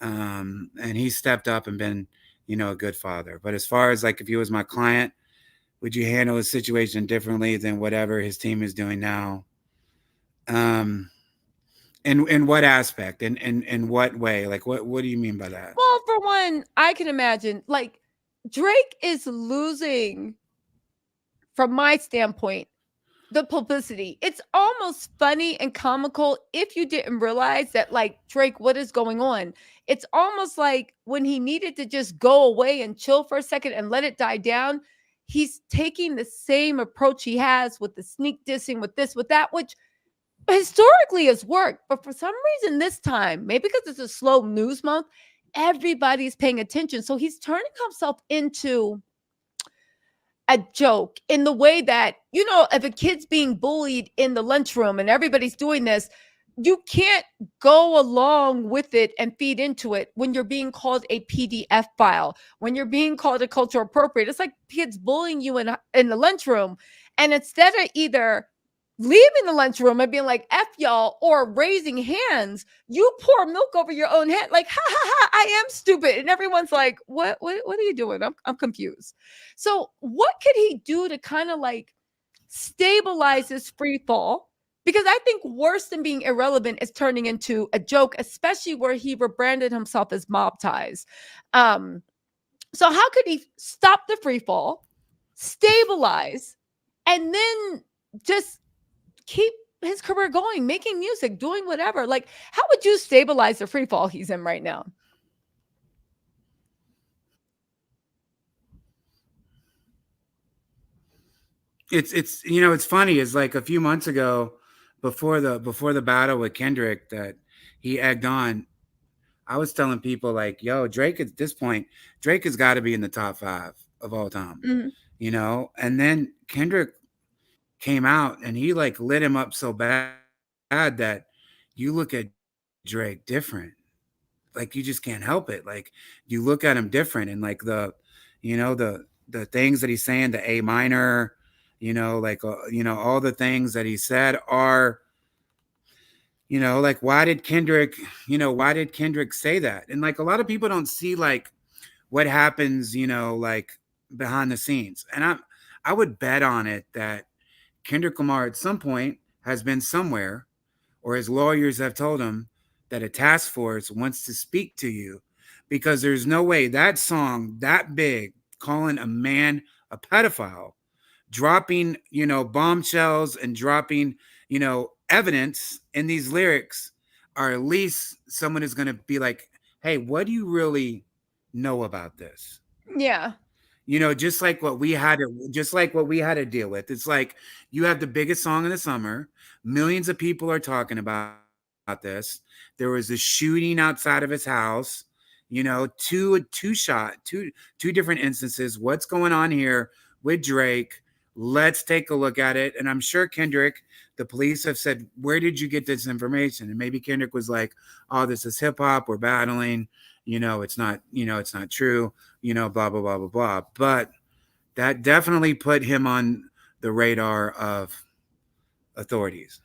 Speaker 2: And he stepped up and been, a good father. But as far as like if he was my client, would you handle his situation differently than whatever his team is doing now? Um, in what aspect? In what way? Like what do you mean by that?
Speaker 1: well, for one, I can imagine like Drake is losing, from my standpoint, the publicity. It's almost funny and comical if you didn't realize that, like, Drake, what is going on? It's almost like when he needed to just go away and chill for a second and let it die down, he's taking the same approach he has with the sneak dissing, with this, with that, which historically has worked. But for some reason, this time, maybe because it's a slow news month, everybody's paying attention. So he's turning himself into a joke in the way that, if a kid's being bullied in the lunchroom and everybody's doing this, you can't go along with it and feed into it when you're being called a PDF file, when you're being called a culture appropriate. It's like kids bullying you in the lunchroom. And instead of either leaving the lunchroom and being like, F y'all, or raising hands, you pour milk over your own head. Like, ha ha ha, I am stupid. And everyone's like, what are you doing? I'm confused. So what could he do to kind of like stabilize his free fall? Because I think worse than being irrelevant is turning into a joke, especially where he rebranded himself as Mob Ties. So how could he stop the free fall, stabilize, and then just keep his career going, making music, doing whatever? Like, how would you stabilize the free fall he's in right now?
Speaker 2: It's funny. It's like a few months ago, before the battle with Kendrick that he egged on. I was telling people like, yo, Drake at this point, Drake has got to be in the top 5 of all time.
Speaker 1: Mhm.
Speaker 2: And then Kendrick came out and he like lit him up so bad that you look at Drake different. Like you just can't help it. Like you look at him different, and like the things that he's saying, the A minor, all the things that he said are, like, why did Kendrick say that? And like a lot of people don't see like what happens, like behind the scenes. And I would bet on it that Kendrick Lamar at some point has been somewhere, or his lawyers have told him that a task force wants to speak to you, because there's no way that song that big, calling a man a pedophile, dropping, bombshells and dropping, evidence in these lyrics, are at least someone is going to be like, hey, what do you really know about this?
Speaker 1: Yeah.
Speaker 2: Just like what we had to deal with. It's like you have the biggest song in the summer. Millions of people are talking about this. There was a shooting outside of his house. Two different instances. What's going on here with Drake? Let's take a look at it. And I'm sure Kendrick, the police have said, where did you get this information? And maybe Kendrick was like, oh, this is hip hop. We're battling. It's not true. Blah, blah, blah, blah, blah. But that definitely put him on the radar of authorities.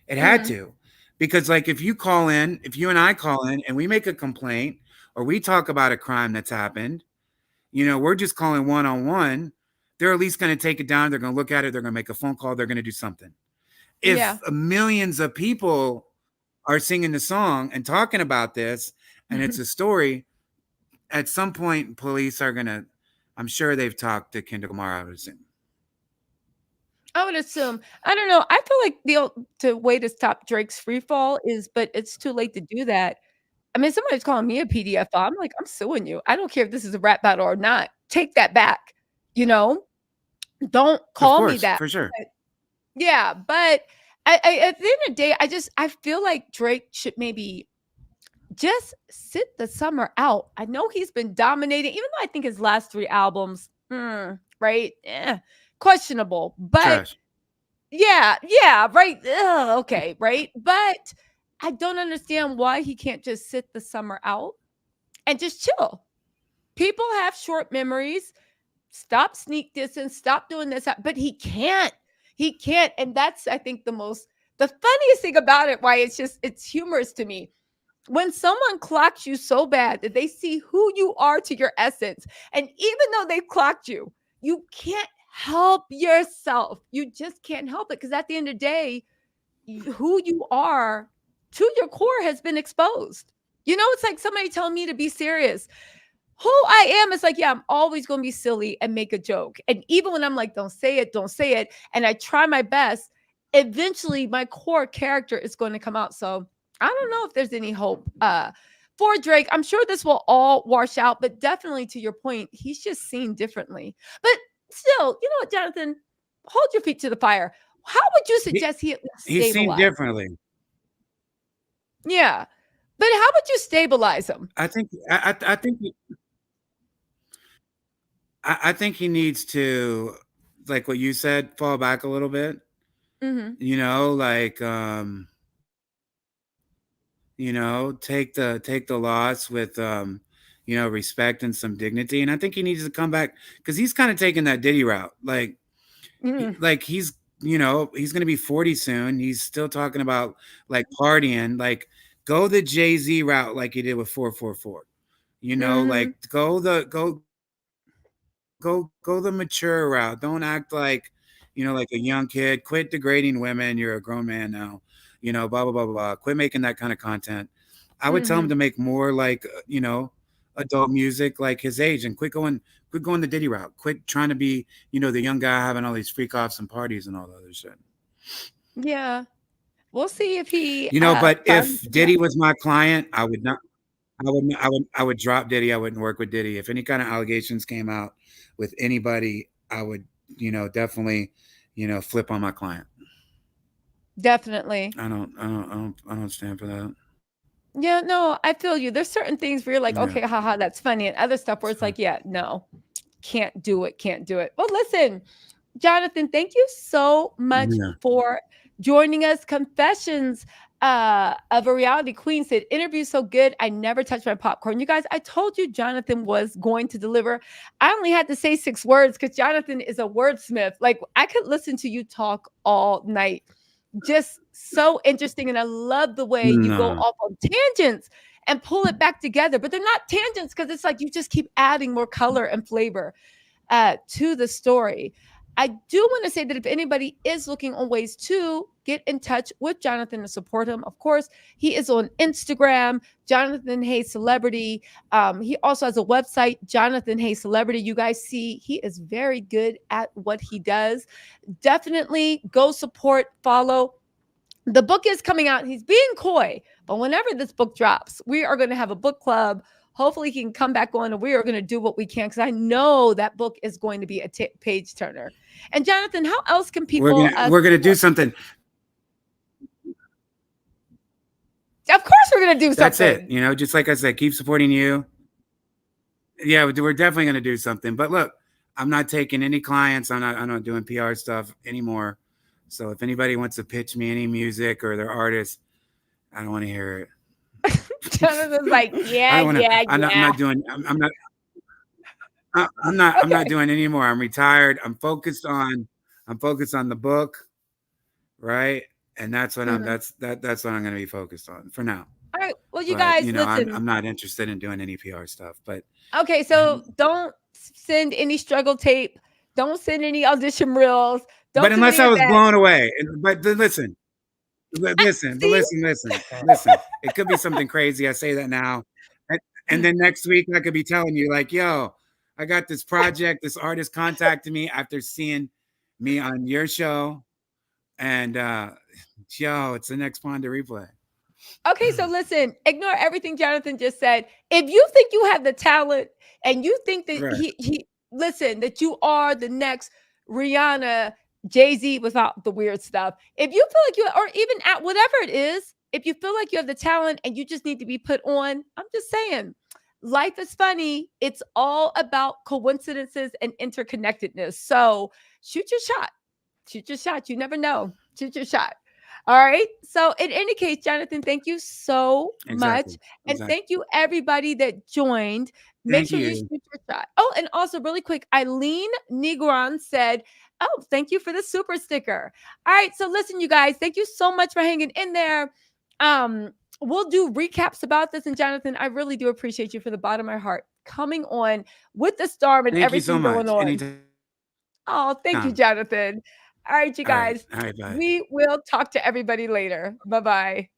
Speaker 2: It had
Speaker 1: Hmm.
Speaker 2: to. Because, like, if you and I call in and we make a complaint or we talk about a crime that's happened, we're just calling one on one. They're at least going to take it down. They're going to look at it. They're going to make a phone call. They're going to do something. If
Speaker 1: Yeah.
Speaker 2: millions of people are singing the song and talking about this and it's a story, at some point, police are going to, I'm sure they've talked to Kendrick Lamar. I would assume.
Speaker 1: I would assume. I don't know. I feel like the way to stop Drake's free fall is, but it's too late to do that. I mean, somebody's calling me a PDF. I'm like, I'm suing you. I don't care if this is a rap battle or not. Take that back. You know, don't
Speaker 2: Of
Speaker 1: call me
Speaker 2: course,
Speaker 1: that.
Speaker 2: for sure.
Speaker 1: But yeah, but at the end of the day, I feel like Drake should maybe just sit the summer out. I know he's been dominating, even though I think his last 3 albums, right, questionable. But
Speaker 2: Trash.
Speaker 1: yeah, yeah, right. Ugh, okay, right. But I don't understand why he can't just sit the summer out and just chill. People have short memories. Stop sneak distance. Stop doing this. But he can't. He can't. And that's, I think, the funniest thing about it, why it's humorous to me. When someone clocks you so bad that they see who you are to your essence, and even though they've clocked you can't help yourself. You just can't help it, because at the end of the day, who you are to your core has been exposed. It's like somebody telling me to be serious. Who I am is like, yeah, I'm always going to be silly and make a joke. And even when I'm like, don't say it, don't say it, and I try my best, eventually my core character is going to come out. So I don't know if there's any hope for Drake. I'm sure this will all wash out, but definitely to your point, he's just seen differently. But still, you know what, Jonathan? Hold your feet to the fire. How would you
Speaker 2: He,
Speaker 1: suggest he at least
Speaker 2: he's seen
Speaker 1: stabilize?
Speaker 2: differently.
Speaker 1: Yeah. But how would you stabilize him?
Speaker 2: I think he needs to, like what you said, fall back a little bit.
Speaker 1: Mm-hmm.
Speaker 2: Like take the loss with respect and some dignity. And I think he needs to come back because he's kind of taking that Diddy route.
Speaker 1: Mm-hmm.
Speaker 2: He's gonna be 40 soon. He's still talking about like partying. Like go the Jay-Z route like he did with 444.
Speaker 1: Mm-hmm.
Speaker 2: Like go the mature route. Don't act like a young kid. Quit degrading women. You're a grown man now. Blah blah blah blah. Quit making that kind of content. I would tell him
Speaker 1: Mm-hmm.
Speaker 2: to make more like adult music like his age, and quit going the Diddy route. Quit trying to be the young guy having all these freak offs and parties and all the other shit.
Speaker 1: Yeah. We'll see if he
Speaker 2: But
Speaker 1: finally
Speaker 2: if
Speaker 1: comes
Speaker 2: Diddy
Speaker 1: out.
Speaker 2: was my client, I would not. I would drop Diddy. I wouldn't work with Diddy. If any kind of allegations came out with anybody, I would, definitely, flip on my client.
Speaker 1: Definitely.
Speaker 2: I don't stand for that.
Speaker 1: Yeah, no, I feel you. There's certain things where you're like,
Speaker 2: Yeah.
Speaker 1: okay, haha, that's funny. And other stuff where it's
Speaker 2: So,
Speaker 1: like, yeah, no, can't do it, can't do it. Well, listen, Jonathan, thank you so much
Speaker 2: yeah.
Speaker 1: for joining us. Confessions. of a reality queen said, interview so good, I never touched my popcorn. You guys, I told you Jonathan was going to deliver. I only had to say 6 words because Jonathan is a wordsmith. Like, I could listen to you talk all night. Just so interesting. And I love the way you go
Speaker 2: No.
Speaker 1: off on tangents and pull it back together. But they're not tangents because it's like you just keep adding more color and flavor to the story. I do want to say that if anybody is looking on ways to get in touch with Jonathan and support him, of course, he is on Instagram, Jonathan Hayes Celebrity. He also has a website, Jonathan Hayes Celebrity. You guys see, he is very good at what he does. Definitely go support, follow. The book is coming out. He's being coy, but whenever this book drops, we are going to have a book club. Hopefully he can come back on and we are going to do what we can because I know that book is going to be a page turner. And Jonathan, how else can people
Speaker 2: we're gonna do something.
Speaker 1: Of course we're going to do something.
Speaker 2: That's it. You know, just like I said, keep supporting you. Yeah, we're definitely gonna do something. But look, I'm not taking any clients. I'm not doing PR stuff anymore. So if anybody wants to pitch me any music or their artist, I don't want to hear it.
Speaker 1: Jonathan's like,
Speaker 2: I'm not doing. I'm not doing anymore. I'm retired. I'm focused on the book, right? And that's what that's what I'm going to be focused on for now.
Speaker 1: All right. Well, you guys,
Speaker 2: you know,
Speaker 1: listen.
Speaker 2: I'm not interested in doing any PR stuff. But
Speaker 1: okay, so don't send any struggle tape. Don't send any audition reels.
Speaker 2: But unless I was blown away, but listen. Listen, it could be something crazy. I say that now. And then next week I could be telling you like, yo, I got this project. This artist contacted me after seeing me on your show. And yo, it's the next Ponder replay.
Speaker 1: Okay, so listen, ignore everything Jonathan just said. If you think you have the talent and you think that he listen, that you are the next Rihanna, Jay-Z without the weird stuff. If you feel like you, or even at whatever it is, if you feel like you have the talent and you just need to be put on, I'm just saying, life is funny. It's all about coincidences and interconnectedness. So shoot your shot. Shoot your shot. You never know. Shoot your shot. All right. So in any case, Jonathan, thank you so much. And thank you everybody that joined. Make sure you shoot your shot. Oh, and also really quick, Eileen Negron said, oh, thank you for the super sticker. All right. So listen, you guys, thank you so much for hanging in there. We'll do recaps about this. And Jonathan, I really do appreciate you from the bottom of my heart coming on with the storm and everything going on.
Speaker 2: Anytime.
Speaker 1: Oh, thank you, Jonathan. All right, you guys.
Speaker 2: All right, bye.
Speaker 1: We will talk to everybody later. Bye-bye.